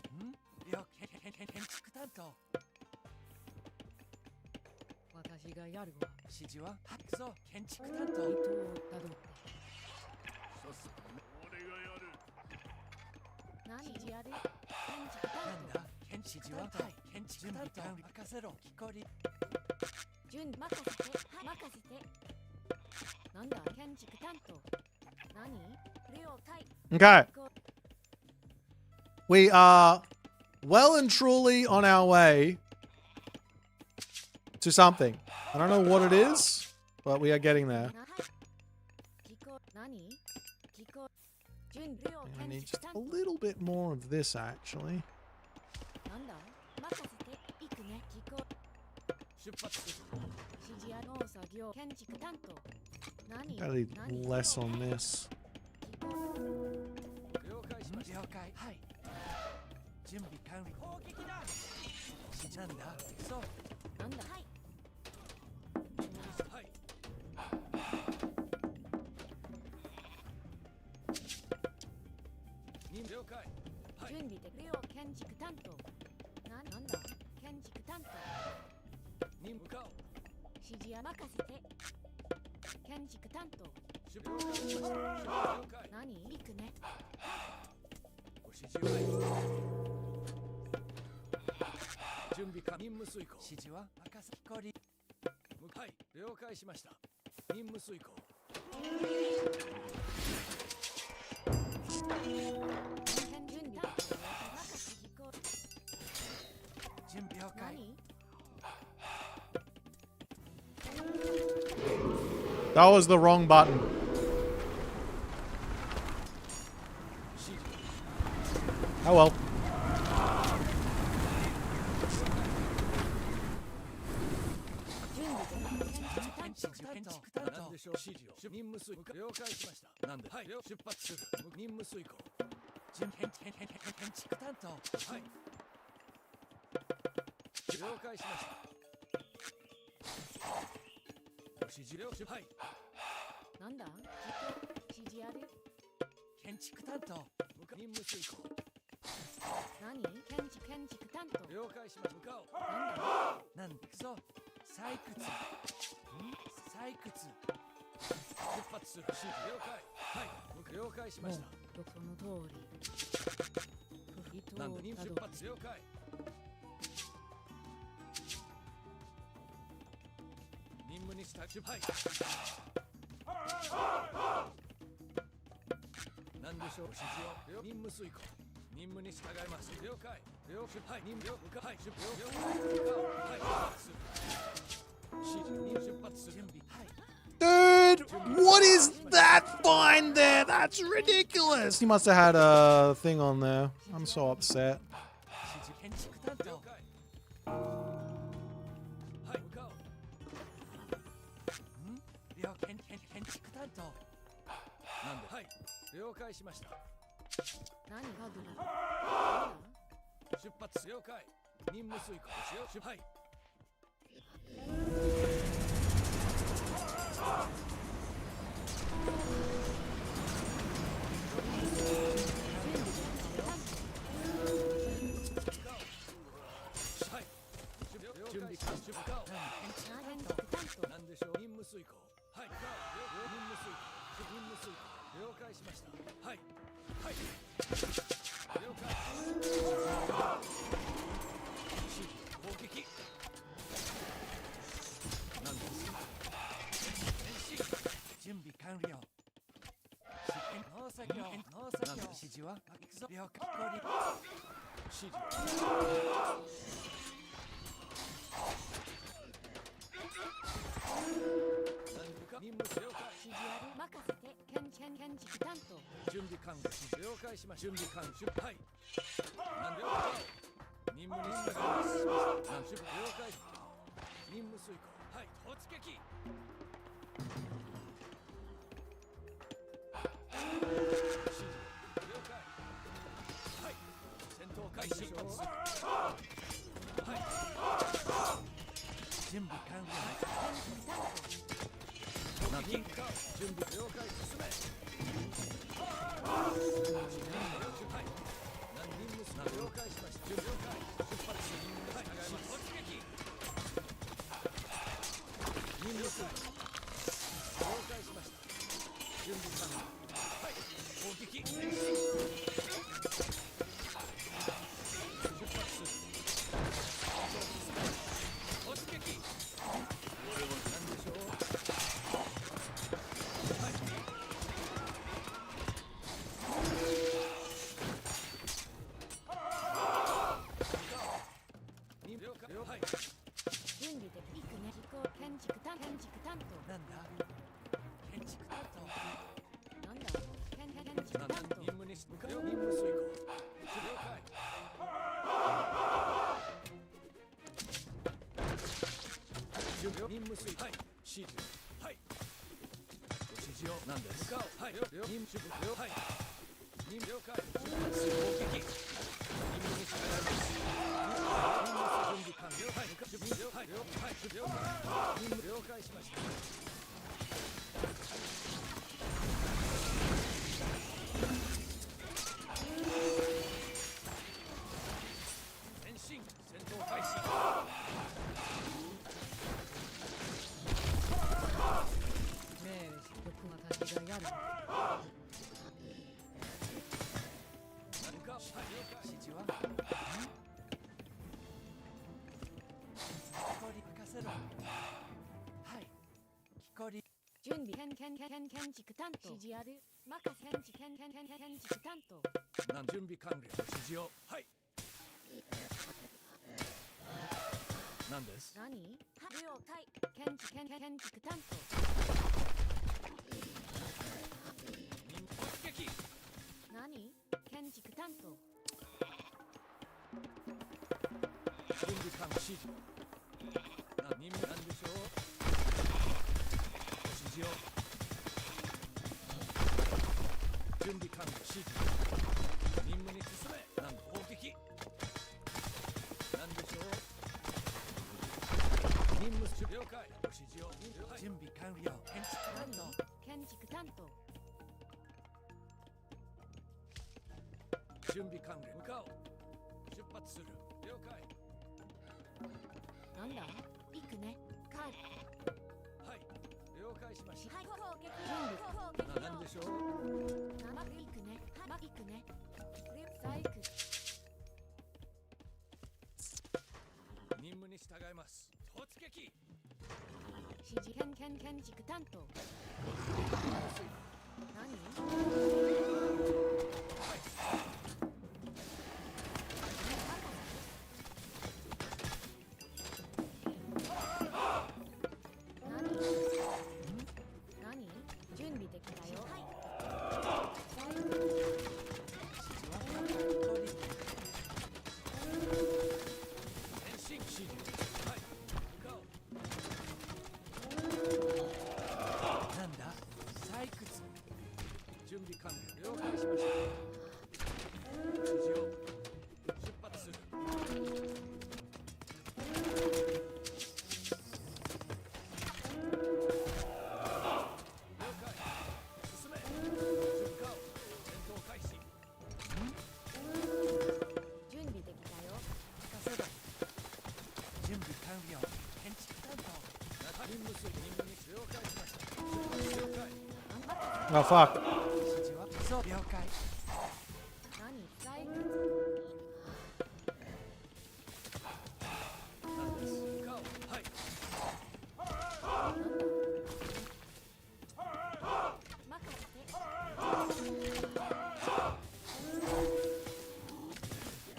了建築担当私がやるわ。指示はそう建築担当糸をたどって。俺がやる何指示ある。建築担なんだ建築は建築担当任せろ木こり当。任せて。任せて。なんだ建築担当。何了解。 Okay. We are well and truly on our way to something. I don't know what it is, but we are getting there. 何機構準備を I 建 need 築 just 担 a 当。 little bit more of this, actually. なんだ任せて。行くね。機構出発する指示あ農作業建築担当。何 I need 何 less on this. 機構了解しました了解はい準備完了攻撃だ指示なんだそうなんだはいはい任了解はい準備で了建築担当。なんだ建築担当。任向かおう指示や任せて。建築担当。出了解しました了解何行くね。ご指示はい準備か任務遂行指示は任せ木こりはい了解しました任務遂行建準備担当。任せ機構準備了解何 That was the wrong button. 指示 Oh well. 準備で建築担建築担当なんでしょう指示を任務遂行了解しましたなんではい出発する任務遂行準建築担当はい了解しましたご指示了はいなんだ指示ある建築担当任務遂行何建築担当了解します向かおうなんだ行くぞ採掘採掘出発する指示了解はい了解しましたその通りなんだ任務出発了解任務にした出発なんでしょう指示を任務遂行任務に従います了解了解任務了解はい出発了解はい出発する指示任出発する準備はい Dude, what is that find there? That's ridiculous. He must have had a thing on there. I'm so upset. 指示建築担当了解はい向かおう建築担当なんではい了解しました何がどだ出発了解任務遂行しよう出発はい準備完出向かおうなんでしょう任務遂行はい向かおう任務遂行任務遂行了解しましたはいはい了解指示攻撃なんです準備完了農作業なんで指示は行くぞ了解指示任務了解指示ある任せて建築担当準備完了了解しました準備完了はいなんで了解任務に従いますなん出了解任務遂行はい突撃指示了解はい戦闘開始はい準備完了なんで準備了解進めはい何任務する了解しました了解出発するはい突撃任務する了解しました準備完了はい攻撃前進出発する突撃何でしょうはい準備で行くね建築担当なんだ建築担当なんだ建築なん担当だ任務に向かう任務遂行了解準備任務遂行はい指示はいご指示を何です向かおうはい任務了はい任務了解出発する攻撃任務に従います任務準備完了はい準備了はい了解任務了解しました前進戦闘開始命令し僕が立ちがいある何かはい了解指示は木こり任せろはい木こり準備建築担当指示ある任せ建築担当なん準備完了指示をはい何です何両隊建築担当任務突撃何建築担当準備完了指示任務なんでしょう指示を準備完了指示任務に進めなんだ攻撃なんでしょう任務終了解ご指示を準備完了建築担当建築担当準備完了向かおう出発する了解なんだ行くね帰るはい了解しましたはい、攻撃準備攻撃なんでしょう行くね行くね細工任務に従います突撃指示建築担当何何準備できたよ細工前進指示はい向かおうなんだ採掘準備完了了解しました指示を出発する了解進め向かおう戦闘開始準備できたよ任せろ準備完了建築担当任務数任務に了解しました了解 Oh fuck. 指示はそう了解何細工なんです向かおうはい任せて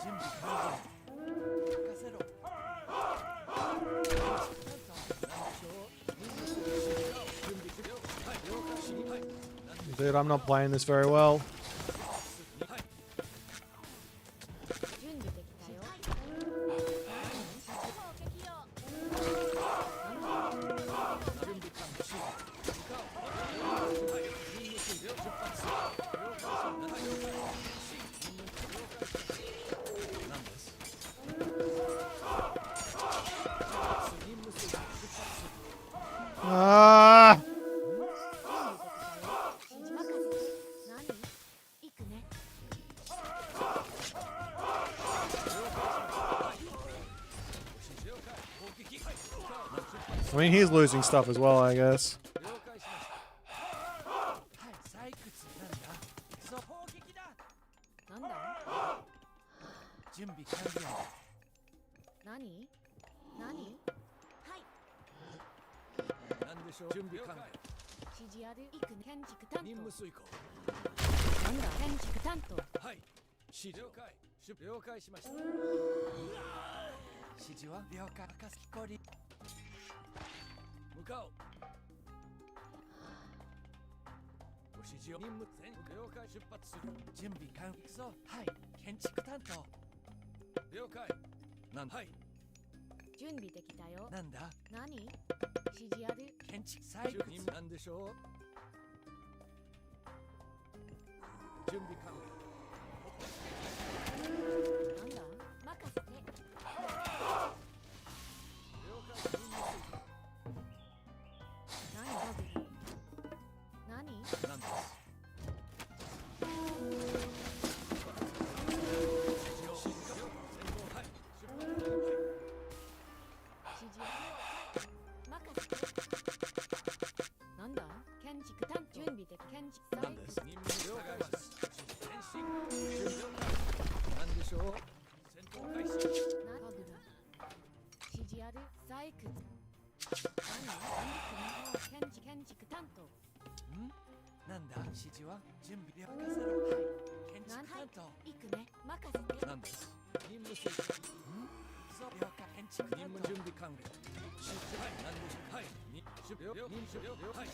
準備完了任せろ準備完了はい了解しはい Dude, I'm not playing this very well. はい準備できたよ攻撃よ準備完了し向かおうはい任務数了出発了解しはい了解し任務了解し何です任務数出発する Ah! 指示任せて何行くね I mean, he's losing stuff as well, I guess. 了解しましたはい採掘なんだそう砲撃だなんだ準備完了何なんでしょう準備完了指示ある行くね建築担任務当遂行なんだ建築担当はい指示了解了解しました指示は了解赤すきこり向かおうご指示を任務全了解出発する準備完了行くぞはい建築担当了解なんはい準備できたよなんだ何指示ある建築採掘なんでしょう準備完了なんだ任せて了解任務遂行何ダブル何なんです指示任せてなんだ建築担当準備で建築なんです採任務に了解しました前進準備了解なんでしょう戦闘開始掘なダブル指示ある採掘何建築担当なんだ指示は準備了解せろはい建築担当行くね任せてなんです任務遂行そう了解建築任務準備完了指示はいなんでしょうはい任務了任務了はい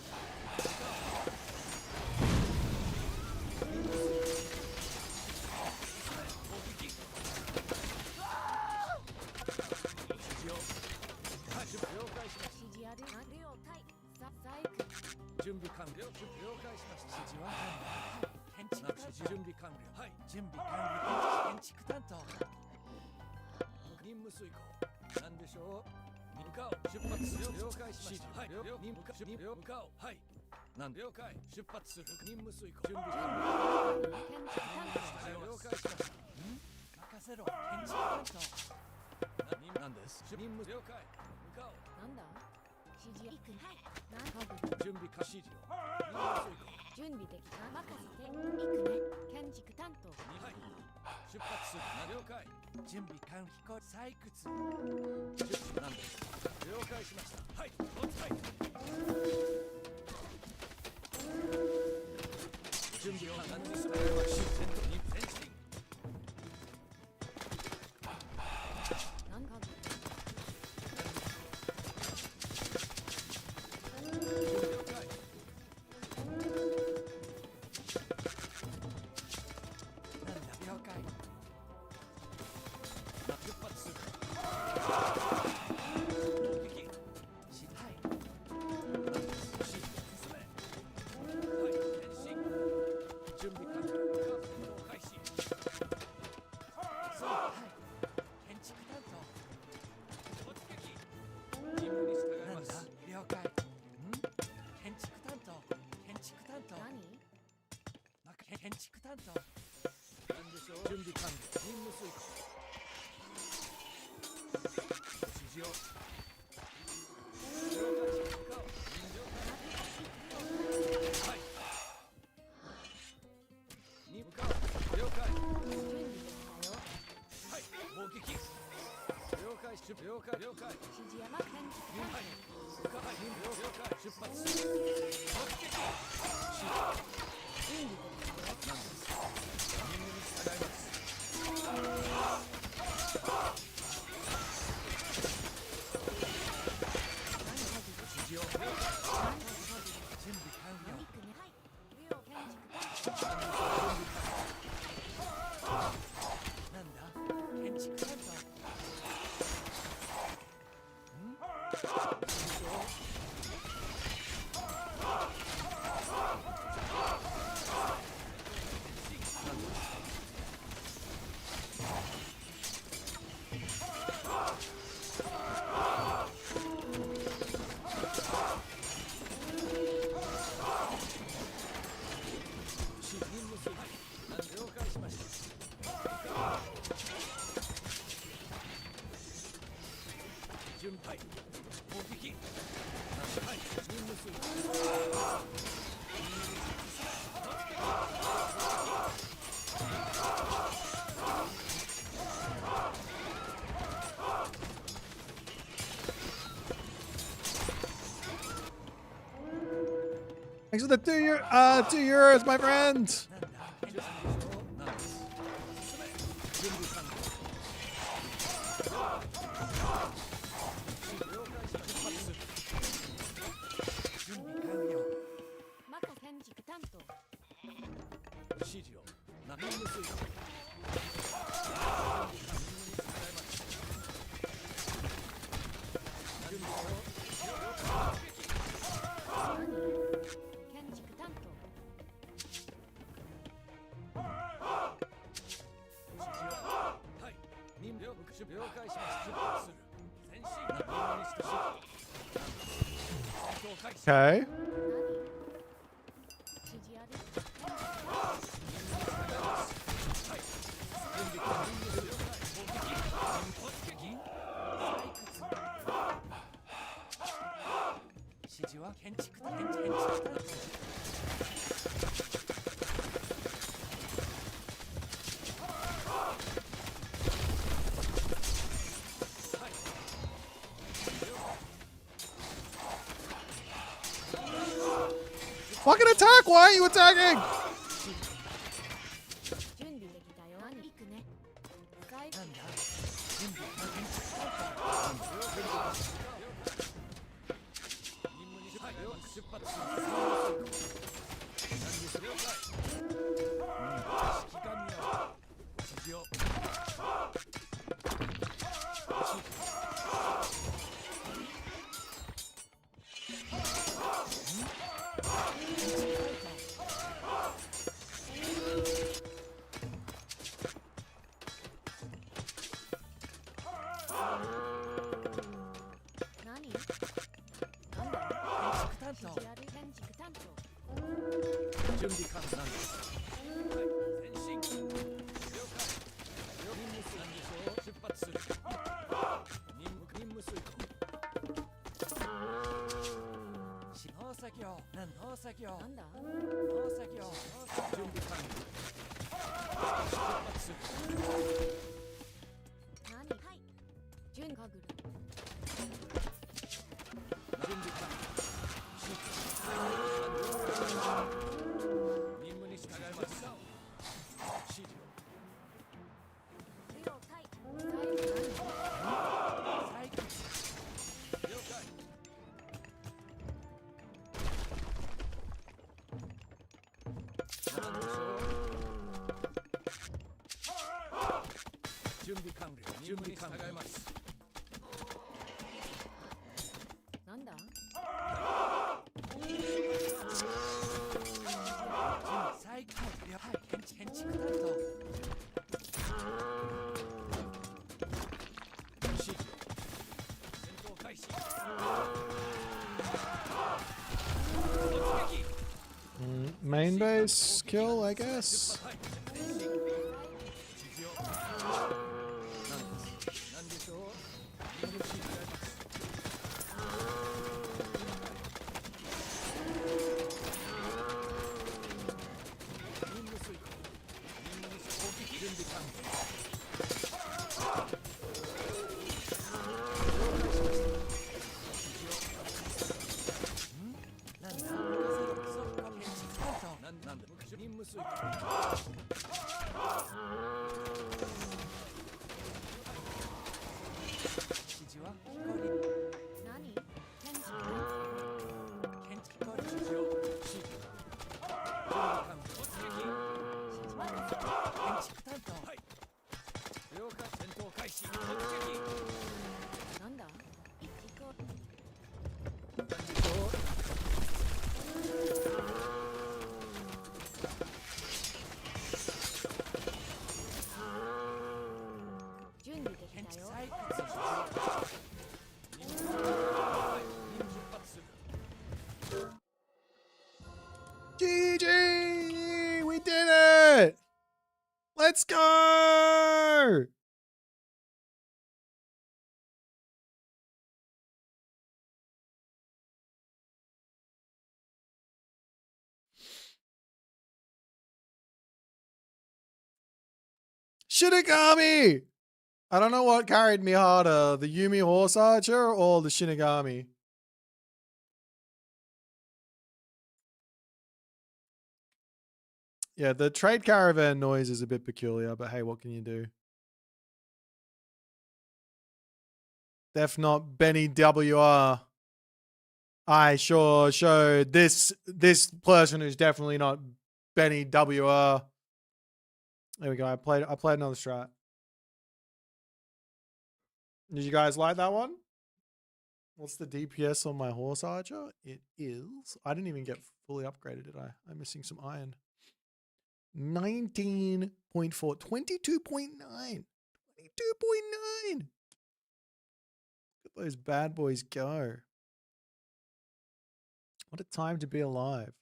任務遂行攻撃指示をはい了解しました指示ある了解採掘準備完了了解しました指示ははい建築担当準備完了はい準備完了建築担当任務遂行なんでしょう向かおう出発する了解しましたはい任務向かおうはいなん了解出発する任務遂行準備完了了解しました任せろ建築担当なんです任務了解向かおうなんだ指示行くねなん準備開始時を任務遂行準備できた任せて行くね建築担当はい出発する了解準備完飛行採掘準備なんです了解しましたはいお使い準備を何にするかはシステムに前進なんか了解なんだ了解出発する攻撃しはいなんです進めはい前進準備完了戦闘開始そうはい建築担当突撃任務に従います了解建築担当建築担当建築担当なんでしょう準備完了任務遂行指示を了解し向かおう了解はいに向かおう了解準備できたよはい攻撃了解了解了解指示山建築担はい向かはい了解出発する準備できたよなんです任務に従います指示を了解準備完了行くねはい両建築担なんだ建築担当了解しました準備攻撃はい任務するThanks for the 2 euros, my friend. なんだ準備準備完了了解しました出発する準備完了任建築担当指示を任務遂行準備を建築担当はい任務了解します出発する前進任務にしてし戦闘開始 Okay. 指示ある準備完了了解攻撃突撃採掘指示は建築担当Fucking attack! Why are you attacking? 準備できたよ行くね使いなんだ準備完了任務に出発する何です了解指揮官にある指示を準備完了担当指示ある建築担当準備完了なんですはい前進了解任務数なんでしょう出発する任務遂行農作業農作業なんだ農作業準備完了出発する何はい準かぐる準備完了任務に従います指示を了解再開了解なんでしょう準備完了任務に従いますなんだ再開了はい建築担当指示を戦闘開始突撃 Main base kill, I guess. はい前進指示をなんでしょう任務に従います任務遂行任務に攻撃準備完了なんだなんだ任務遂行指示は光何建築建築光指示を指示準備完了突撃建築担当はい了解戦闘開始突撃なんだ一個なんでしょう準備でき建たよ築再開指示任務はい任務出発する GG! We did it! Let's go! Shinigami! I don't know what carried me harder, the Yumi Horse Archer or the Shinigami. Yeah, the trade caravan noise is a bit peculiar, but hey, what can you do? Def not Benny WR. I sure showed this person who's definitely not Benny WR. There we go. I played another strat. Did you guys like that one? What's the DPS on my horse archer? It is. I didn't even get fully upgraded, did I? I'm missing some iron. 19.4. 22.9. 22.9. Look at those bad boys go. What a time to be alive.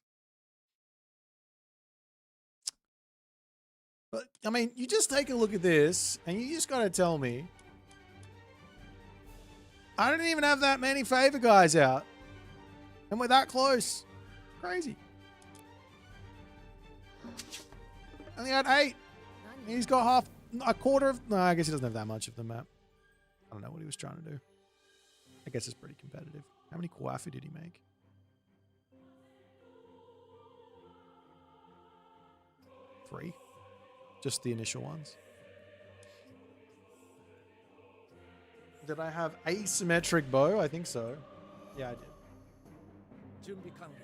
But, I mean, you just take a look at this, and you just got to tell me. I didn't even have that many favor guys out. And we're that close. Crazy. Only had 8. He's got a quarter of... No, I guess he doesn't have that much of the map. I don't know what he was trying to do. I guess it's pretty competitive. How many Kwafu did he make? 3. Just the initial ones. Did I have asymmetric bow? I think so. Yeah, I did. 準備完了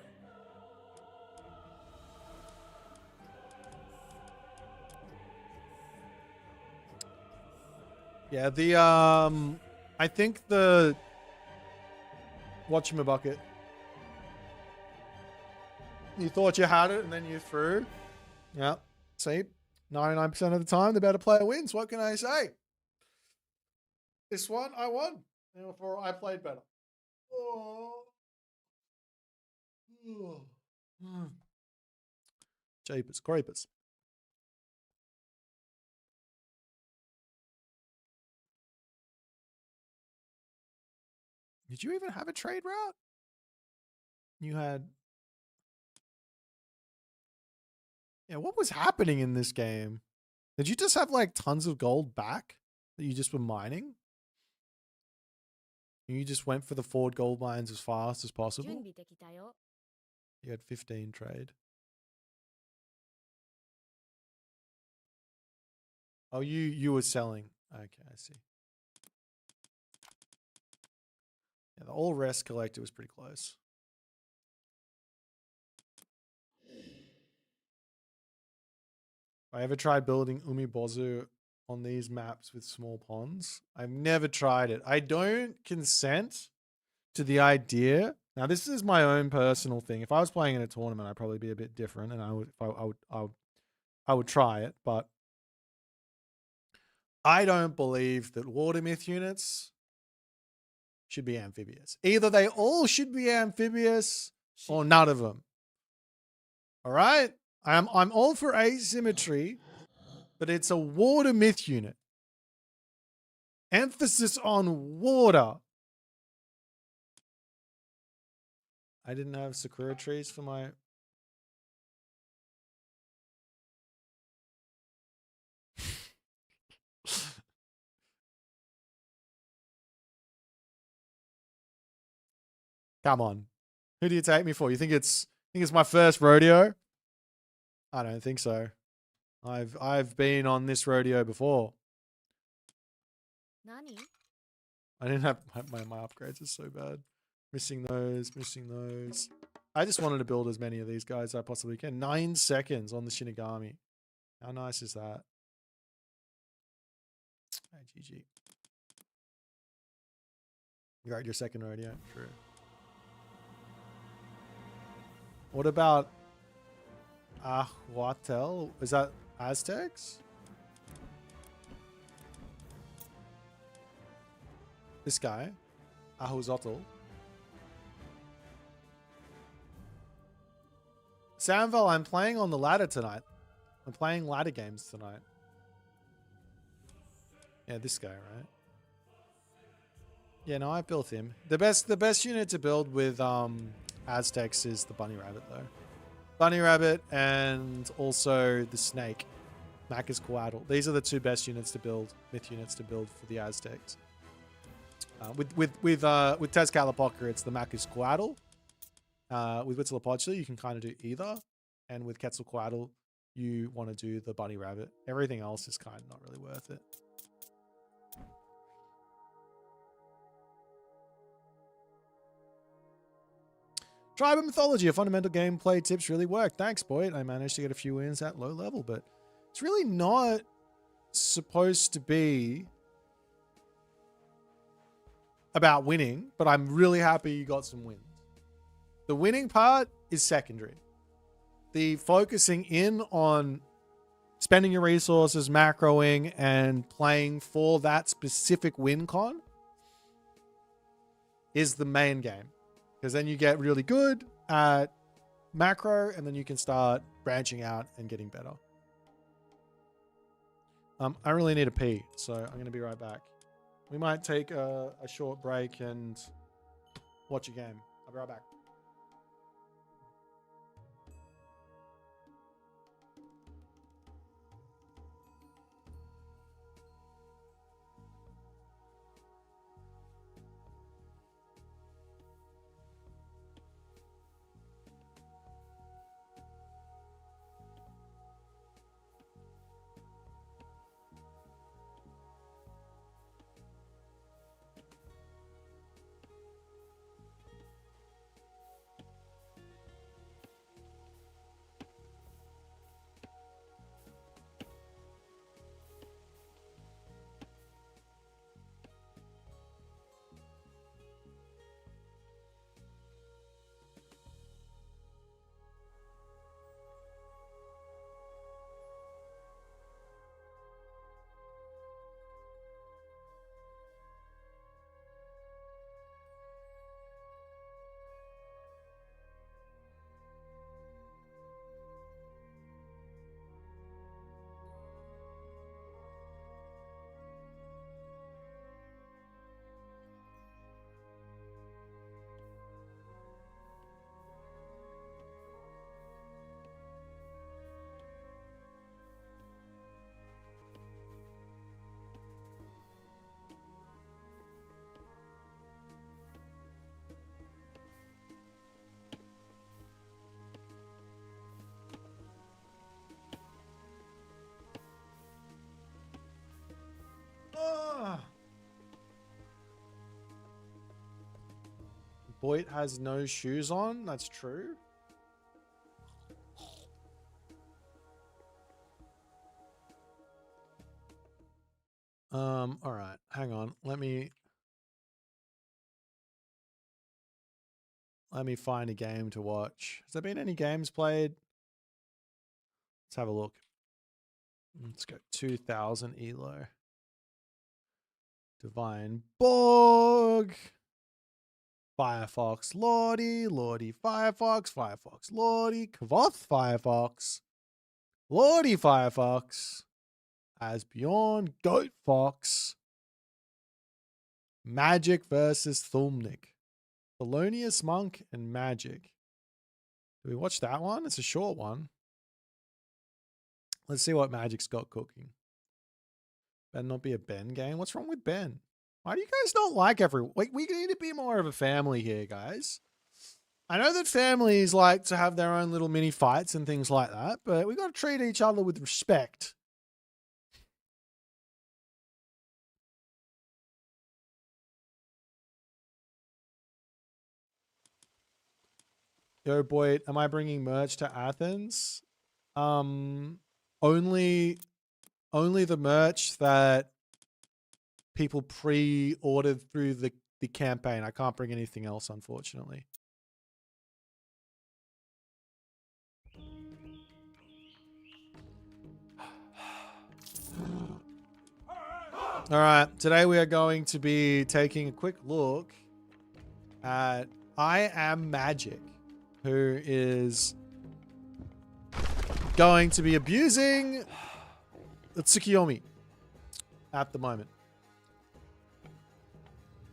Yeah, the I think the whatchamabucket. You thought you had it and then you threw. Yeah. See? 99% of the time the better player wins. What can I say? This one I won. Therefore I played better. Oh. Jeepers creepers. Did you even have a trade route? You had... Yeah, what was happening in this game? Did you just have like tons of gold back that you just were mining? You just went for the forward gold mines as fast as possible? 準備できたよ。 You had 15 trade. Oh, you were selling. Okay, I see. Yeah, the all rest collector was pretty close. I ever tried building Umibozu on these maps with small ponds? I've never tried it. I don't consent to the idea. Now, this is my own personal thing. If I was playing in a tournament, I'd probably be a bit different, and I would try it. But I don't believe that water myth units should be amphibious. Either they all should be amphibious or none of them. All right? I'm all for asymmetry, but it's a water myth unit. Emphasis on water. I didn't have Sakura trees for my... Come on. Who do you take me for? You think it's my first rodeo? I don't think so. I've been on this rodeo before. 何 I didn't have my upgrades are so bad. Missing those. I just wanted to build as many of these guys as I possibly can. 9 seconds on the Shinigami. How nice is that? Hey, GG. You're at your second rodeo? True. What about Ahuatel? Is that Aztecs? This guy, Ahuzotl. Samvel, I'm playing on the ladder tonight. I'm playing ladder games tonight. Yeah, this guy, right? Yeah, no, I built him. The best unit to build with Aztecs is the bunny rabbit though. Bunny rabbit and also the snake, Macasquatl. These are the two best units to build, myth units to build for the Aztecs. With Tezcatlipoca, it's the Macasquatl. With Huitzilopochtli, you can kind of do either, and with Quetzalcoatl, you want to do the bunny rabbit. Everything else is kind of not really worth it. Tribe of Mythology, a fundamental gameplay tips really work. Thanks, Boit. I managed to get a few wins at low level, but it's really not supposed to be about winning, but I'm really happy you got some wins. The winning part is secondary. The focusing in on spending your resources, macroing, and playing for that specific win con is the main game. Because then you get really good at macro, and then you can start branching out and getting better. I really need a pee, so I'm going to be right back. We might take a short break and watch a game. I'll be right back. Boit has no shoes on. That's true. All right, hang on. Let me find a game to watch. Has there been any games played? Let's have a look. Let's go 2000 Elo. Divine Borg. Firefox Lordy, Lordy Firefox, Firefox Lordy, Kvoth Firefox, Lordy Firefox, Asbjorn, Goat Fox, Magic versus Thulmnik, Thelonious Monk and Magic. Did we watch that one? It's a short one. Let's see what Magic's got cooking. Better not be a Ben game. What's wrong with Ben? Why do you guys not like everyone? Like, we need to be more of a family here, guys. I know that families like to have their own little mini fights and things like that, but we got to treat each other with respect. Yo, Boyd, am I bringing merch to Athens? Only the merch that people pre-ordered through the campaign. I can't bring anything else, unfortunately. All right, today we are going to be taking a quick look at I Am Magic, who is going to be abusing Tsukiyomi at the moment.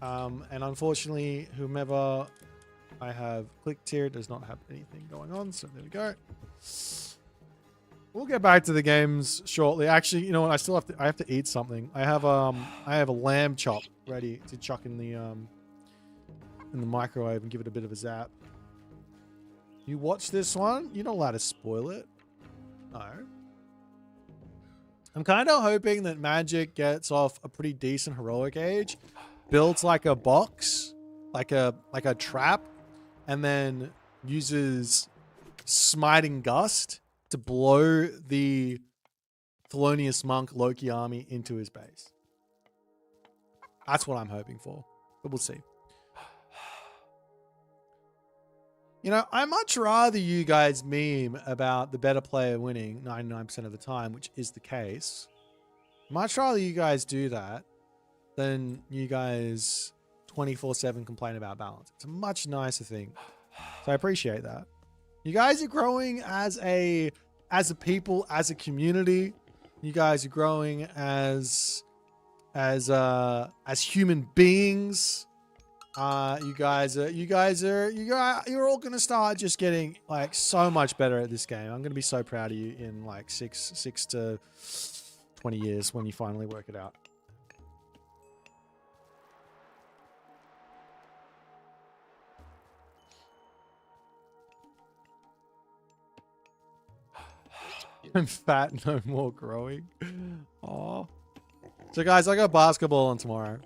And unfortunately, whomever I have clicked here does not have anything going on, so there we go. We'll get back to the games shortly. Actually, you know what? I have to eat something. I have a lamb chop ready to chuck in the microwave and give it a bit of a zap. You watch this one? You're not allowed to spoil it. No. I'm kind of hoping that Magic gets off a pretty decent heroic age, builds like a box, like a trap, and then uses Smiting Gust to blow the Thelonious Monk Loki army into his base. That's what I'm hoping for, but we'll see. You know, I much rather you guys meme about the better player winning 99% of the time, which is the case. Much rather you guys do that than you guys 24/7 complain about balance. It's a much nicer thing. So I appreciate that. You guys are growing as a people, as a community. You guys are growing as human beings. You're all gonna start just getting like so much better at this game. I'm gonna be so proud of you in like six to 20 years when you finally work it out. I'm fat, no more growing. Aw. So guys, I got basketball on tomorrow.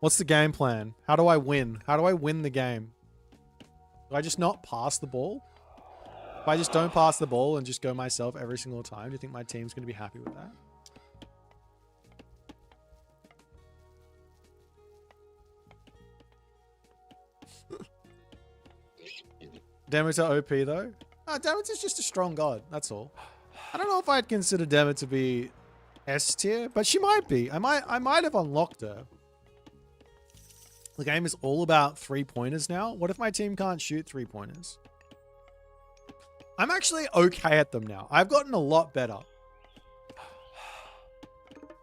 What's the game plan? How do I win? How do I win the game? Do I just not pass the ball? If I just don't pass the ball and just go myself every single time, do you think my team's going to be happy with that? Demeter OP though? No, Demeter's just a strong god. That's all. I don't know if I'd consider Demeter to be S tier, but she might be. I might have unlocked her. The game is all about 3-pointers now. What if my team can't shoot 3-pointers? I'm actually okay at them now. I've gotten a lot better.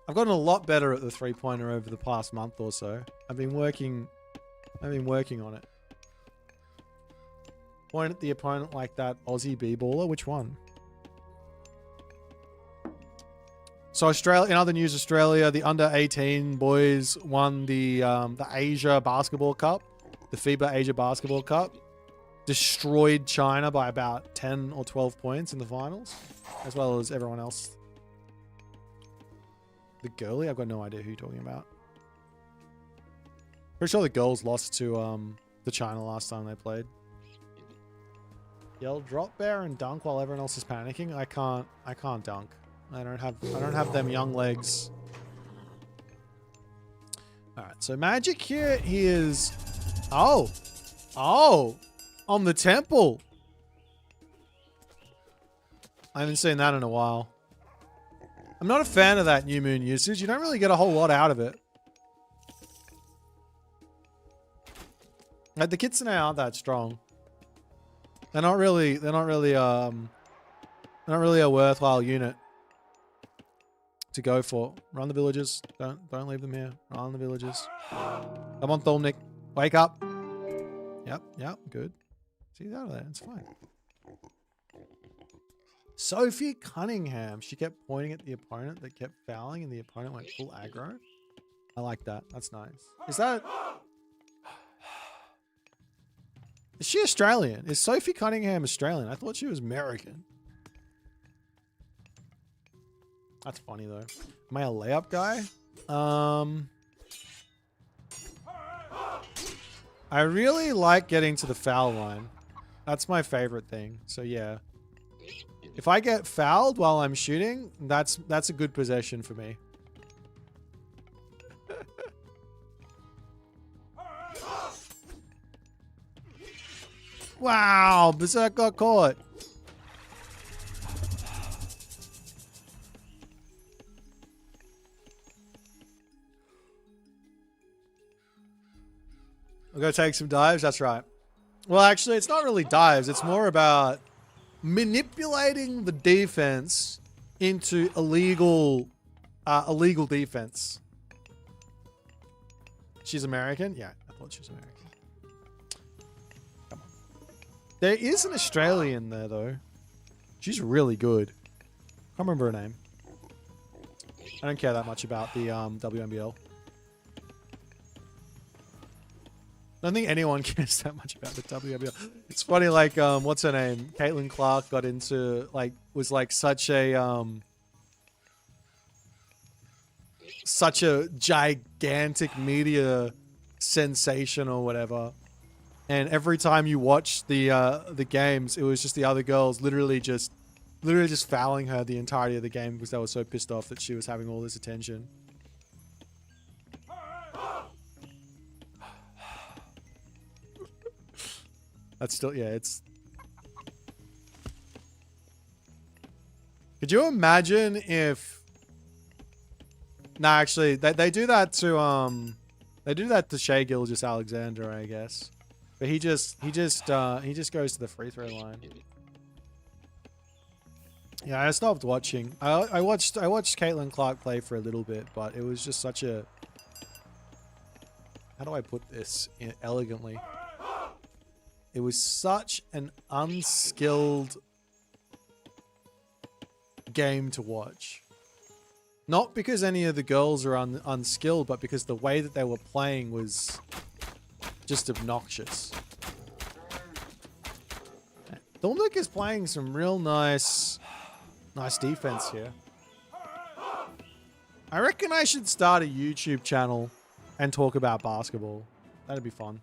I've gotten a lot better at the 3-pointer over the past month or so. I've been working on it. Point at the opponent like that Aussie B-baller. Which one? So Australia, in other news, Australia, the under-18 boys won the Asia Basketball Cup, the FIBA Asia Basketball Cup. Destroyed China by about 10 or 12 points in the finals, as well as everyone else. The girly? I've got no idea who you're talking about. Pretty sure the girls lost to China last time they played. Yell drop bear and dunk while everyone else is panicking. I can't dunk. I don't have them young legs. Alright, so magic here, he is oh, on the temple. I haven't seen that in a while. I'm not a fan of that new moon usage. You don't really get a whole lot out of it. Like the Kitsune aren't that strong. They're not really a worthwhile unit to go for. Run the villagers. Don't leave them here. Run the villagers. Come on, Thornick. Wake up. Yep, good. See that out of there. It's fine. Sophie Cunningham. She kept pointing at the opponent that kept fouling and the opponent went full aggro. I like that. That's nice. Is she Australian? Is Sophie Cunningham Australian? I thought she was American. That's funny though. Am I a layup guy? I really like getting to the foul line. That's my favorite thing. So yeah. If I get fouled while I'm shooting, that's a good possession for me. Wow, Berserk got caught. We're going to take some dives? That's right. Well, actually, it's not really dives. It's more about manipulating the defense into illegal defense. She's American? Yeah, I thought she was American. Come on. There is an Australian there, though. She's really good. Can't remember her name. I don't care that much about the WNBL. I don't think anyone cares that much about the WNBL. It's funny, like, what's her name? Caitlin Clark got into, like, was like such a gigantic media sensation or whatever. And every time you watch the games, it was just the other girls literally just fouling her the entirety of the game because they were so pissed off that she was having all this attention. That's still, yeah, it's... Could you imagine if... Nah, actually, they do that to, they do that to Shea Gilgeous-Alexander, I guess. But he just goes to the free throw line. Yeah, I stopped watching. I watched Caitlin Clark play for a little bit, but it was just such a... How do I put this elegantly? It was such an unskilled game to watch. Not because any of the girls are unskilled, but because the way that they were playing was just obnoxious. Thornwick is playing some real nice defense here. I reckon I should start a YouTube channel and talk about basketball. That'd be fun.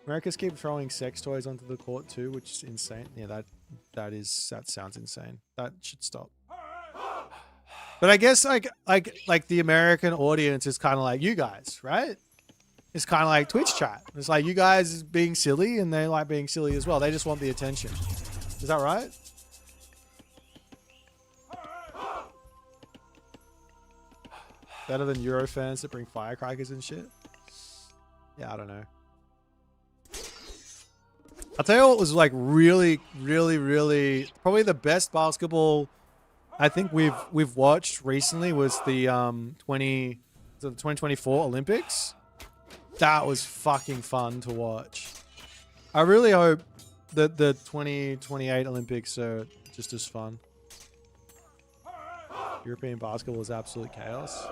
Americans keep throwing sex toys onto the court too, which is insane. Yeah, that sounds insane. That should stop. But I guess like the American audience is kind of like you guys, right? It's kind of like Twitch chat. It's like you guys being silly and they like being silly as well. They just want the attention. Is that right? Better than Euro fans that bring firecrackers and shit? Yeah, I don't know. I'll tell you what was like really probably the best basketball I think we've watched recently was the 2024 Olympics. That was fucking fun to watch. I really hope that the 2028 Olympics are just as fun. European basketball is absolute chaos.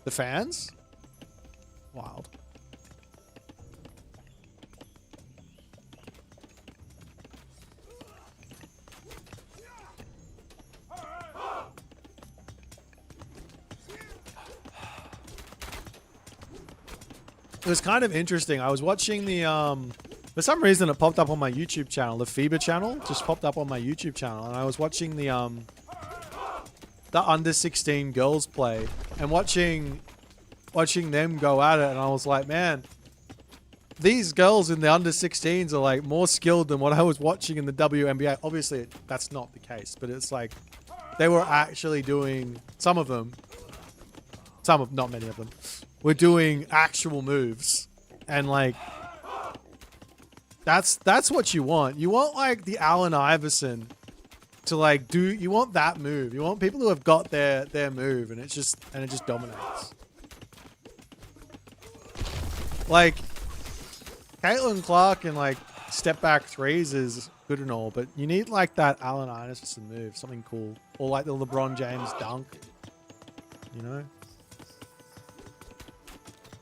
The fans? Wild. It was kind of interesting. I was watching the for some reason it popped up on my YouTube channel. The FIBA channel just popped up on my YouTube channel, and I was watching the under 16 girls play and watching them go at it, and I was like, man, these girls in the under 16s are like more skilled than what I was watching in the WNBA. Obviously, that's not the case, but it's like they were actually doing not many of them, were doing actual moves, and like that's what you want. You want like the Allen Iverson to like do. You want that move. You want people who have got their move, and it just dominates. Like Caitlin Clark and like step back threes is good and all, but you need like that Allen Iverson move, something cool, or like the LeBron James dunk. You know.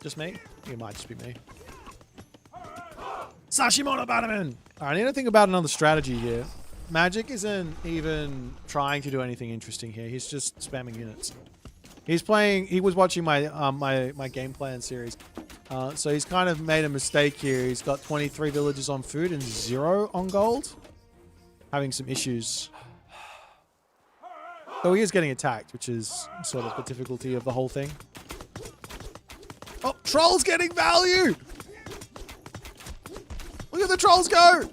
Just me? It might just be me. Sashimoto Bannerman! Alright, I need to think about another strategy here. Magic isn't even trying to do anything interesting here. He's just spamming units. He was watching my my game plan series. So he's kind of made a mistake here. He's got 23 villages on food and 0 on gold. Having some issues. Though he is getting attacked, which is sort of the difficulty of the whole thing. Oh, Troll's getting value! Look at the Trolls go!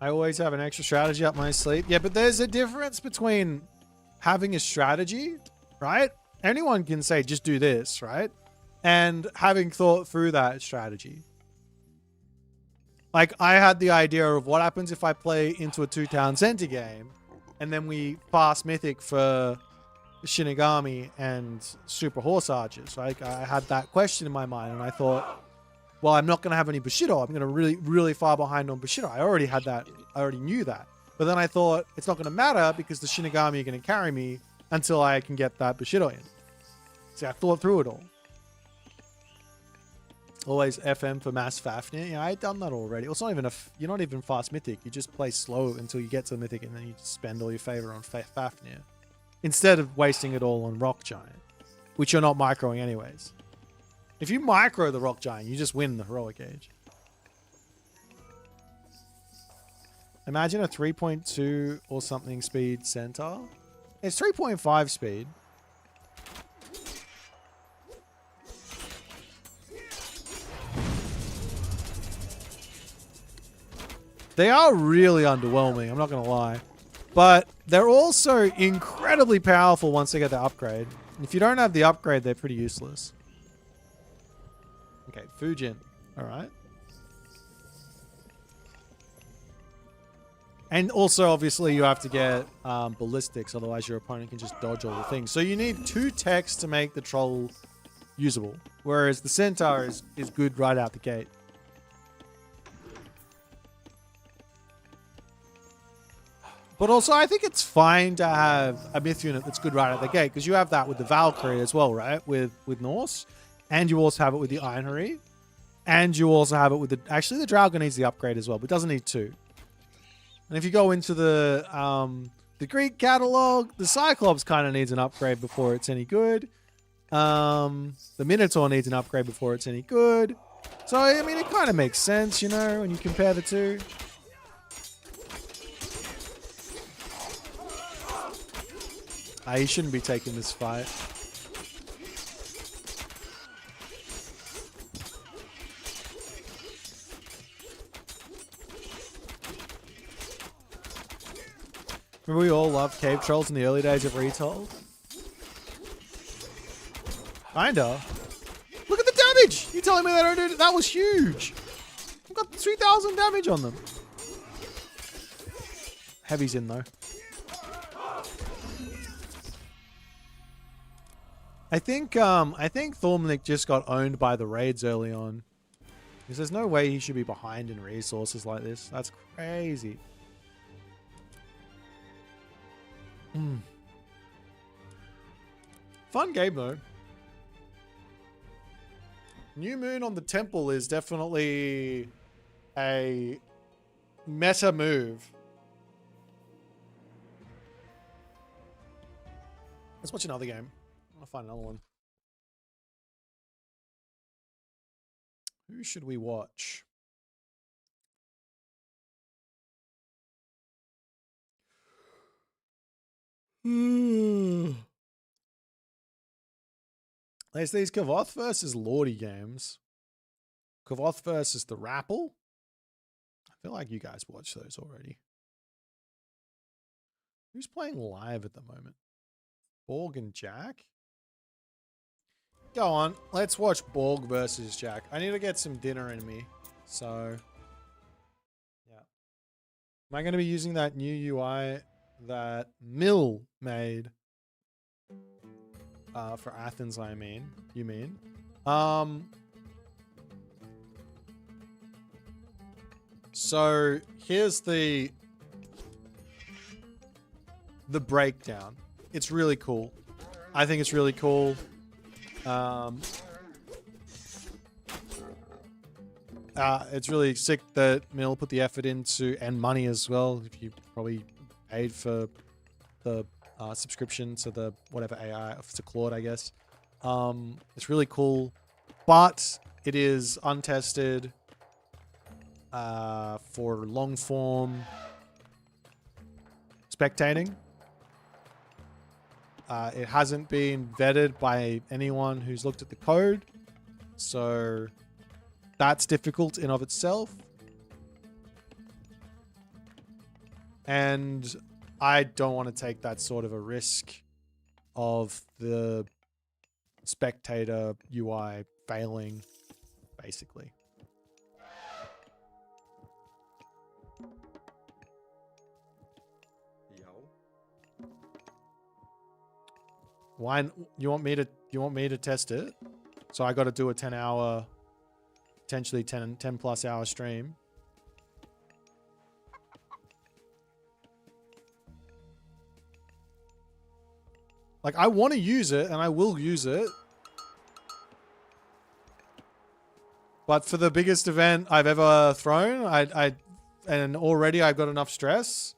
I always have an extra strategy up my sleeve. Yeah, but there's a difference between having a strategy, right? Anyone can say, just do this, right? And having thought through that strategy. Like, I had the idea of what happens if I play into a 2-town center game, and then we fast mythic for Shinigami and Super Horse Archers. Like, I had that question in my mind, and I thought, well, I'm not going to have any Bushido. I'm going to really far behind on Bushido. I already had that. I already knew that. But then I thought it's not going to matter because the Shinigami are going to carry me until I can get that Bushido in. See, I thought through it all. Always FM for Mass Fafnir. Yeah, I had done that already. It's not even you're not even fast mythic. You just play slow until you get to the mythic, and then you just spend all your favor on Fafnir instead of wasting it all on Rock Giant, which you're not microing anyways. If you micro the Rock Giant, you just win the Heroic Age. Imagine a 3.2 or something speed centaur. It's 3.5 speed. They are really underwhelming, I'm not going to lie. But they're also incredibly powerful once they get the upgrade. And if you don't have the upgrade, they're pretty useless. Okay, Fujin. Alright. And also, obviously, you have to get ballistics, otherwise your opponent can just dodge all the things. So you need 2 techs to make the troll usable. Whereas the centaur is good right out the gate. But also, I think it's fine to have a myth unit that's good right out the gate, because you have that with the Valkyrie as well, right? With Norse. And you also have it with the Einherjar. And you also have it with the... Actually, the Dragon needs the upgrade as well, but doesn't need 2. And if you go into the Greek catalog, the Cyclops kind of needs an upgrade before it's any good. The Minotaur needs an upgrade before it's any good. So, I mean, it kind of makes sense, you know, when you compare the two. You shouldn't be taking this fight. Remember we all loved cave trolls in the early days of Retold? Kinda. Look at the damage! You telling me they don't do it? That was huge! I've got 2,000 damage on them. Heavy's in though. I think Thormlik just got owned by the raids early on. Because there's no way he should be behind in resources like this. That's crazy. Fun game though. New Moon on the Temple is definitely a meta move. Let's watch another game. I'll find another one. Who should we watch? There's these Kavoth versus Lordy games. Kavoth versus the Rapple. I feel like you guys watched those already. Who's playing live at the moment? Borg and Jack? Go on, let's watch Borg versus Jack. I need to get some dinner in me. So, yeah. Am I going to be using that new UI that Mill made? For Athens, I mean. You mean? So here's the breakdown. It's really cool. I think it's really cool. It's really sick that Mill put the effort into, and money as well. If you probably paid for the subscription to the whatever AI, to Claude, I guess. It's really cool, but it is untested for long form spectating. It hasn't been vetted by anyone who's looked at the code, so that's difficult in of itself. And I don't want to take that sort of a risk of the spectator UI failing, basically. Why you want me to test it? So I got to do a 10-hour, potentially 10 plus hour stream. Like, I want to use it, and I will use it. But for the biggest event I've ever thrown, and already I've got enough stress.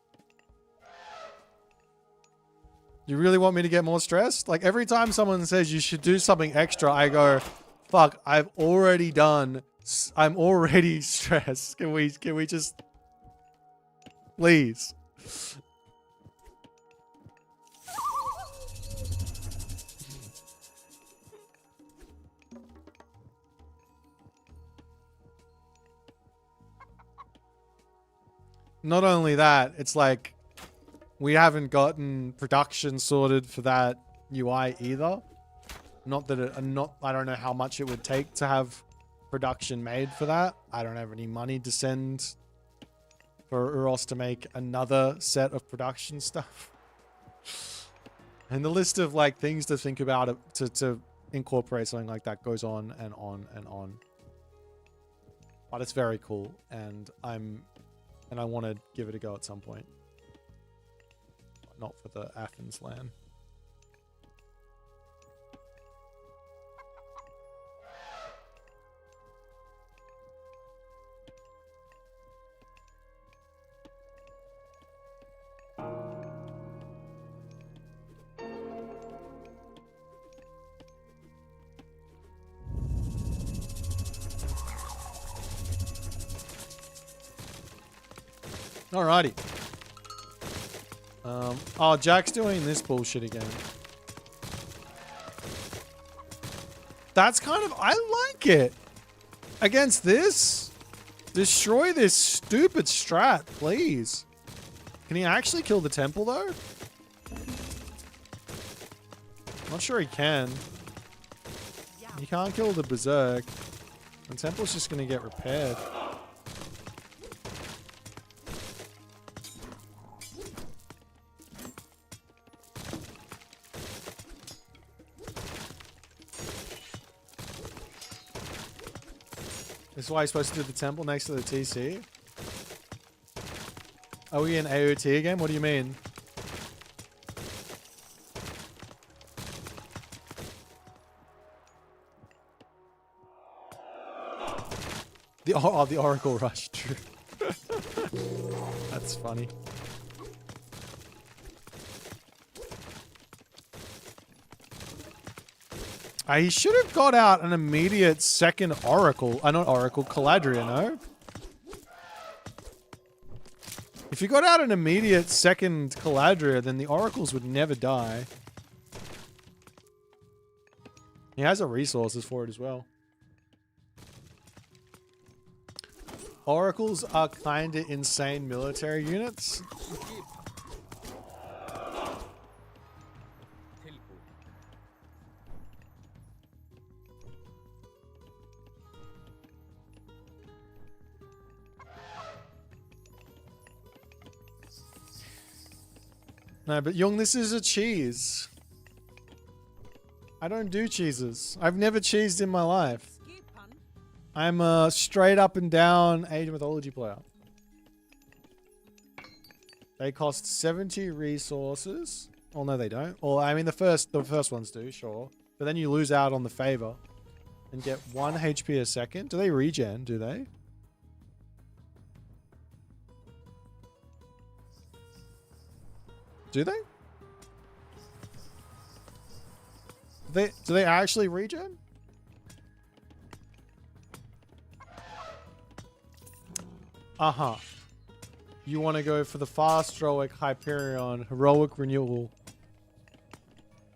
You really want me to get more stressed? Like, every time someone says you should do something extra, I go, fuck, I'm already stressed. Can we just, please? Not only that, it's like we haven't gotten production sorted for that UI either. Not that I don't know how much it would take to have production made for that. I don't have any money to send for Uros to make another set of production stuff. And the list of like things to think about to incorporate something like that goes on and on and on. But it's very cool, and I want to give it a go at some point. Not for the Athens LAN. Alrighty. Oh, Jack's doing this bullshit again. That's kind of... I like it. Against this? Destroy this stupid strat, please. Can he actually kill the temple, though? Not sure he can. He can't kill the berserk. The temple's just going to get repaired. This is why you're supposed to do the temple next to the TC? Are we in AOT again? What do you mean? The Oracle Rush. True. That's funny. He should have got out an immediate second Oracle. Not Oracle, Caladria, no? If you got out an immediate second Caladria, then the Oracles would never die. He has the resources for it as well. Oracles are kind of insane military units. No, but Young, this is a cheese. I don't do cheeses. I've never cheesed in my life. I'm a straight up and down Age of Mythology player. They cost 70 resources. Oh no, they don't. Well, I mean the first ones do, sure. But then you lose out on the favor and get 1 HP a second. Do they regen? Do they? Do they? Do they actually regen? Uh-huh. You want to go for the fast heroic Hyperion heroic renewal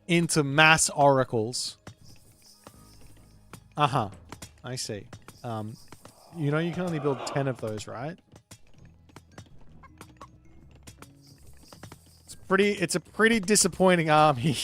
into mass oracles. Uh-huh. I see. You know you can only build 10 of those, right? It's a pretty disappointing army.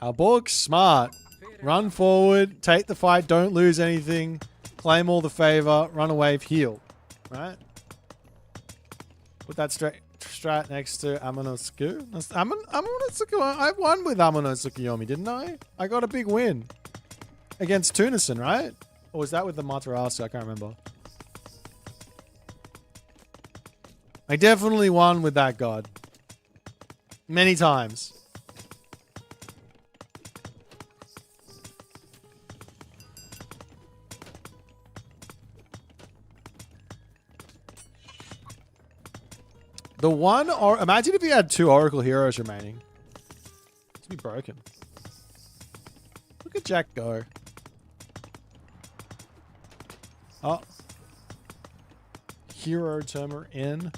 Our Borg's smart. Run forward, take the fight, don't lose anything, claim all the favor, run away, heal. Right? Put that strat next to Amonosuke. Amonosuke. I won with Amonosuke, didn't I? I got a big win. Against Tunison, right? Or was that with the Matarasu? I can't remember. I definitely won with that god. Many times. The one, or imagine if you had 2 Oracle heroes remaining. It's be broken. Look at Jack go. Oh. Hero Termer in.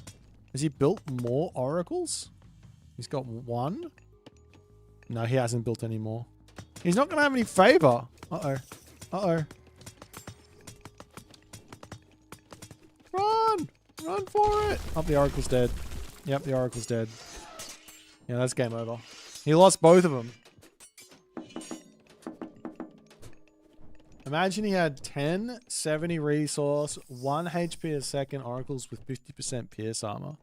Has he built more Oracles? He's got 1. No, he hasn't built any more. He's not going to have any favor. Uh-oh. Uh-oh. Run! Run for it! Oh, the Oracle's dead. Yep, the Oracle's dead. Yeah, that's game over. He lost both of them. Imagine he had 10, 70 resource, 1 HP a second Oracles with 50% Pierce armor.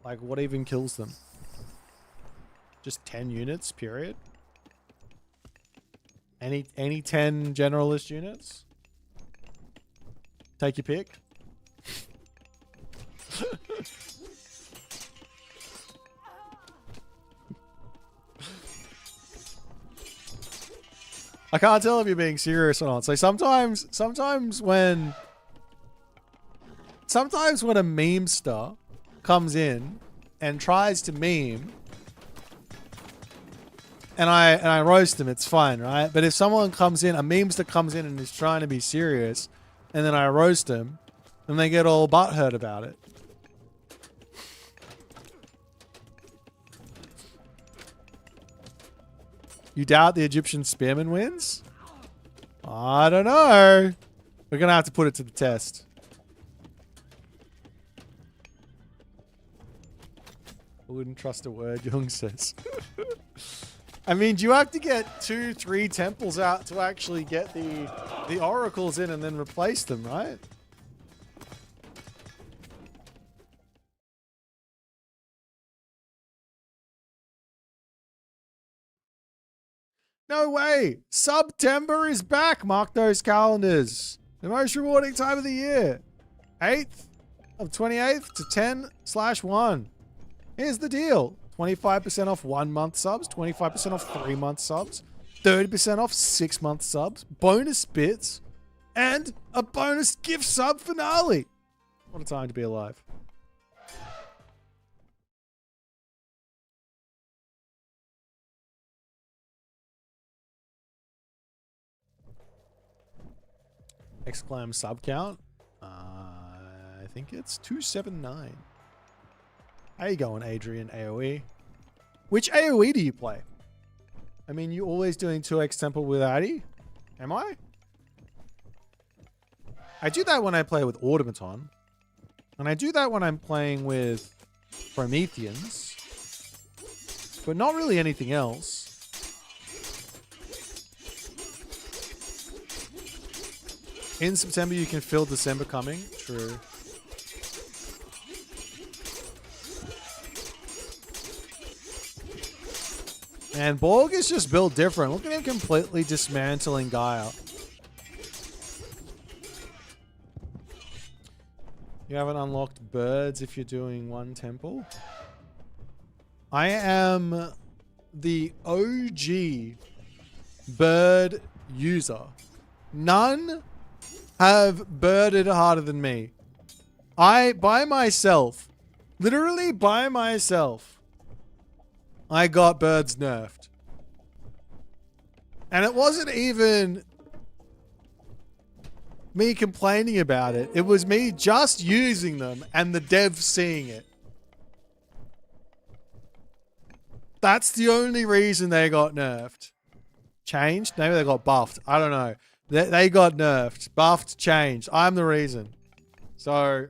Like, what even kills them? Just 10 units, period? Any 10 generalist units? Take your pick. I can't tell if you're being serious or not. So sometimes when a memester comes in and tries to meme and I roast them, it's fine, right? But if someone comes in, a memester comes in and is trying to be serious, and then I roast them, then they get all butthurt about it. You doubt the Egyptian spearman wins? I don't know. We're going to have to put it to the test. I wouldn't trust a word, Jung says. I mean, do you have to get 2, 3 temples out to actually get the oracles in and then replace them, right? No way. September is back. Mark those calendars. The most rewarding time of the year. 8th of 28th to 10/1. Here's the deal. 25% off 1 month subs, 25% off 3 month subs, 30% off 6 month subs, bonus bits, and a bonus gift sub finale. What a time to be alive. Exclam sub count. I think it's 279. How you going, Adrian AoE? Which AoE do you play? I mean, you always doing 2x Temple with Addy? Am I? I do that when I play with Automaton. And I do that when I'm playing with Prometheans. But not really anything else. In September, you can feel December coming. True. And Borg is just built different. Look at him completely dismantling Gaia. You haven't unlocked birds if you're doing 1 temple. I am the OG bird user. None have birded harder than me. I, by myself, literally by myself, I got birds nerfed. And it wasn't even me complaining about it. It was me just using them and the devs seeing it. That's the only reason they got nerfed. Changed? Maybe they got buffed. I don't know. They got nerfed. Buffed, changed. I'm the reason. So,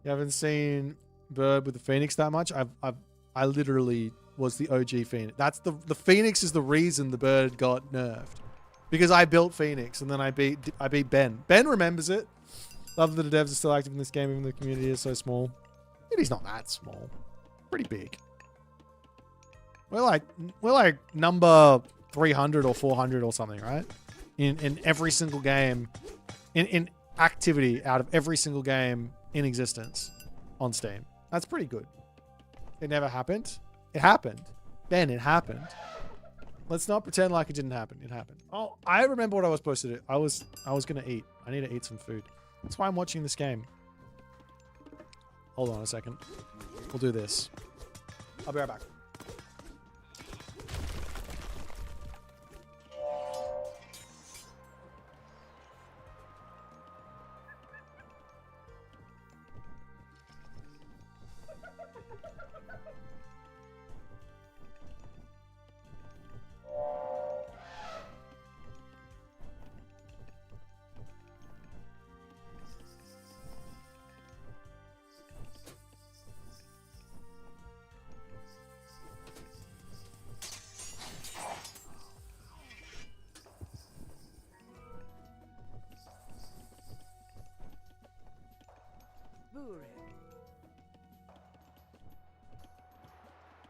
you haven't seen Bird with the Phoenix that much? I literally was the OG Phoenix. That's the Phoenix is the reason the Bird got nerfed. Because I built Phoenix and then I beat Ben. Ben remembers it. Love that the devs are still active in this game even though the community is so small. Community's not that small. Pretty big. We're like number 300 or 400 or something, right? In every single game, in activity out of every single game in existence on Steam. That's pretty good. It never happened. It happened. Ben, it happened. Let's not pretend like it didn't happen. It happened. Oh, I remember what I was supposed to do. I was gonna eat. I need to eat some food. That's why I'm watching this game. Hold on a second. We'll do this. I'll be right back.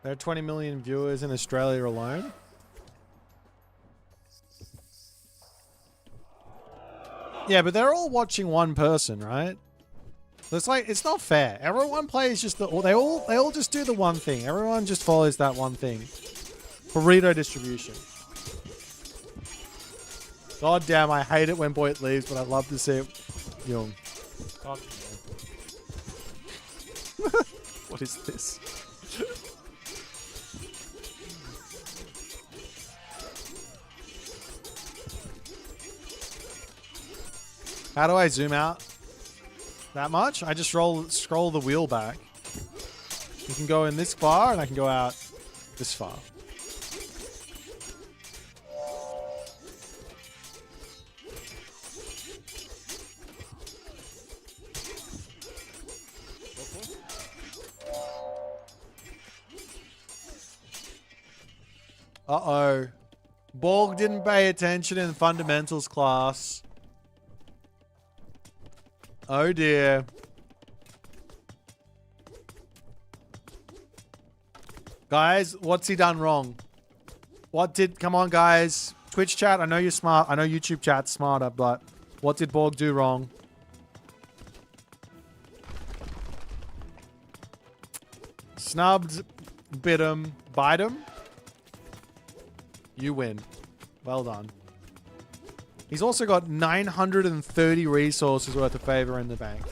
There are 20 million viewers in Australia alone. Yeah, but they're all watching one person, right? It's like, it's not fair. Everyone plays just they all just do the one thing. Everyone just follows that one thing. Burrito distribution. God damn, I hate it when Boit leaves, but I love to see it. Young. God damn. What is this? How do I zoom out that much? I just scroll the wheel back. You can go in this far and I can go out this far. Uh-oh. Borg didn't pay attention in fundamentals class. Oh dear. Guys, what's he done wrong? What did... Come on, guys. Twitch chat, I know you're smart. I know YouTube chat's smarter, but what did Borg do wrong? Snubbed, bit him, bite him. You win. Well done. He's also got 930 resources worth of favor in the bank.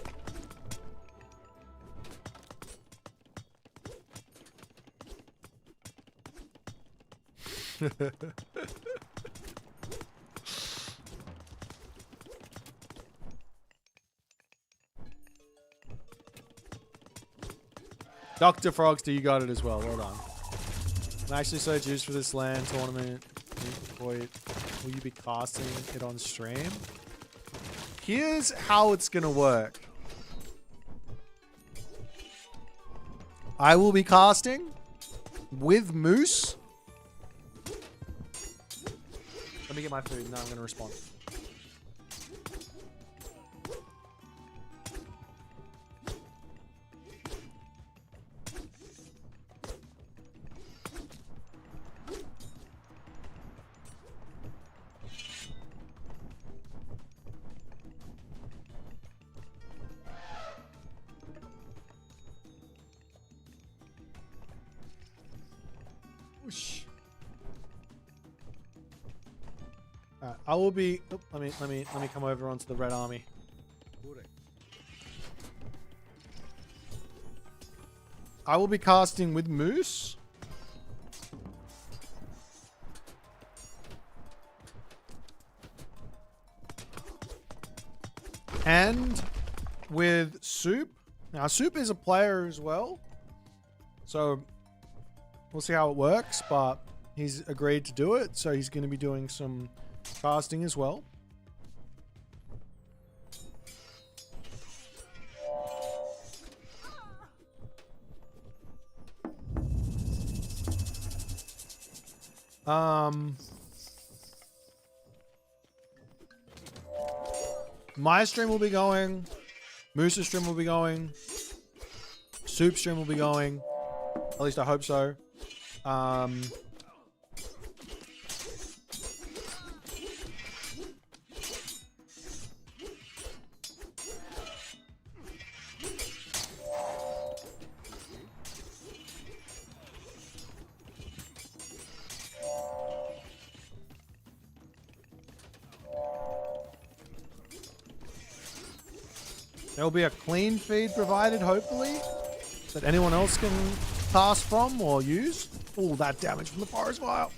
Dr. Frogster, you got it as well. Well done. I'm actually so juiced for this land tournament. Boy, will you be casting it on stream? Here's how it's gonna work. I will be casting with Moose. Let me get my food. Now I'm gonna respond. Whoosh. I will be. Oh, let me come over onto the red army. I will be casting with Moose. And with Soup. Now, Soup is a player as well. So, we'll see how it works. But he's agreed to do it. So, he's going to be doing some casting as well. My stream will be going. Moose's stream will be going. Soup's stream will be going. At least I hope so. There'll be a clean feed provided, hopefully, that anyone else can pass from or use. All that damage from the forest fire.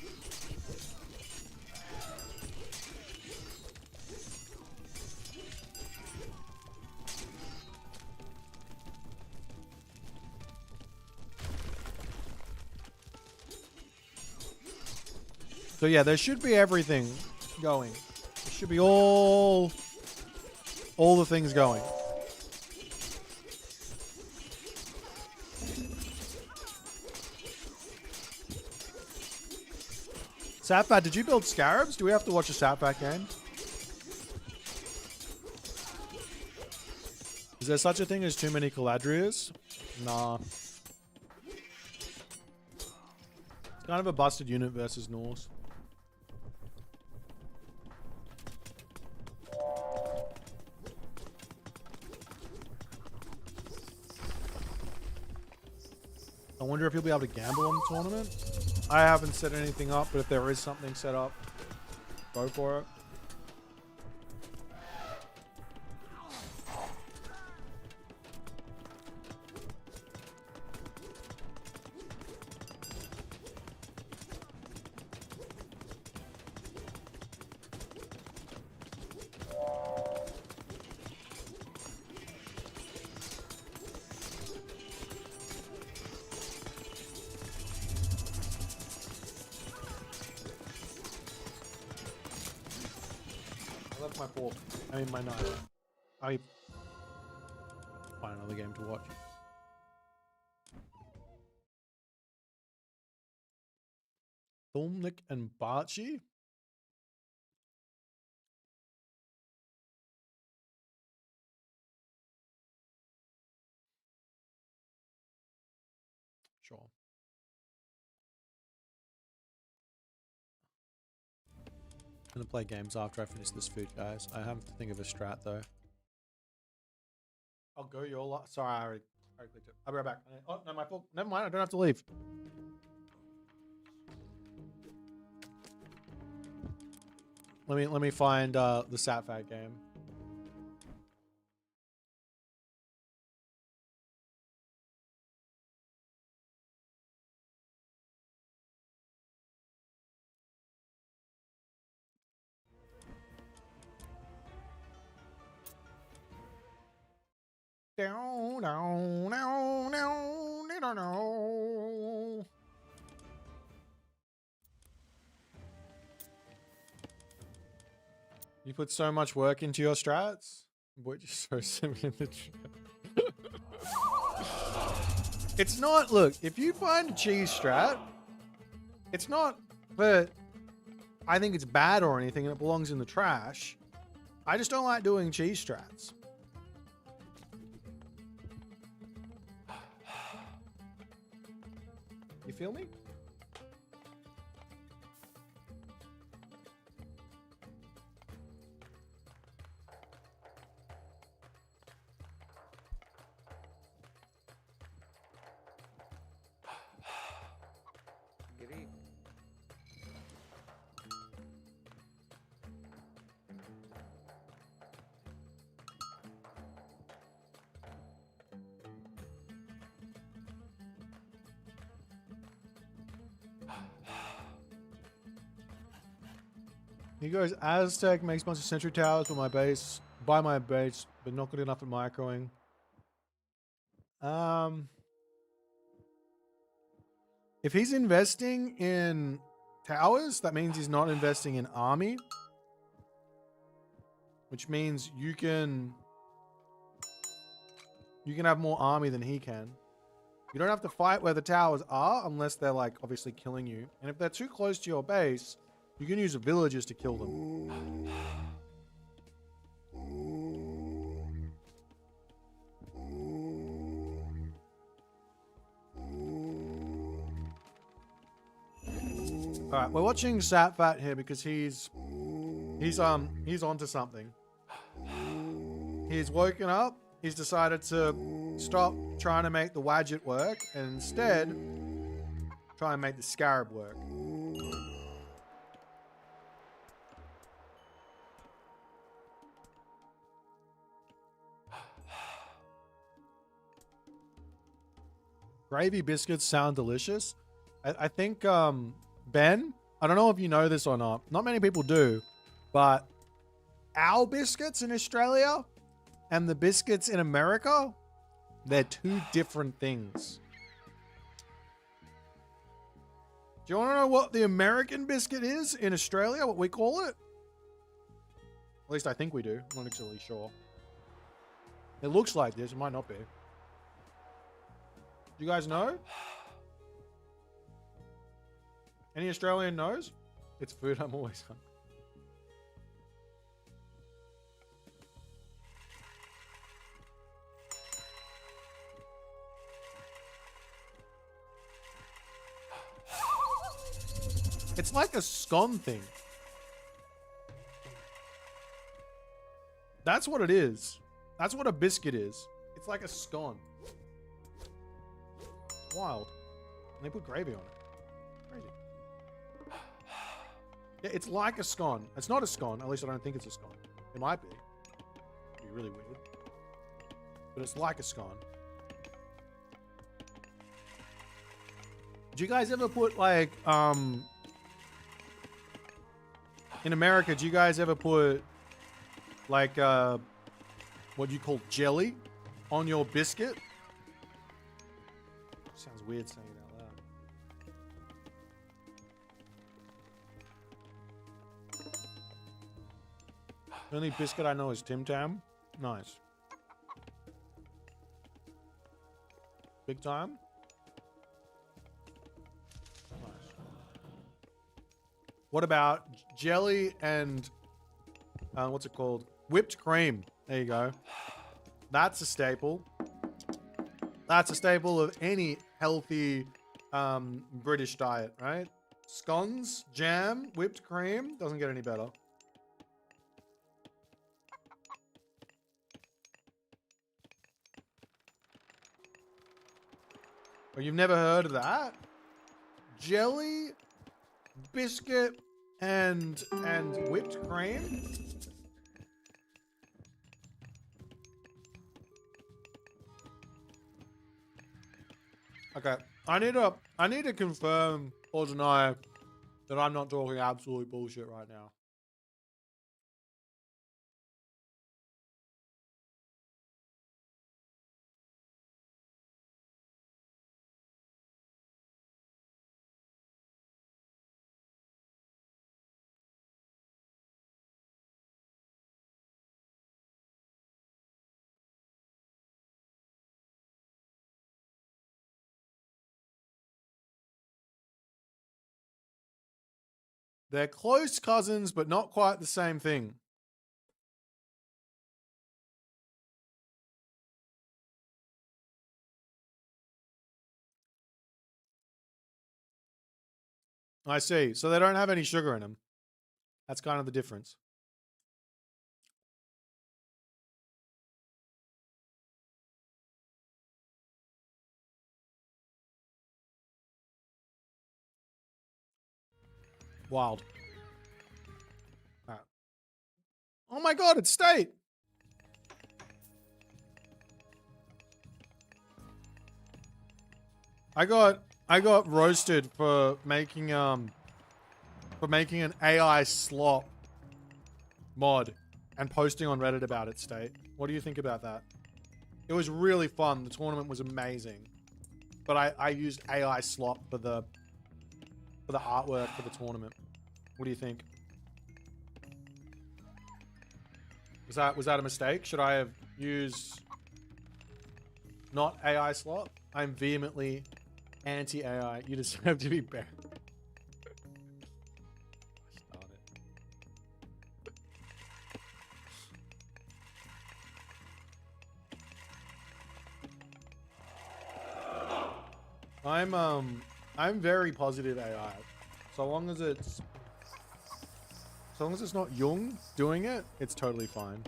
So yeah, there should be everything going. There should be all the things going. Sapbat, did you build Scarabs? Do we have to watch a Sapbat game? Is there such a thing as too many Caladrias? Nah. It's kind of a busted unit versus Norse. I wonder if you'll be able to gamble on the tournament. I haven't set anything up, but if there is something set up, go for it. My fork. I mean my knife. I find another game to watch. Thormnick and Barchi? Sure. gonna play games after I finish this food, guys. I have to think of a strat though. I'll go your lot. Sorry, I already clicked it. I'll be right back. Oh no, my fault. Never mind. I don't have to leave. Let me find the Satfat game. Down, down, down, down, down, down. You put so much work into your strats? Boit just so similar in the chat. It's not, look, if you find a cheese strat, it's not that I think it's bad or anything and it belongs in the trash. I just don't like doing cheese strats. You feel me? He goes, Aztec makes bunch of sentry towers for my base, by my base, but not good enough at microing. If he's investing in towers, that means he's not investing in army. Which means you can have more army than he can. You don't have to fight where the towers are unless they're like obviously killing you. And if they're too close to your base, you can use villagers to kill them. All right, we're watching Satfat here because he's onto something. He's woken up. He's decided to stop trying to make the Wadget work and instead try and make the Scarab work. Gravy biscuits sound delicious. I think, Ben, I don't know if you know this or not. Not many people do, but our biscuits in Australia and the biscuits in America, they're two different things. Do you want to know what the American biscuit is in Australia, what we call it? At least I think we do. I'm not actually sure. It looks like this. It might not be. You guys know? Any Australian knows? It's food. I'm always hungry. It's like a scone thing. That's what it is. That's what a biscuit is. It's like a scone. Wild. And they put gravy on it. Crazy. Yeah, it's like a scone. It's not a scone. At least I don't think it's a scone. It might be. It'd be really weird. But it's like a scone. Do you guys ever put like, in America, do you guys ever put like, what you call jelly on your biscuit? Sounds weird saying it out loud. The only biscuit I know is Tim Tam. Nice. Big time. Nice. What about jelly and what's it called? Whipped cream. There you go. That's a staple. That's a staple of any healthy British diet, right? Scones, jam, whipped cream. Doesn't get any better. Oh, you've never heard of that? Jelly, biscuit, and whipped cream? Okay, I need to confirm or deny that I'm not talking absolute bullshit right now. They're close cousins, but not quite the same thing. I see. So they don't have any sugar in them. That's kind of the difference. Wild. All right. Oh my god, it's state. I got roasted for making an AI slop mod and posting on Reddit about it, state. What do you think about that? It was really fun. The tournament was amazing. But I used AI slop for the artwork for the tournament. What do you think? Was that a mistake? Should I have used not AI slop? I'm vehemently anti-AI. You deserve to be banned. I'm very positive AI. So long as it's not Jung doing it, it's totally fine.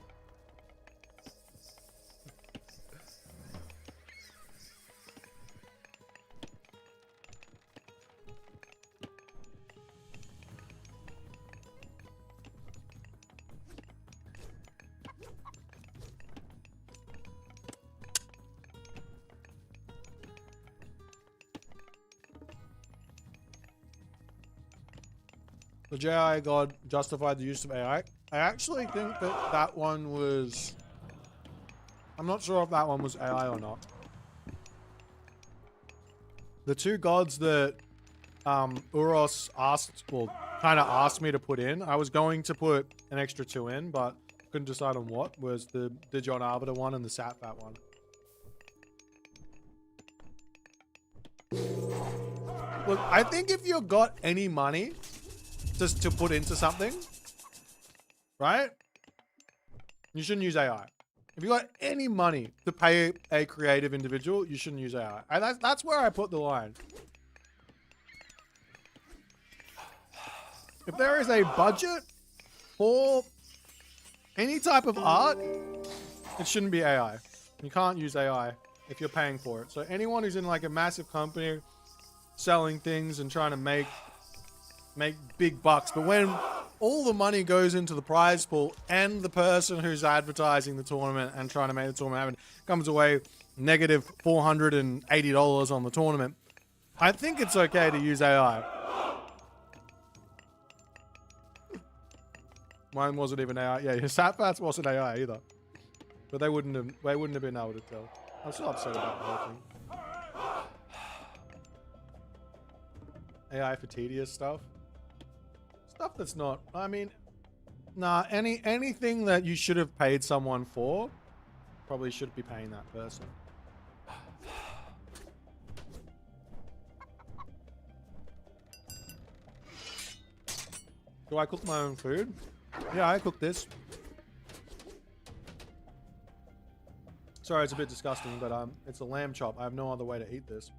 The JI God justified the use of AI. I actually think that one was... I'm not sure if that one was AI or not. The two gods that Uros kind of asked me to put in, I was going to put an extra 2 in, but couldn't decide on what, was the John Arbiter one and the Satfat one. Look, I think if you've got any money just to put into something, right? You shouldn't use AI. If you got any money to pay a creative individual, you shouldn't use AI. That's where I put the line. If there is a budget for any type of art, it shouldn't be AI. You can't use AI if you're paying for it. So anyone who's in like a massive company selling things and trying to make big bucks, but when all the money goes into the prize pool and the person who's advertising the tournament and trying to make the tournament happen comes away negative $480 on the tournament, I think it's okay to use AI. Mine wasn't even AI. Yeah, your Satfats wasn't AI either. But they wouldn't have been able to tell. I'm still upset about the whole thing. AI for tedious stuff. Stuff that's not, I mean, nah, anything that you should have paid someone for, probably should be paying that person. Do I cook my own food? Yeah, I cook this. Sorry, it's a bit disgusting, but it's a lamb chop. I have no other way to eat this.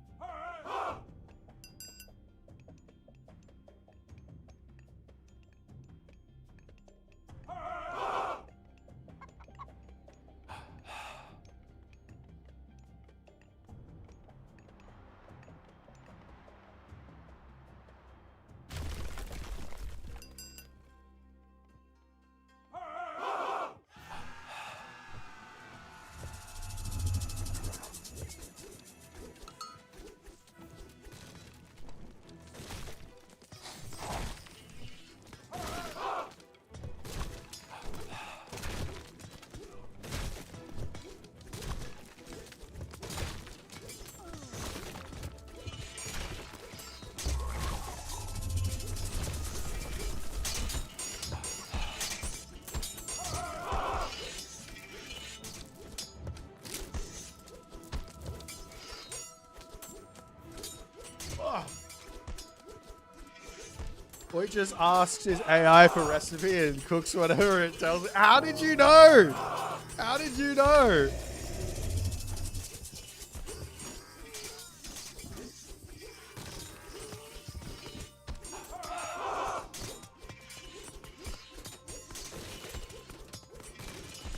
Boit just asks his AI for recipe and cooks whatever it tells it. How did you know? How did you know?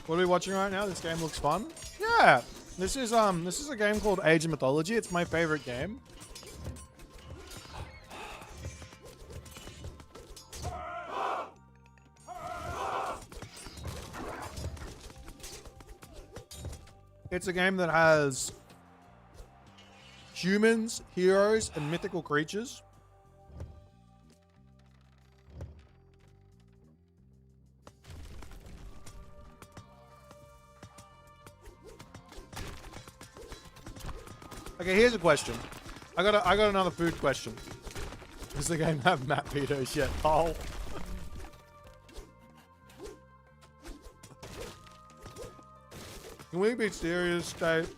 What are we watching right now? This game looks fun. Yeah, this is a game called Age of Mythology. It's my favorite game. It's a game that has humans, heroes, and mythical creatures. Okay, here's a question. I got another food question. Does the game have map vetoes yet? Oh. Can we be serious, Dave?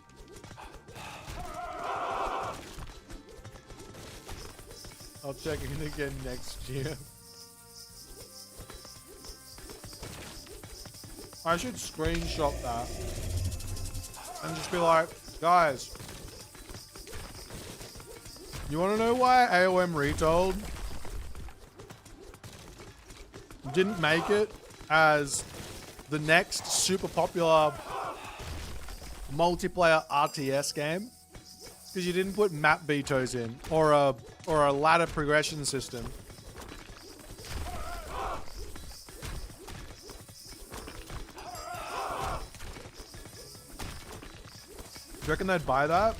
I'll check in again next year. I should screenshot that and just be like, guys, you want to know why AOM Retold didn't make it as the next super popular multiplayer RTS game? Because you didn't put map vetoes in or a ladder progression system. Do you reckon they'd buy that?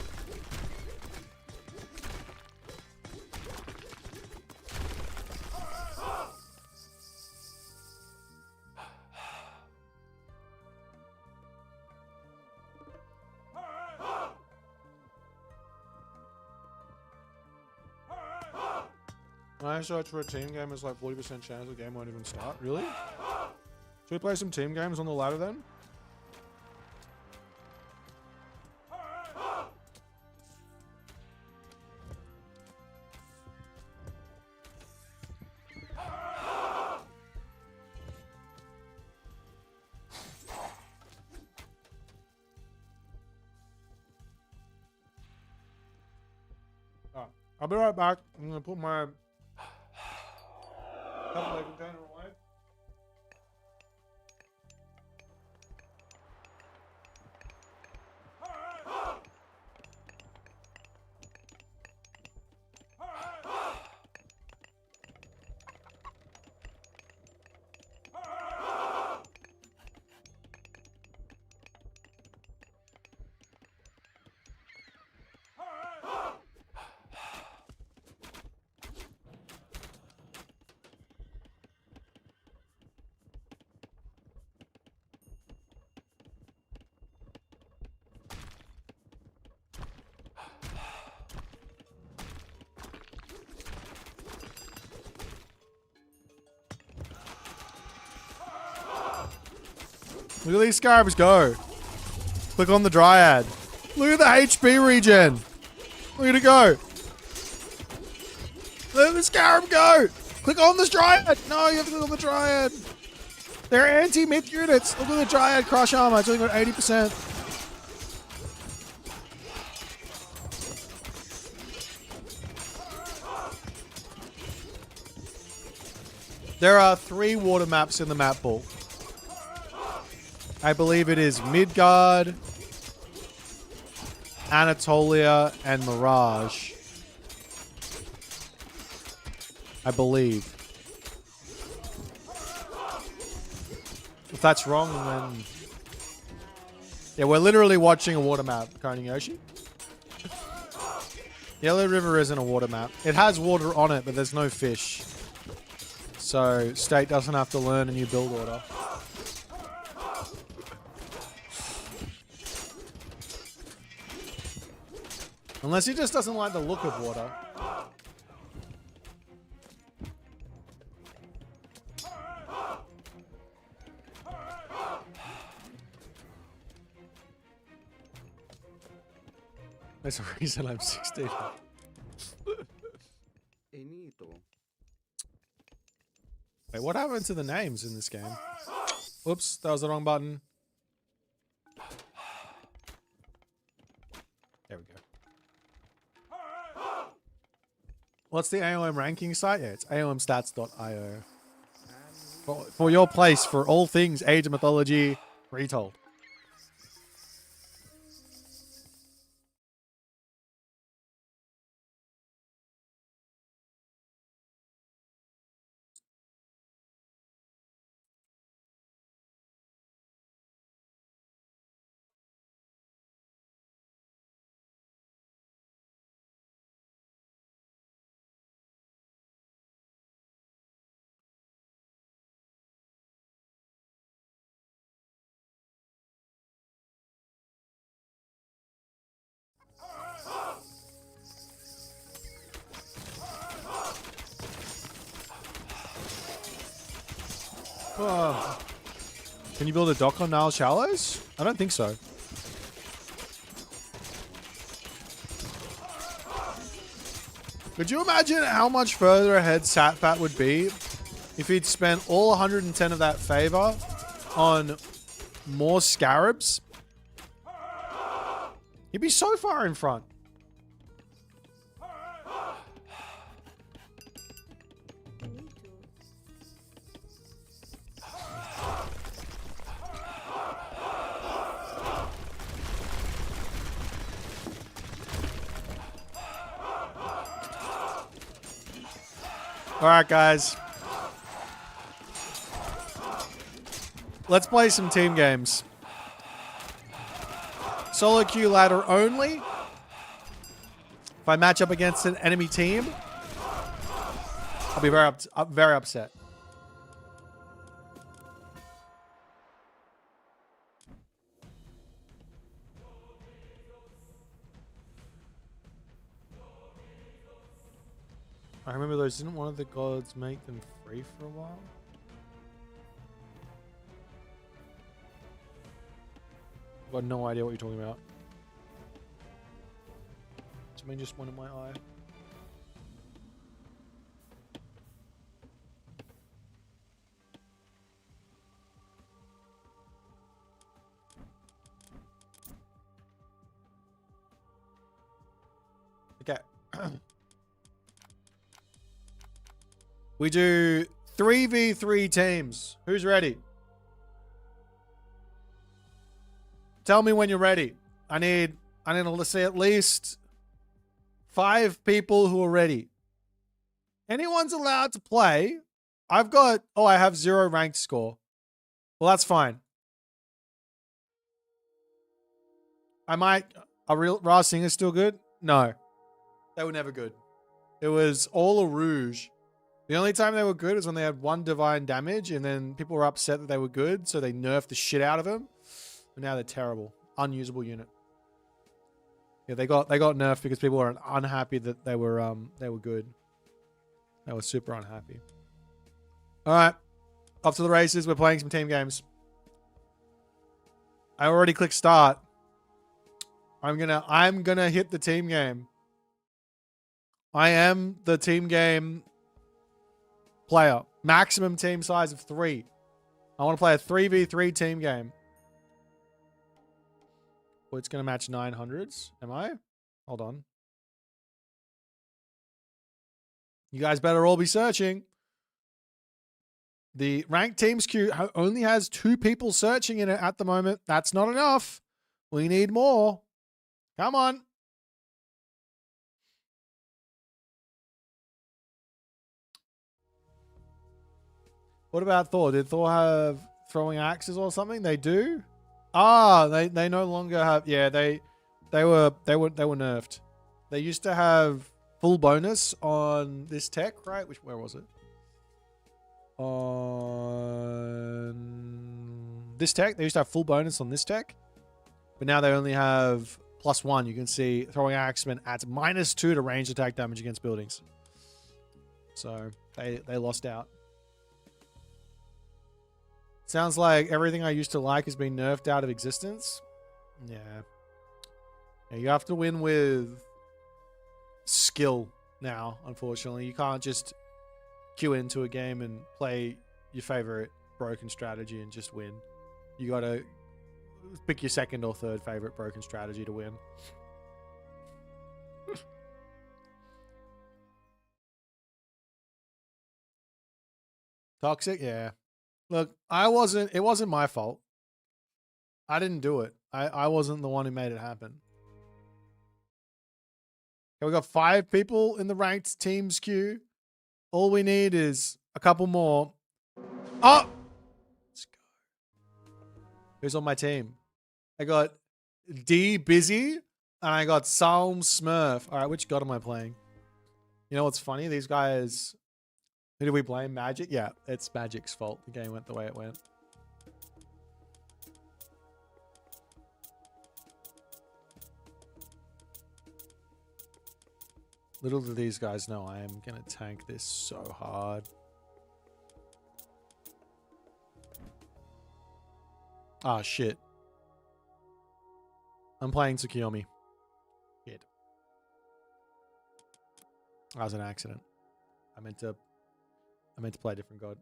When I search for a team game, it's like 40% chance the game won't even start. Really? Should we play some team games on the ladder then? Alright, I'll be right back. I'm gonna put my couple of container away. Look at these scarabs go. Click on the dryad. Look at the HP regen. Look at it go. Look at the scarab go. Click on this dryad. No, you have to click on the dryad. They're anti-myth units. Look at the dryad crush armor. It's only got 80%. There are 3 water maps in the map pool. I believe it is Midgard, Anatolia, and Mirage. I believe. If that's wrong, then... Yeah, we're literally watching a water map, Koni Yoshi. Yellow River isn't a water map. It has water on it, but there's no fish. So, State doesn't have to learn a new build order. Unless he just doesn't like the look of water. There's a reason I'm 16. Enito. Wait, what happened to the names in this game? Whoops, that was the wrong button. There we go. What's the AOM ranking site? Yeah, it's aomstats.io. For your place for all things Age of Mythology retold. Oh. Can you build a dock on Nile Shallows? I don't think so. Could you imagine how much further ahead Satfat would be if he'd spent all 110 of that favor on more scarabs? He'd be so far in front. All right, guys. Let's play some team games. Solo queue ladder only. If I match up against an enemy team, I'll be very upset. I remember those. Didn't one of the gods make them free for a while? I've got no idea what you're talking about. Something just went in my eye. Okay. We do 3v3 teams. Who's ready? Tell me when you're ready. I need to say at least 5 people who are ready. Anyone's allowed to play. I have 0 ranked score. Well, that's fine. Are Ra Singers still good? No. They were never good. It was all a rouge. The only time they were good is when they had 1 divine damage, and then people were upset that they were good, so they nerfed the shit out of them. And now they're terrible. Unusable unit. Yeah, they got nerfed because people were unhappy that they were good. They were super unhappy. Alright. Off to the races. We're playing some team games. I already clicked start. I'm gonna hit the team game. I am the team game player. Maximum team size of 3. I want to play a 3v3 team game. Well, it's going to match 900s. Am I? Hold on. You guys better all be searching. The ranked teams queue only has 2 people searching in it at the moment. That's not enough. We need more. Come on. What about Thor? Did Thor have throwing axes or something? They do? Ah, they no longer have. Yeah, they were nerfed. They used to have full bonus on this tech, right? Where was it? On this tech, they used to have full bonus on this tech, but now they only have +1. You can see throwing axeman adds -2 to ranged attack damage against buildings. So they lost out. Sounds like everything I used to like has been nerfed out of existence. Yeah. You have to win with skill now, unfortunately. You can't just queue into a game and play your favorite broken strategy and just win. You gotta pick your second or third favorite broken strategy to win. Toxic, yeah. Look, it wasn't my fault. I didn't do it. I wasn't the one who made it happen. Okay, we got 5 people in the ranked teams queue. All we need is a couple more. Oh! Let's go. Who's on my team? I got D Busy and I got Salm Smurf. All right, which god am I playing? You know what's funny? These guys. Who do we blame? Magic? Yeah, it's Magic's fault. The game went the way it went. Little do these guys know I am going to tank this so hard. Ah, shit. I'm playing Tsukiyomi. Shit. That was an accident. I meant to play a different god.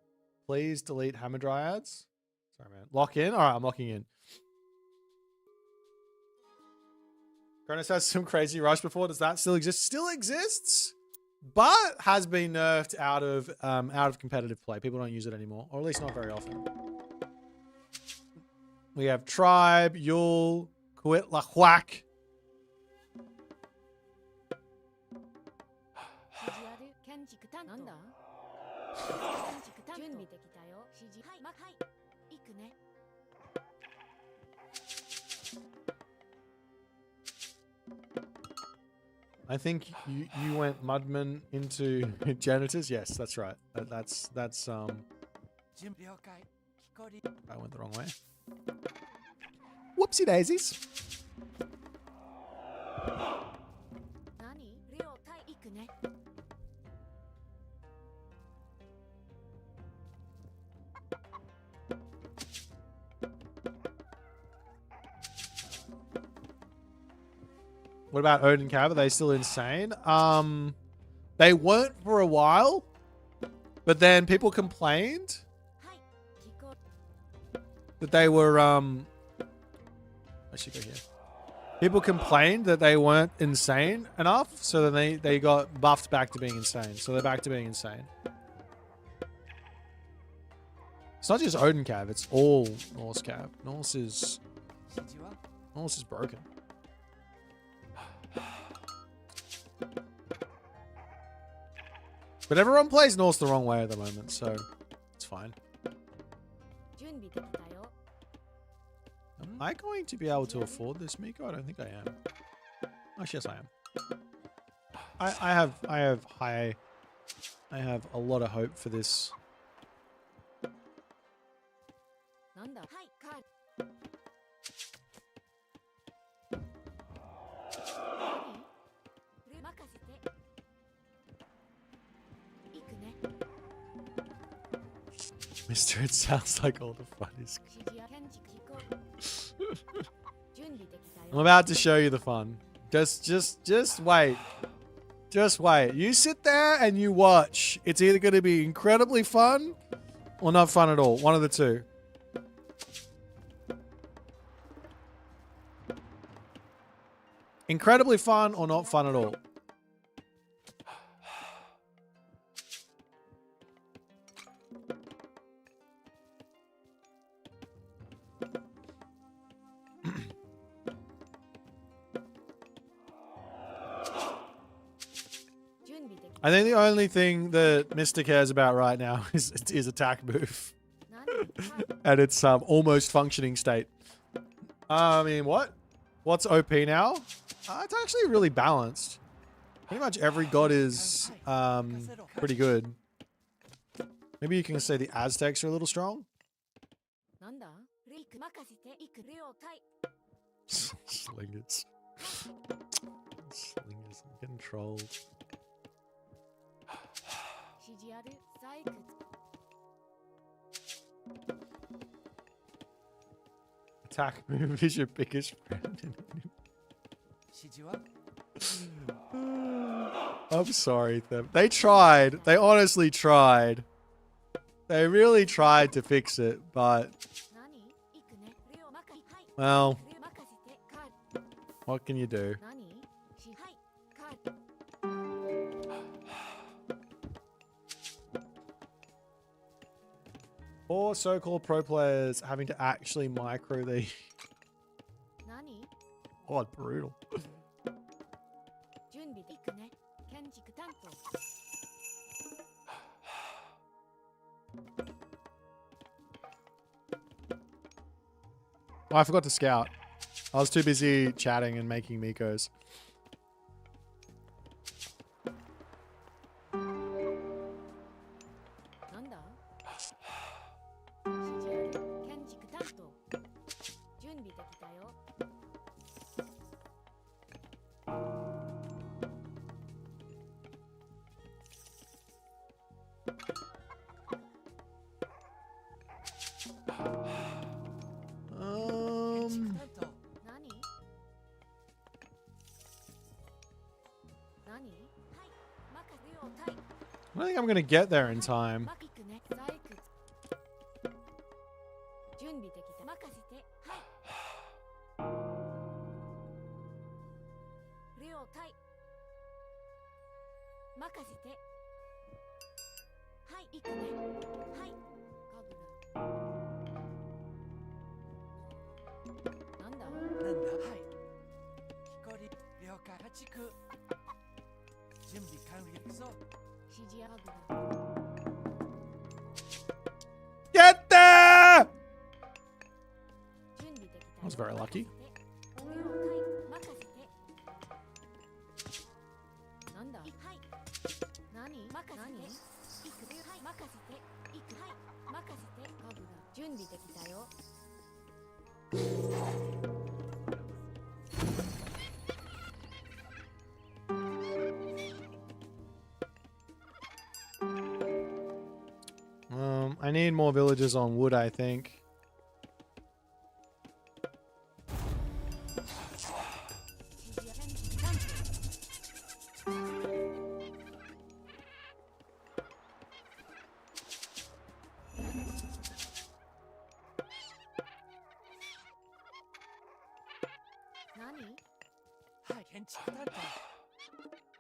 Please delete Hammer Dryads. Sorry, man. Lock in? Alright, I'm locking in. Kronos has some crazy rush before. Does that still exist? Still exists, but has been nerfed out of competitive play. People don't use it anymore, or at least not very often. We have Tribe, Yule, Kuitlahuac. I think you went Mudman into Janitors. Yes, that's right. That's I went the wrong way. Whoopsie daisies. What about Odin Cav? Are they still insane? They weren't for a while, but then people complained that they were I should go here. People complained that they weren't insane enough, so then they got buffed back to being insane. So they're back to being insane. It's not just Odin Cav, it's all Norse Cav. Norse is broken. But everyone plays Norse the wrong way at the moment, so it's fine. Am I going to be able to afford this, Miko? I don't think I am. Oh, yes, I am. I have a lot of hope for this. Mister, it sounds like all the fun is good. I'm about to show you the fun. Just wait. Just wait. You sit there and you watch. It's either going to be incredibly fun or not fun at all. One of the two. Incredibly fun or not fun at all. I think the only thing that Mr. cares about right now is attack move. And its almost functioning state. I mean, what? What's OP now? It's actually really balanced. Pretty much every god is pretty good. Maybe you can say the Aztecs are a little strong. Slingers. Slingers. I'm getting trolled. Attack move is your biggest friend. I'm sorry, them. They tried. They honestly tried. They really tried to fix it, but 何行くねルオマカはい well, ルオ任せてカード what can you do? 何しはいカード Or so-called pro players having to actually micro the 何 oh, brutal. 準備で行くね建築担当 Oh, I forgot to scout. I was too busy chatting and making Mikos. なんだ指示ある建築担当準備できたよ Um, 何何はい任せよタイ I don't think I'm gonna get there in time. マキクね採掘準備できた任せてはいレオタイ任せてはい行くねはいカブラなんだなんだはい光了解家畜準備完了そう指示カブラ Get there! 準備できた I was very lucky. レオタイ任せてなんだはい何任せて行くはい任せて行くはい任せてカブラ準備できたよ I need more villagers on wood, I think. 指示建築担当 何 はい建築担当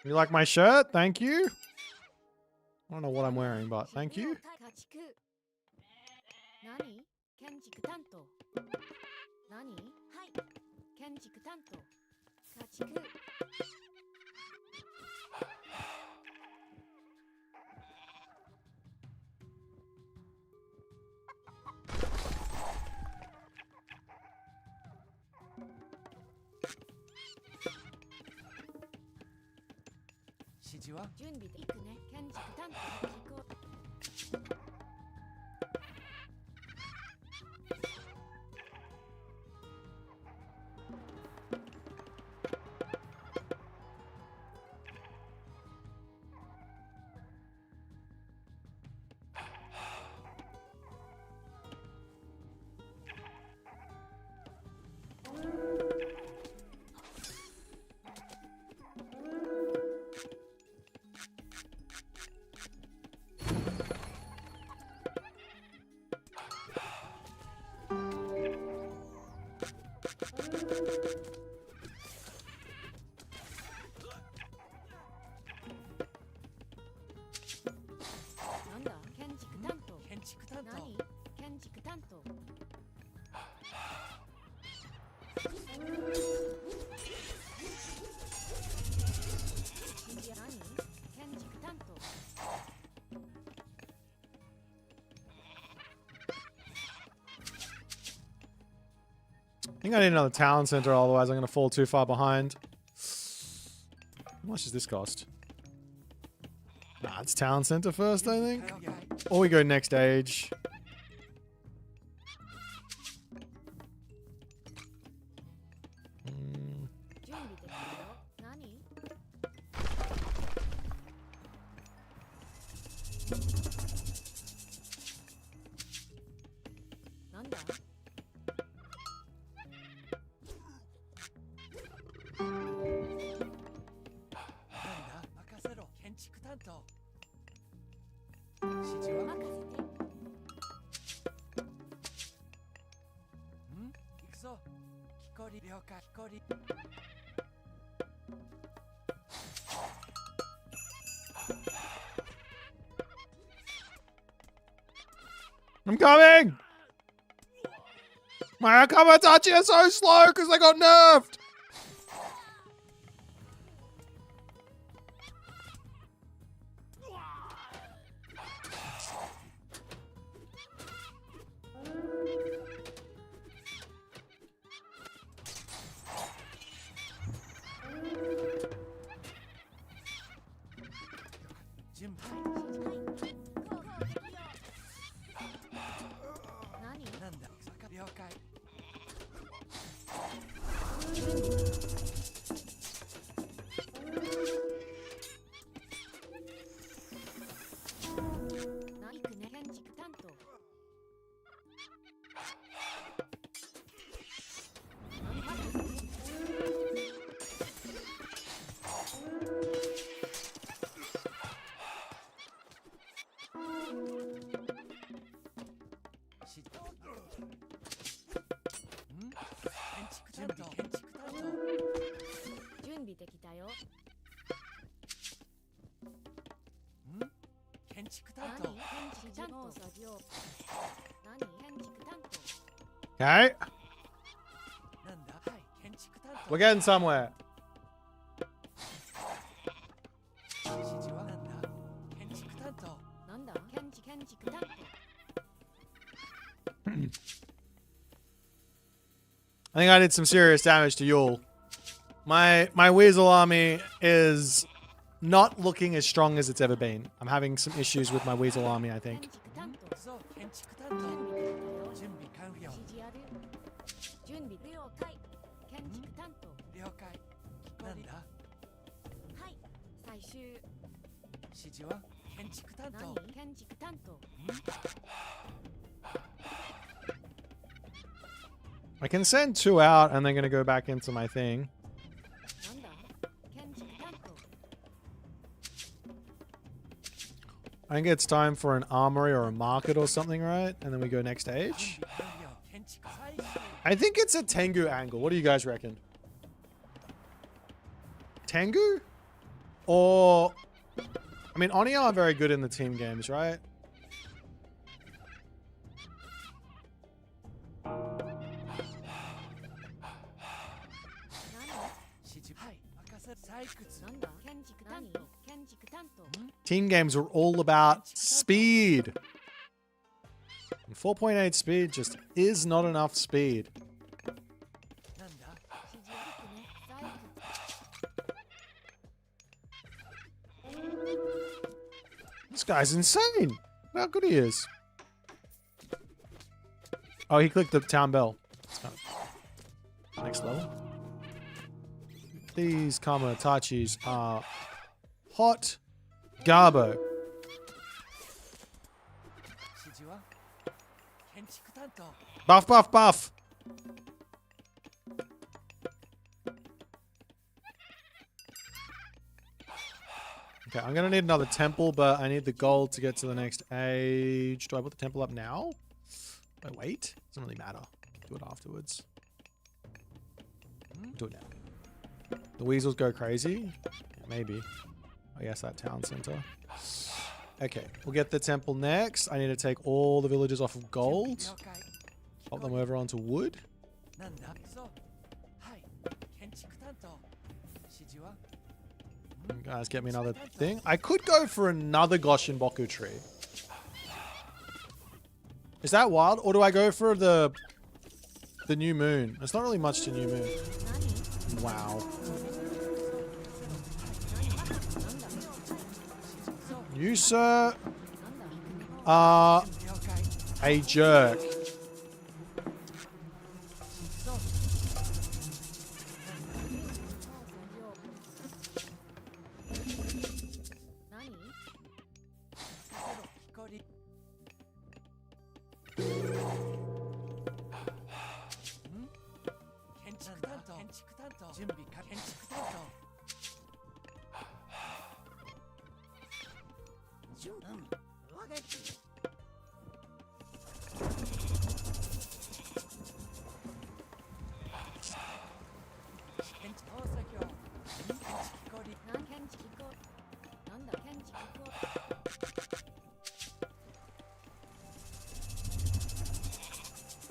You like my shirt? Thank you. I don't know what I'm wearing, but thank you. 家畜何建築担当何はい建築担当家畜 指示は準備で行くね建築担当聞こう なんだ建築担当建築担当何建築担当何建築担当 I think I need another town center, otherwise I'm going to fall too far behind. How much does this cost? Nah, it's town center first, I think. Or we go next age. Mm, 準備できたよ何なんだなんだ任せろ担当指示は任せて行くぞ木こり了解木こり I'm coming! My Akamachi are so slow because they got nerfed! Okay. We're getting somewhere. I think I did some serious damage to Yule. My Weasel army is not looking as strong as it's ever been. I'm having some issues with my Weasel army, I think. 準備了解建築担当了解なんだはい最終指示は建築担当何建築担当 I can send 2 out and then gonna go back into my thing. なんだ建築担当 I think it's time for an armory or a market or something, right? And then we go next stage. I think it's a Tengu angle. What do you guys reckon? Tengu? Or... I mean, Oni are very good in the team games, right? Team games are all about speed. And 4.8 speed just is not enough speed. This guy's insane. Look how good he is. Oh, he clicked the town bell. Next level. These Kamatachis are hot garbo. Buff, buff, buff. Okay, I'm gonna need another temple, but I need the gold to get to the next age. Do I put the temple up now? Do I wait? Doesn't really matter. Do it afterwards. Do it now. The weasels go crazy? Yeah, maybe. I guess that town center. Okay, we'll get the temple next. I need to take all the villages off of gold. Pop them over onto wood. You guys get me another thing. I could go for another Goshinboku tree. Is that wild? Or do I go for the new moon? There's not really much to new moon. Wow. You, sir, are a jerk.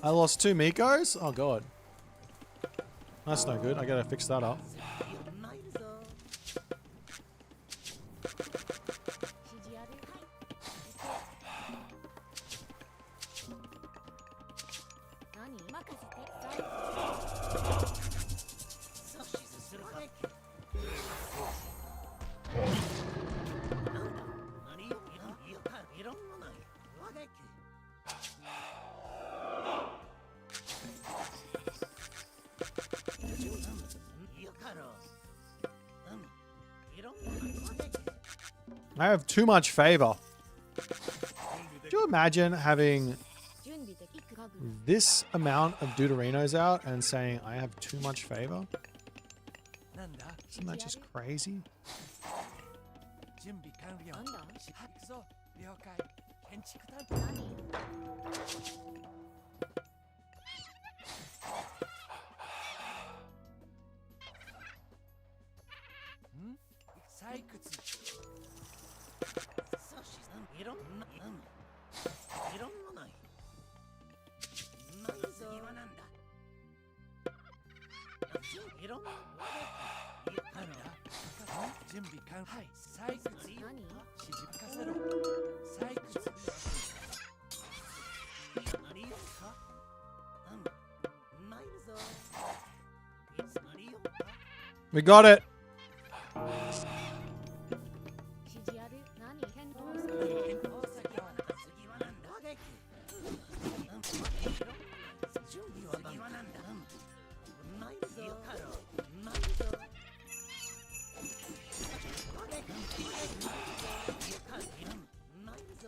I lost 2 Mikos? Oh god. That's no good. I gotta fix that up. I have too much favor. Could you imagine having this amount of Deuterinos out and saying I have too much favor? Isn't that just crazy? 準備完了。なんだ行くぞ。了解。建築担当。ん？採掘。いろんな、いろんなない。次はなんだ。いろんな。準備完了。はい。採掘。何？指示任せろ。採掘。何よか？ないぞ。何よか？ We got it. 指示ある？何？検討する。次はなんだ？準備は次はなんだ？ないぞ。ないぞ。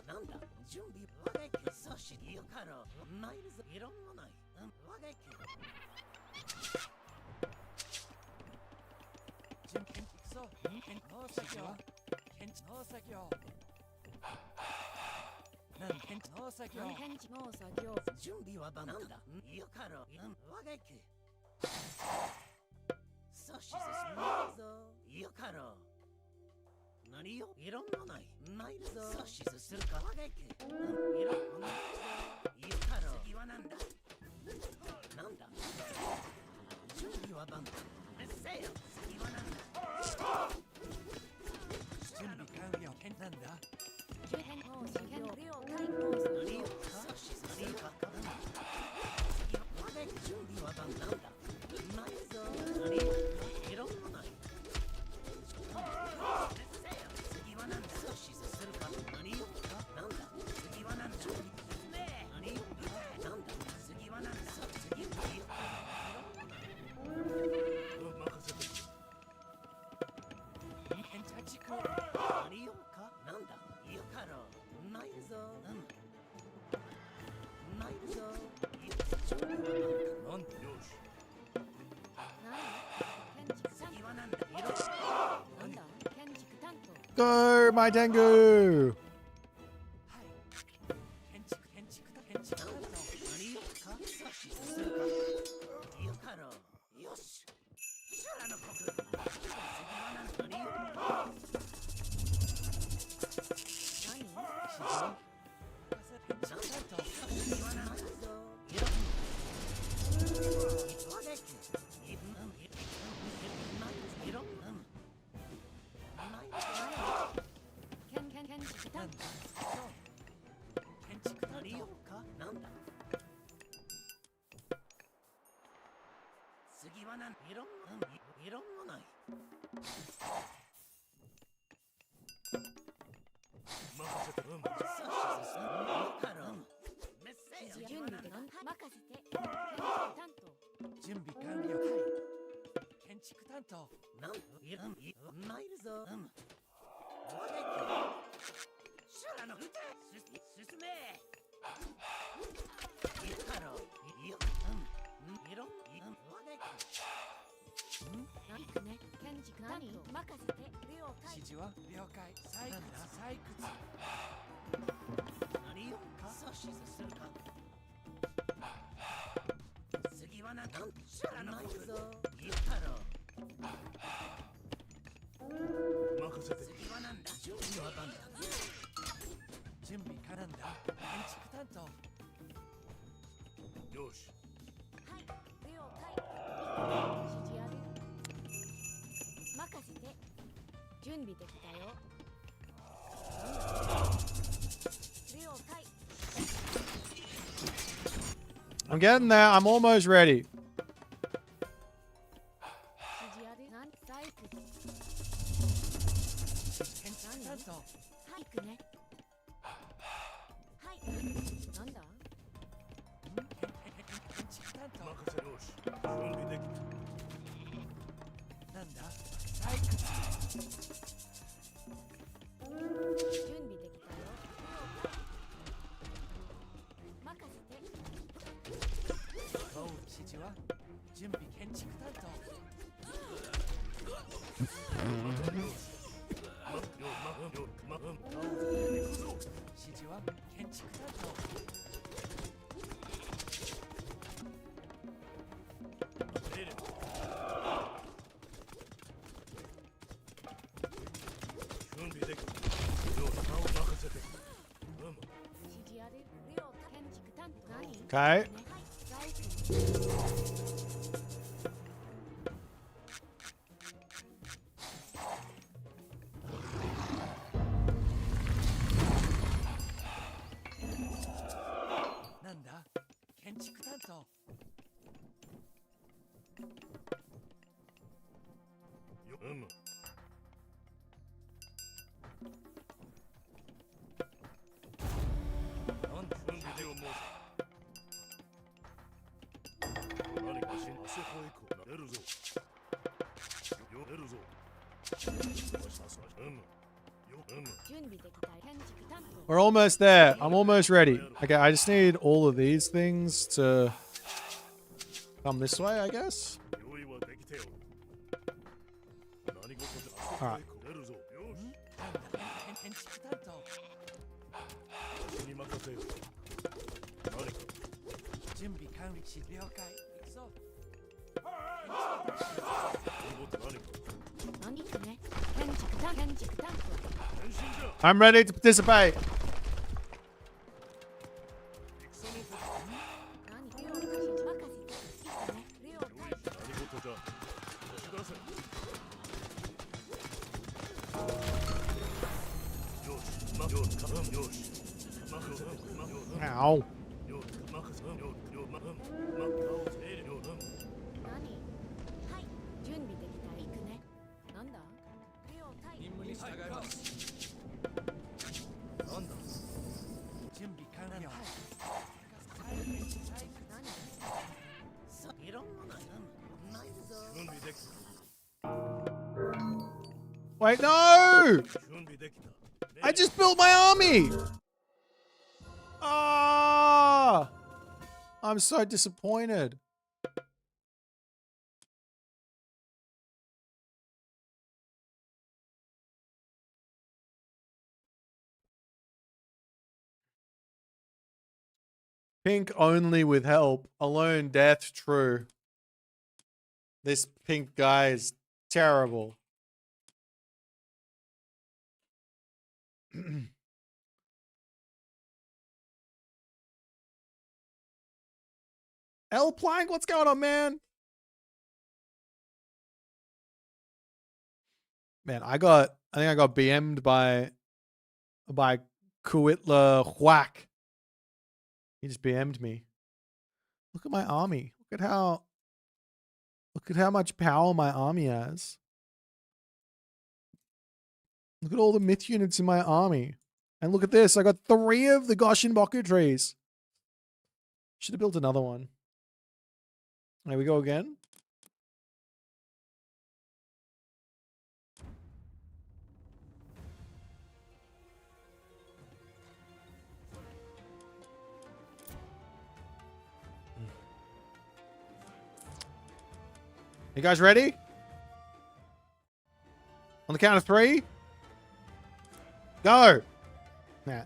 なんだ準備わげきそしよかろないぞいろんなないわげき準備いくぞ農作業農作業なん農作業検知農作業。準備はなんだよかろわげきそし進むぞよかろ何よいろんなないないぞ阻止するかわげきいろんなないぞよかろ次はなんだなんだ準備は万端せよ次はなんだ準備完了なんだ周辺農作業。了解農作業。何よ阻止するか次はわげき準備は万なんだないぞ何よいろんなないGo, my Tengu! 次はなんいろんなない任せて準備で任せて。建築担当。準備完了はい建築担当参るぞ修羅の歌進めいるかろいろわげきなんかね、建築担何任せて了解指示は了解採掘採掘何よ阻止するか次は何知らないぞ言ったろ任せて次は何だ準備は万だ準備可なんだ建築担当よしはい了解指示ある任せて準備できたよ了解 I'm getting there. I'm almost ready. 指示あるなん採掘建築担当はい行くねはいなんだ建築担当任せよし準備できなんだ採掘準備できたよ任せて指示は準備建築担当指示は建築担準備できよし任せて指示ある了解建築担当何 Okay. ねはい採掘当なんだ建築担当よなん準備でよもう何かしんあそこへ行こう出るぞよ出るぞよしさすがよ準備できた建築担当 We're almost there. I'm almost ready. Okay, I just need all of these things to come this way, I guess. 用意はできておる何事であそこへ行こう出るぞよしなんだ建築担当私に任せよ何か準備完了し了解行くぞ何か何行くね建築担当変身じゃ I'm ready to participate. 戦のこと何了解任せて行くね了解何事じゃ押し出せよしよしよしよし Ow. よし任せよ何はい準備できた行くねなんだ了解任務に従いますなんだ準備完了いろんなないぞ準備できた Wait, no! 準備できた I just built my army! Ah! I'm so disappointed. Pink only with help. Alone death, true. This pink guy is terrible. L Plank, what's going on, man? Man, I think I got BM'd by Kuitla Whack. He just BM'd me. Look at my army. Look at how much power my army has. Look at all the myth units in my army. And look at this. I got 3 of the Goshin Boku trees. Should have built another one. There we go again. You guys ready? On the count of 3. Go. Nah.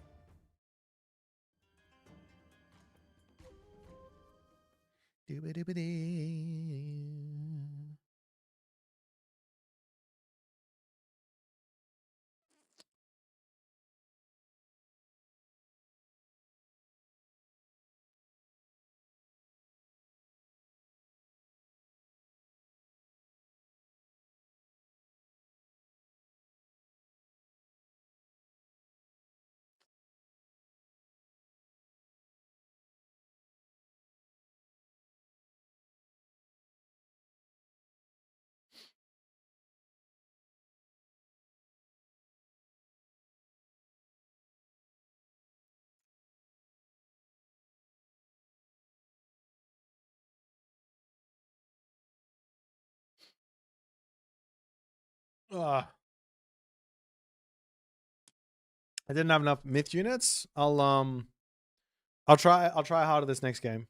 Ugh. I didn't have enough myth units. I'll try harder this next game.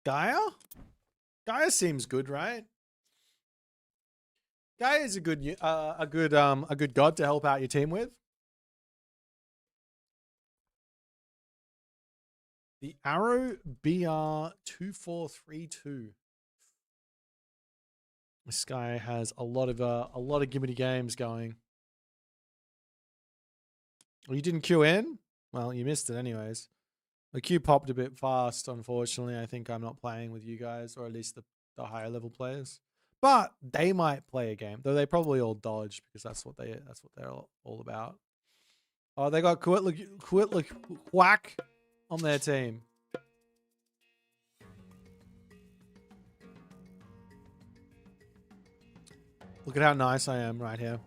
Gaia? Gaia seems good, right? Gaia is a good god to help out your team with. The Arrow BR2432. This guy has a lot of gimmicky games going. Well, you didn't queue in? Well, you missed it anyways. The queue popped a bit fast, unfortunately. I think I'm not playing with you guys, or at least the higher level players. But they might play a game, though they probably all dodge because that's what they're all about. Oh, they got Quit Whack on their team. Look at how nice I am right here.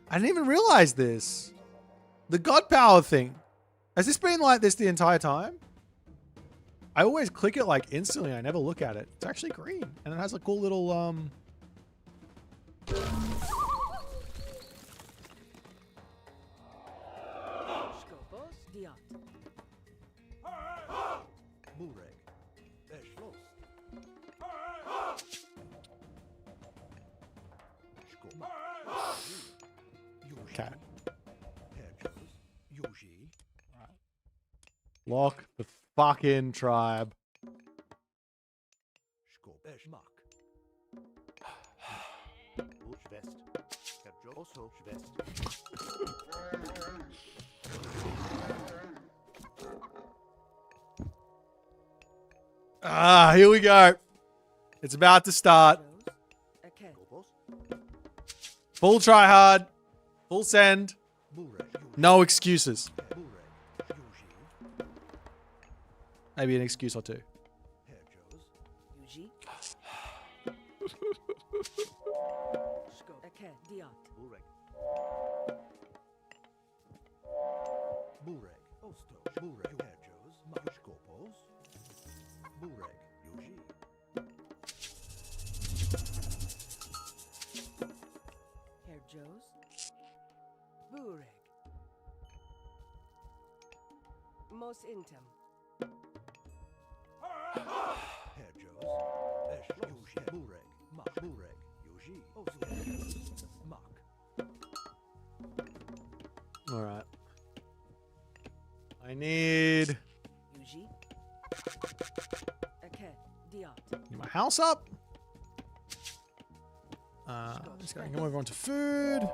I didn't even realize this. The God Power thing. Has this been like this the entire time? I always click it like instantly. I never look at it. It's actually green. And it has a cool little cat. Lock the fucking tribe. Ah, here we go. It's about to start. Full try hard. Full send. No excuses. Maybe an excuse or two. Most intem. All right. I need get my house up. Just going to come over onto food.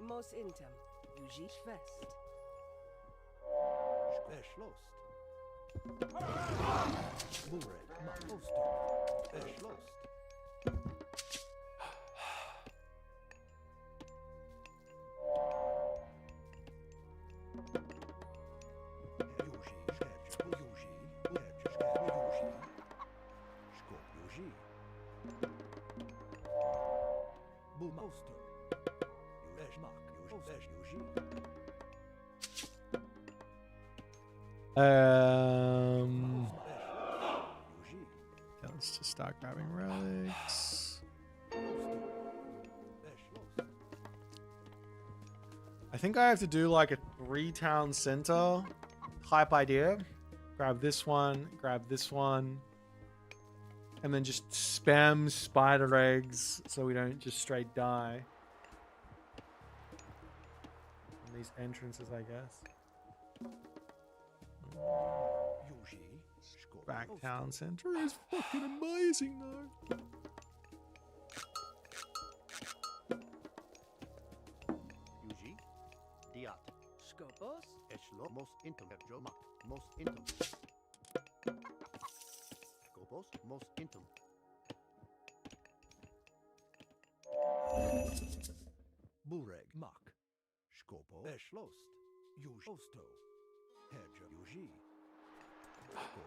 Most intem. Yuji Schwest. Erschlossen. Burek, mach Osto. Erschlossen. Yeah, let's just start grabbing relics. I think I have to do like a 3-town center type idea. Grab this one, and then just spam spider eggs so we don't just straight die. And these entrances, I guess. Back town center is fucking amazing though. Yuji, Diat, Skopos. Eshlo, Mos Intum, Joma, Mos Intum. Skopos, Mos Intum. Bureg, Mak. Skopo, Erschlossen. Yuji, Osto. Herja, Yuji. Skopo.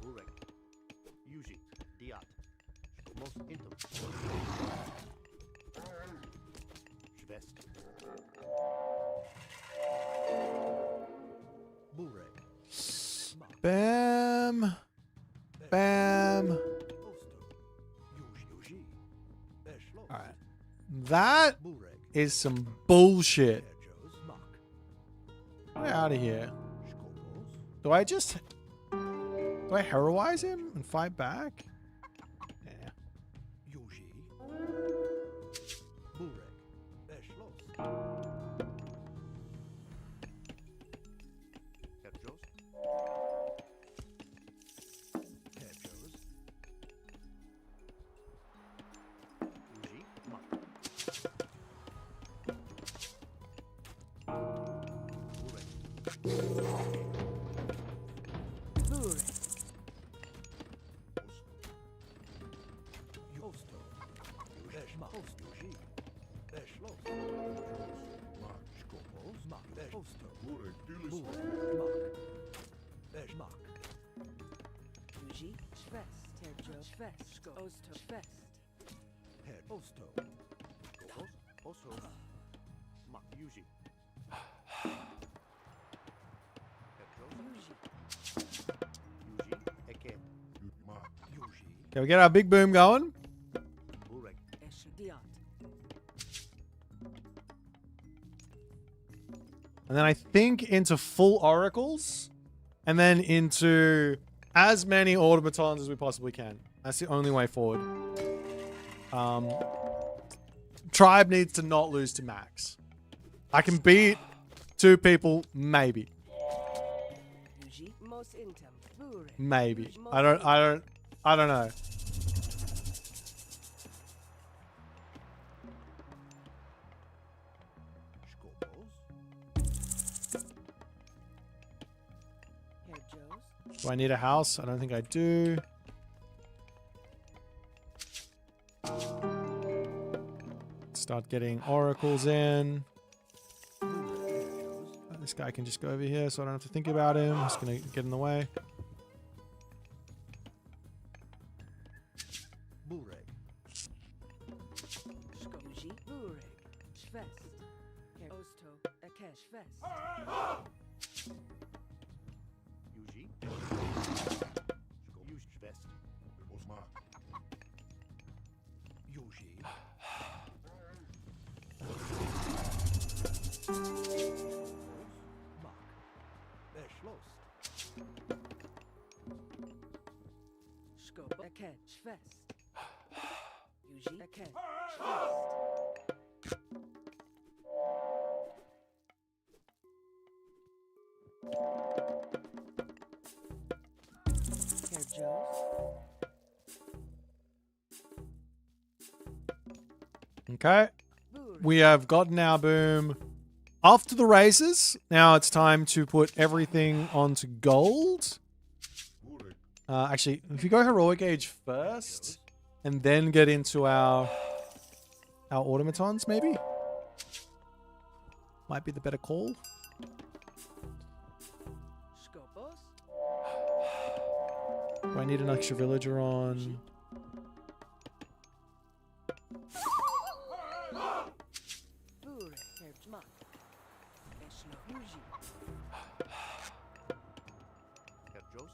Burek, Yuji, Diat, Mos Intum. Schwest, Bureg. Bam. Bam. Osto. Yuji. Erschlossen. All right. That Bureg. is some bullshit. Herjos, Mak. Get out of here. Skopos. Do I heroize him and fight back? Yeah. Yuji. Bureg. Erschlossen. Herjos, Herjos. Yuji, Mak. Burek, Burek. Osto. Eshma. Osto. Yuji. Erschlossen. Mak. Skopos. Mak. Osto. Bureg. Mak. Eshmak. Yuji Schwest. Herjo Schwest. Osto Schwest. Her. Osto. Skopos, Oso, Mak, Yuji. Herjos, Yuji. Yuji, Eke, Yuji. Can we get our big boom going? Burek, Eshdiat. And then I think into full oracles. And then into as many automatons as we possibly can. That's the only way forward. Tribe needs to not lose to max. I can beat 2 people, maybe. Yuji Mos Intum. Burek. Maybe. I don't know. Skopos. Herjos. Do I need a house? I don't think I do. Start getting oracles in. This guy can just go over here so I don't have to think about him. I'm just going to get in the way. Bureg. Yuji Burek. Schwest. Osto. Eke Schwest. Yuji, Yuji, Schwest, Osma, Yuji. Mak. Erschlossen. Skop. Eke Schwest. Yuji Eke Schwest. Herjos. Okay. we have gotten our boom off to the races. Now it's time to put everything onto gold. Actually, if you go heroic age first, and then get into our automatons, maybe? Might be the better call. Scopus. Do I need an extra villager on? Bure. Herjma. Eshno. Yuji. Herjos.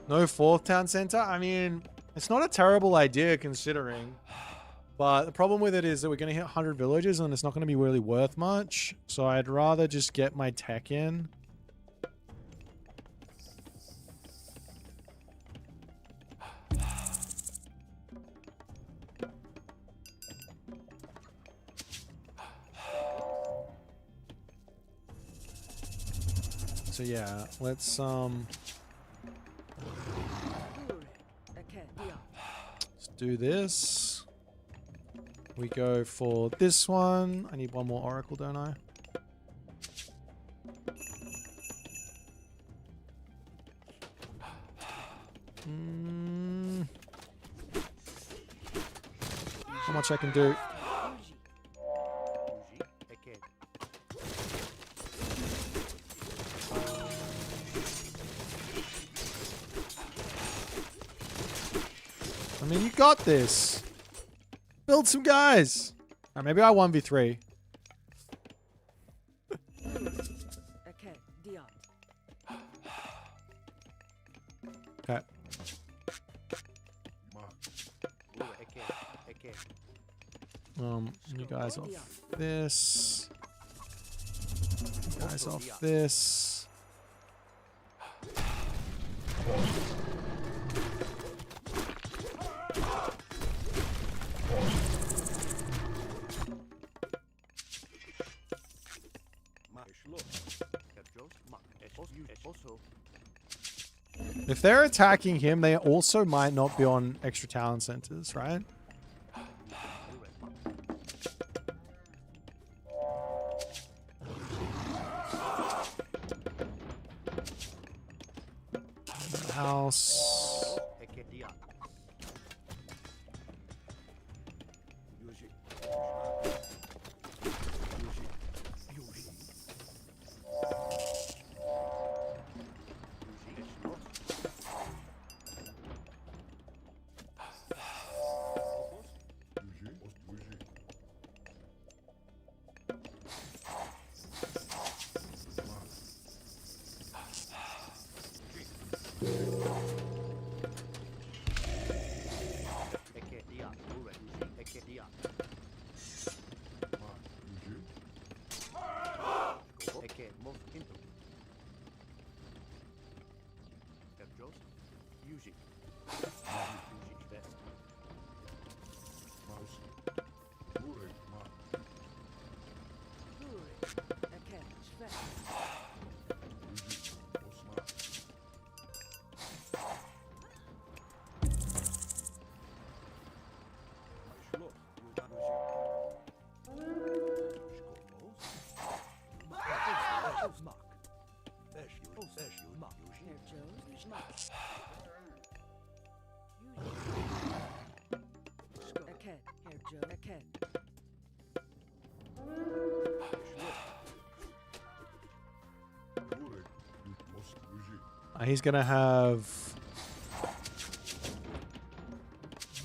No fourth town center? I mean, it's not a terrible idea considering. But the problem with it is that we're going to hit 100 villages and it's not going to be really worth much. So I'd rather just get my tech in. So yeah, let's do this. We go for this one. I need one more oracle, don't I? How much I can do? I mean, you got this. Build some guys. Alright, maybe I 1v3. Okay. You guys off this. You guys off this. If they're attacking him, they also might not be on extra talent centers, right? House. He's gonna have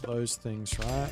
those things, right?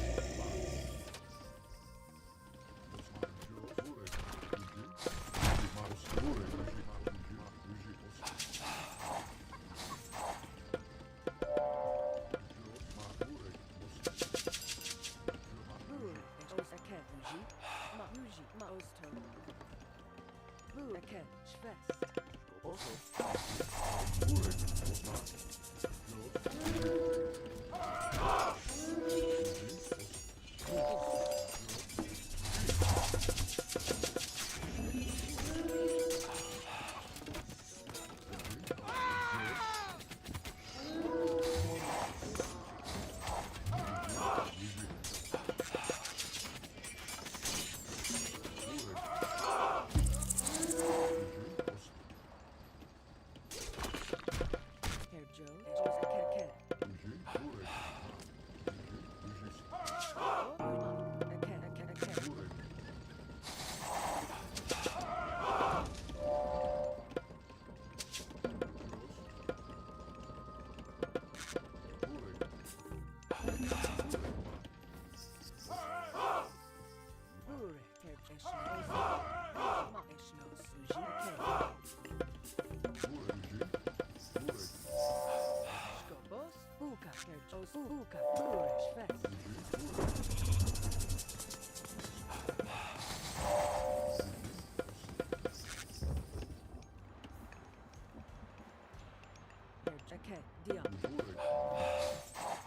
Okay, Dion.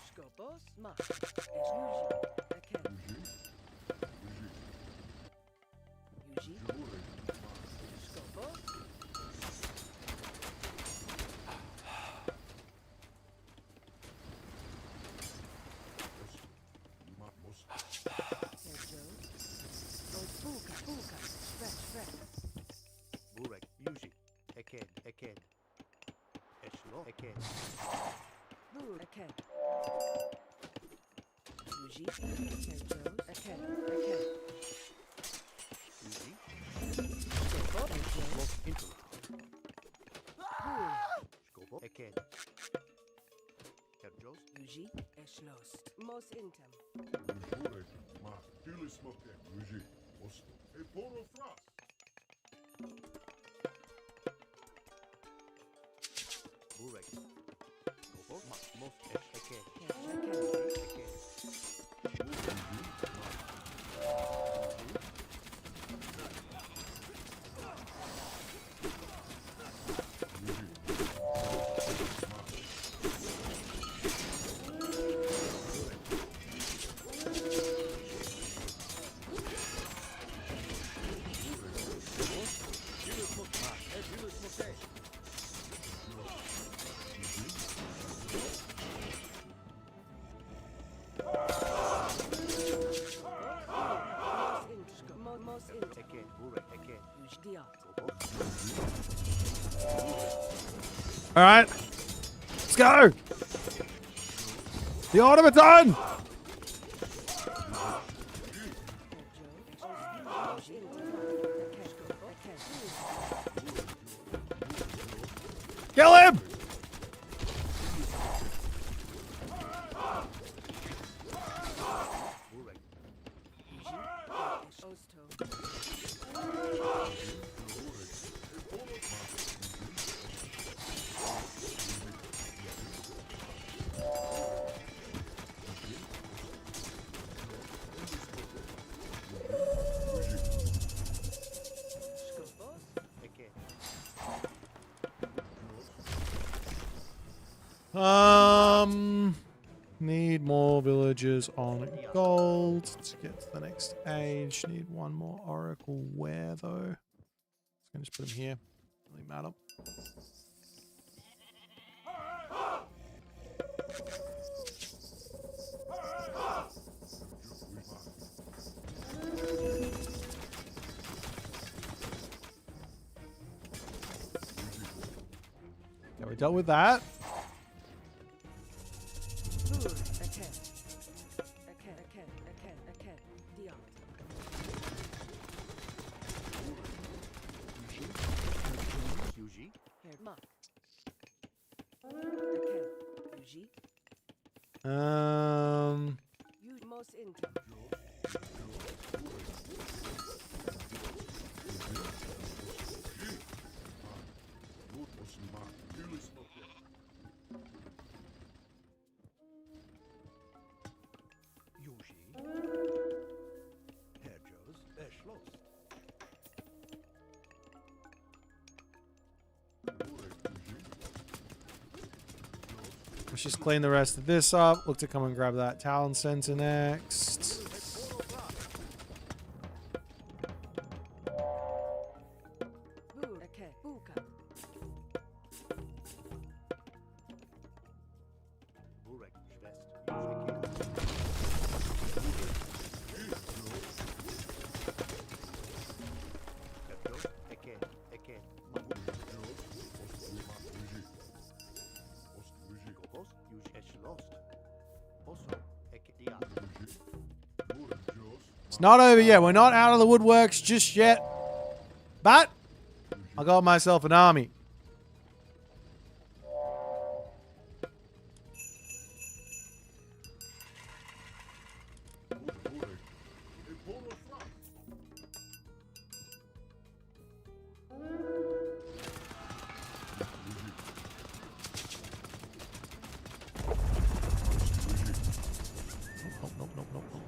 Skopos, Mak. Esluji. Okay. Yuji. Skopos. Sergio. Buka, Buka. Fresh. Burek, Yuji. Eken, Eshlo, Eken. Boo, okay. Yuji. Sergio. Okay. Yuji. Skopos. Sergio. Mos Intro. Boo. Skobo, Eken. Kerjos, Yuji. Eslost. Mos intem. Burek. Skobo, Mos Eken. Okay. Eken. Mos intem. Eken, Burek, Eken. Yuji. Dion. Skobo, All right. Let's go. The automaton. Kill him. Burek. Eken. Need more villagers on gold to get to the next age. Need one more oracle. Where though? I'm just put him here. Really matter. Yeah, we dealt with that. Yuji. Mos intem. Yuji. Herjos, Eschloss. Let's just clean the rest of this up. Look to come and grab that Talon Center next. Burek, Schwest. Eken. Kerjos, Eken. Skobos, Yuji. Eshlost. Oso, Eken. Dion. It's not over yet. We're not out of the woodworks just yet. But I got myself an army.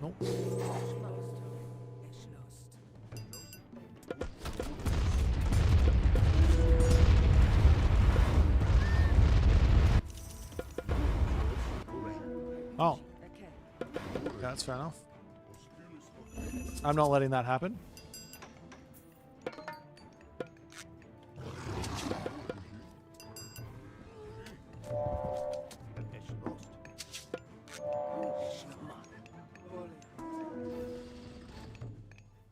Nope. Oh, Okay. that's fair enough. I'm not letting that happen. Esch lost.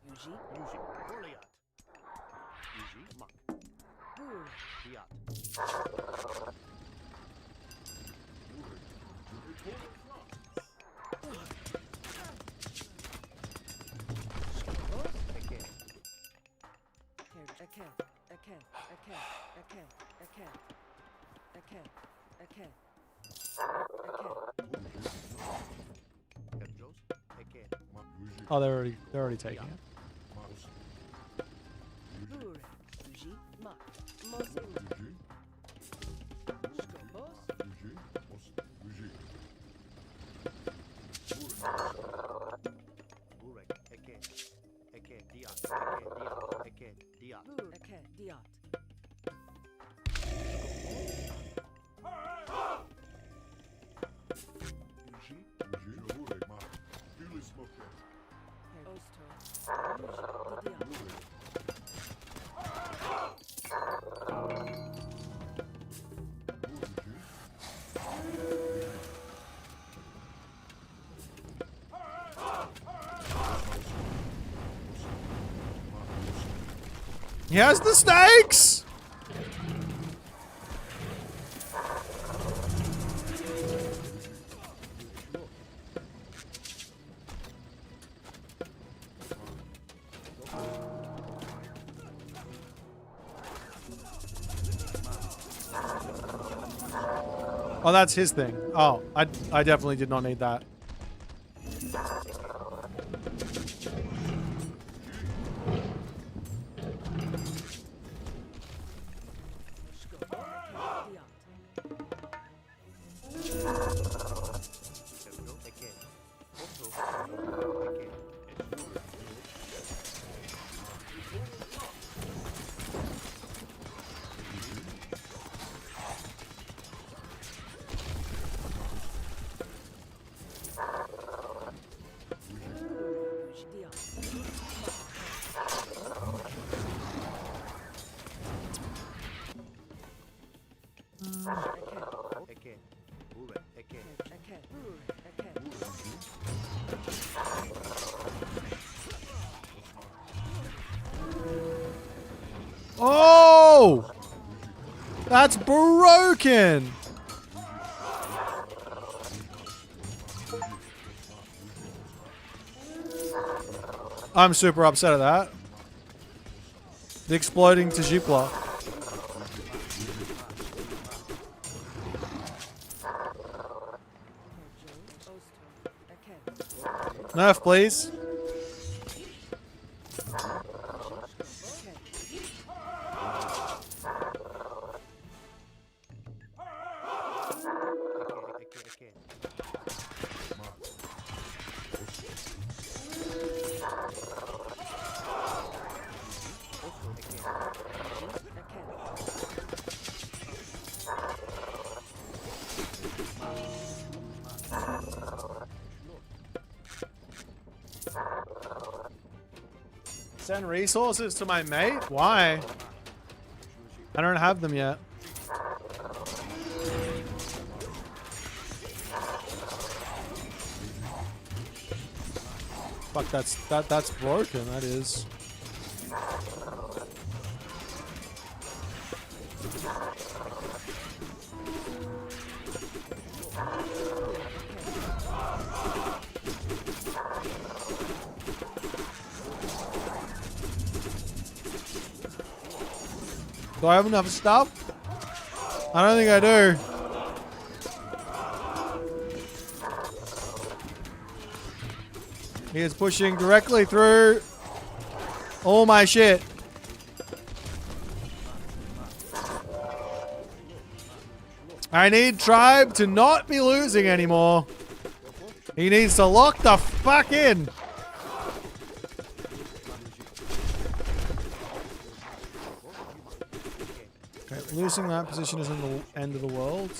Yuji. Yuji. Goliath. Yuji. Mak. Bur. Diat. Eke. Okay. Okay. Okay. Okay. Okay. Okay. Okay. Ebros. Eke. Oh, they're already taking it. Bur. Yuji. Mak. Most intim. Skobos. Burek. Eke. Eke. Diat. Eke. Diat. Eke. Diat. Bur. Okay. Diat. Yuji. Osto. Yuji. Diat. He has the snakes! Oh, that's his thing. Oh, I definitely did not need that. Ebro. Eke. Oto. Eke. Esch. Yuji. Diat. Okay. Eke. Burek. Eke. Okay. Bur. Okay. Oh! That's broken! I'm super upset at that. The exploding Tajipla. Osto. Okay. Nerf, please. Eke. Eke. Send resources to my mate? Why? I don't have them yet. Fuck, that's broken, that is. Do I have enough stuff? I don't think I do. He is pushing directly through all my shit. I need Tribe to not be losing anymore. He needs to lock the fuck in. Okay, losing that position isn't the end of the world.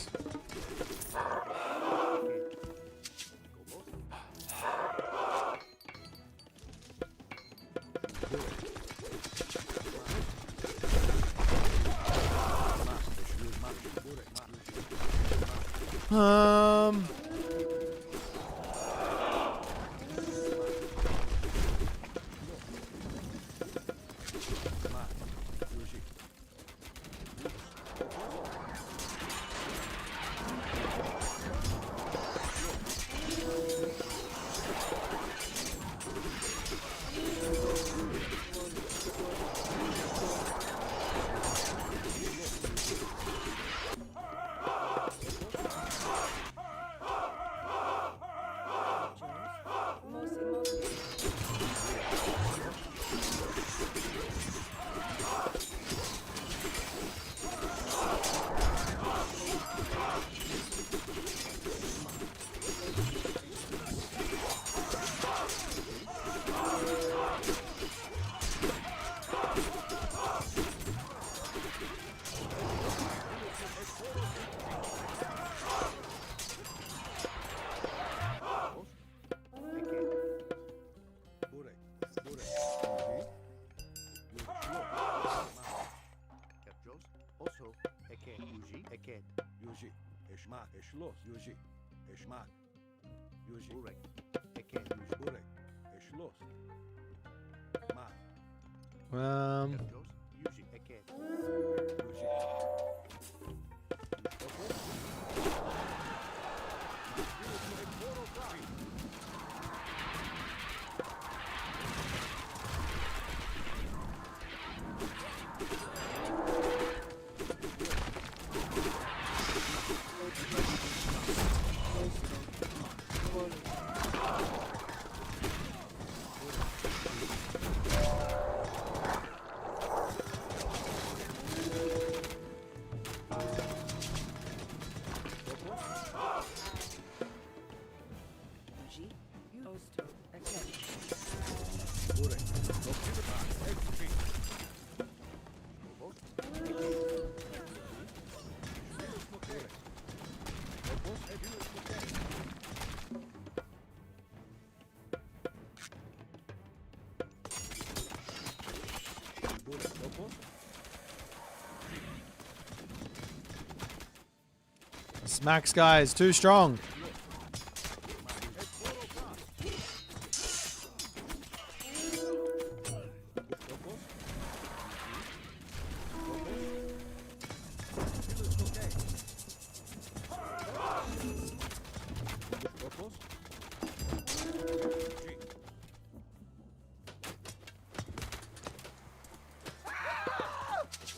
Um. Also, eket. Uji, eket. Yuji. Eshma. Eshlos. Yuji. Eshma. Yuji. Urek. Eket. Uji. Burek. Eshlos. Ma. Jos. Uji, eket. Yuji. Uji. Osto. Eket. Burek. Doktivita. Execute. Opos. Edilus Mokek. Burek. Opos. This Max guy is too strong.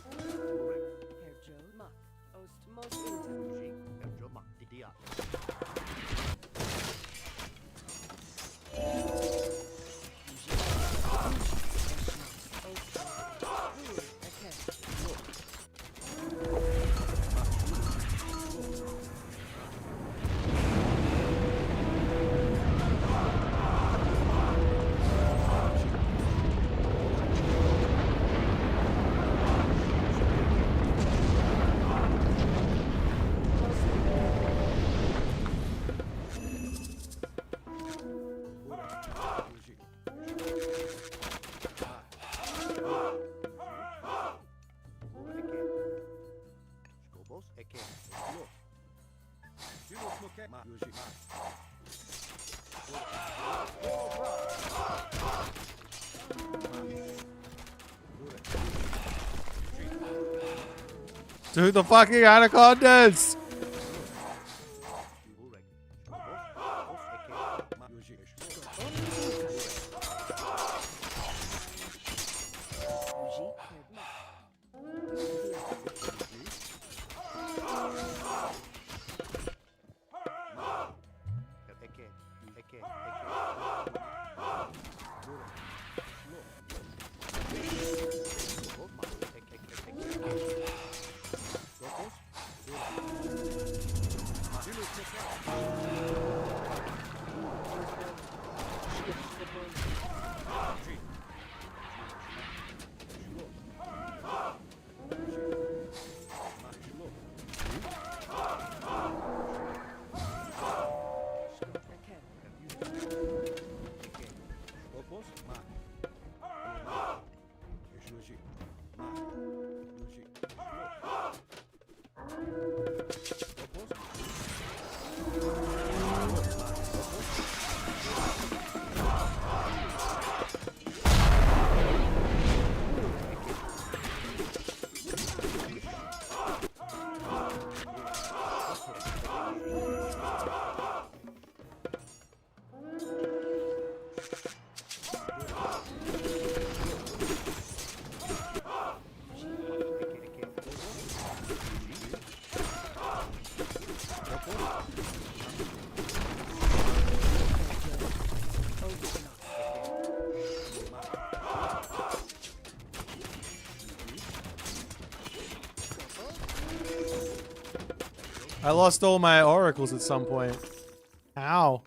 Herr Joe. Mak. Ost. Most intel. Uji, Erjo, mak. Didia. Skobos, eket. Edilus Mokek. Ma. Yuji. Ma. Dude, the fucking anacondas! Urek. Skobos, eket. Ma. Yuji. Eshlos. Uji. Herr Mak. Eket. Eket. Skobos, mak. Eket. Opos. Edilus Mokek. Opos. Ma. Yuji. Ma. Yuji. Opos. I lost all my oracles at some point. How?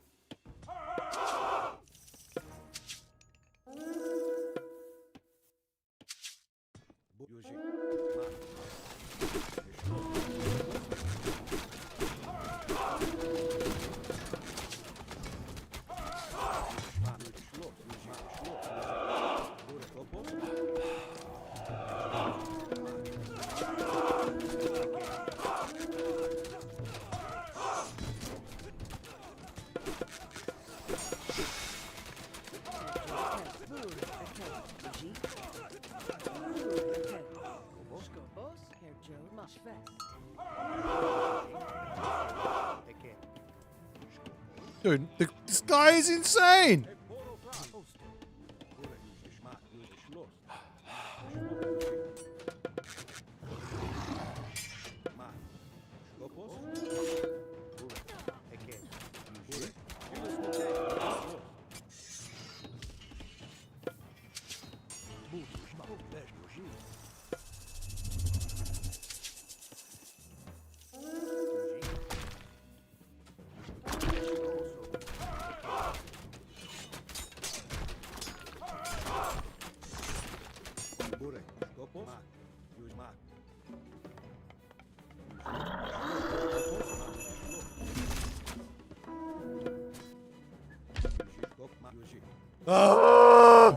Dude, this guy is insane! Ah!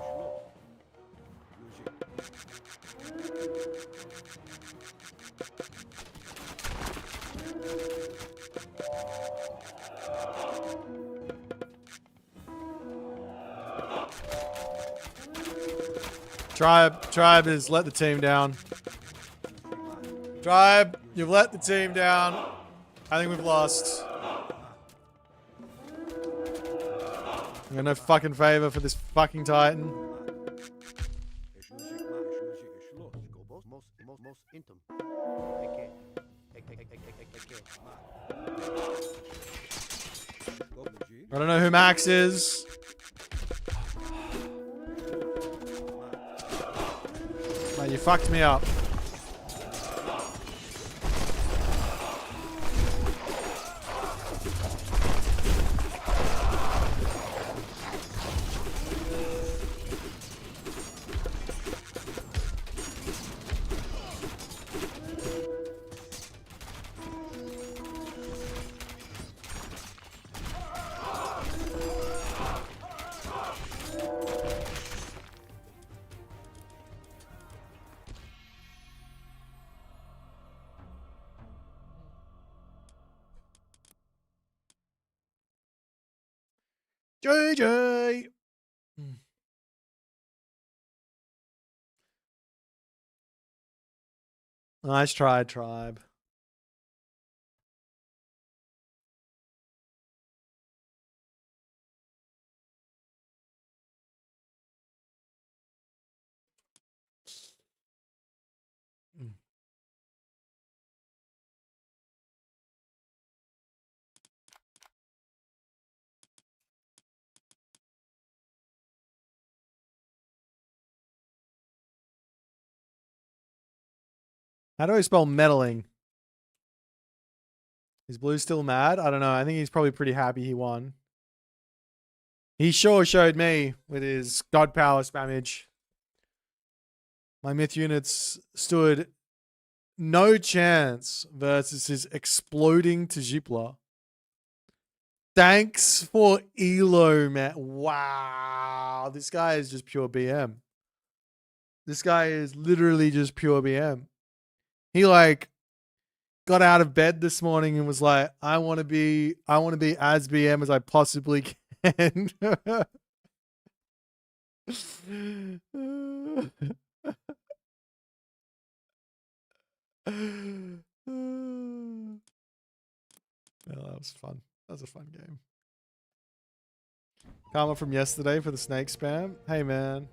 Tribe has let the team down. Tribe, you've let the team down. I think we've lost. I got no fucking favor for this fucking Titan. I don't know who Max is. Man, you fucked me up. JJ. Nice try, Tribe. How do I spell meddling? Is Blue still mad? I don't know. I think he's probably pretty happy he won. He sure showed me with his God Power spammage. My myth units stood no chance versus his exploding Tajipla. Thanks for Elo, man. Wow. This guy is just pure BM. This guy is literally just pure BM. He like got out of bed this morning and was like, I want to be as BM as I possibly can. Oh, that was fun. That was a fun game. Karma from yesterday for the snake spam. Hey, man.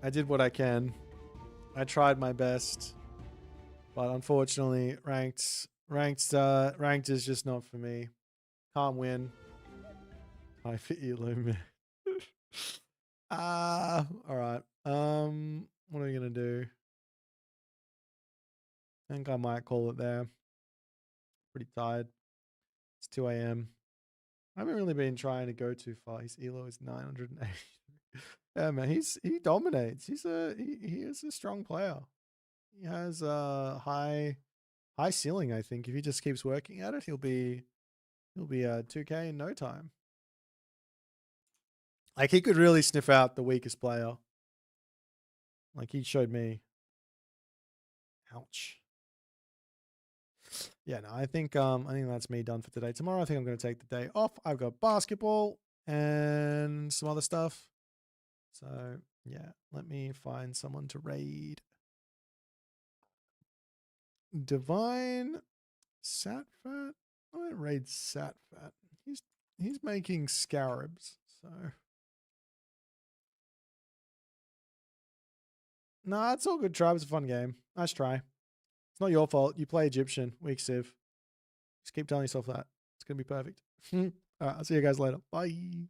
I did what I can. I tried my best. But unfortunately, ranked is just not for me. Can't win. I fit you, Lumen. All right. What are we gonna do? I think I might call it there. Pretty tired. It's 2 a.m. I haven't really been trying to go too far. His elo is 980. Yeah, man, he dominates. He is a strong player. He has a high ceiling. I think if he just keeps working at it, he'll be 2K in no time. Like he could really sniff out the weakest player. Like he showed me. Ouch. Yeah, no, I think that's me done for today. Tomorrow I think I'm gonna take the day off. I've got basketball and some other stuff. So yeah, let me find someone to raid. Divine Satfat? I might raid Satfat. He's making scarabs, so nah, it's all good. Tribe is a fun game. Nice try. It's not your fault. You play Egyptian. Weak Civ. Just keep telling yourself that. It's gonna be perfect. All right, I'll see you guys later. Bye.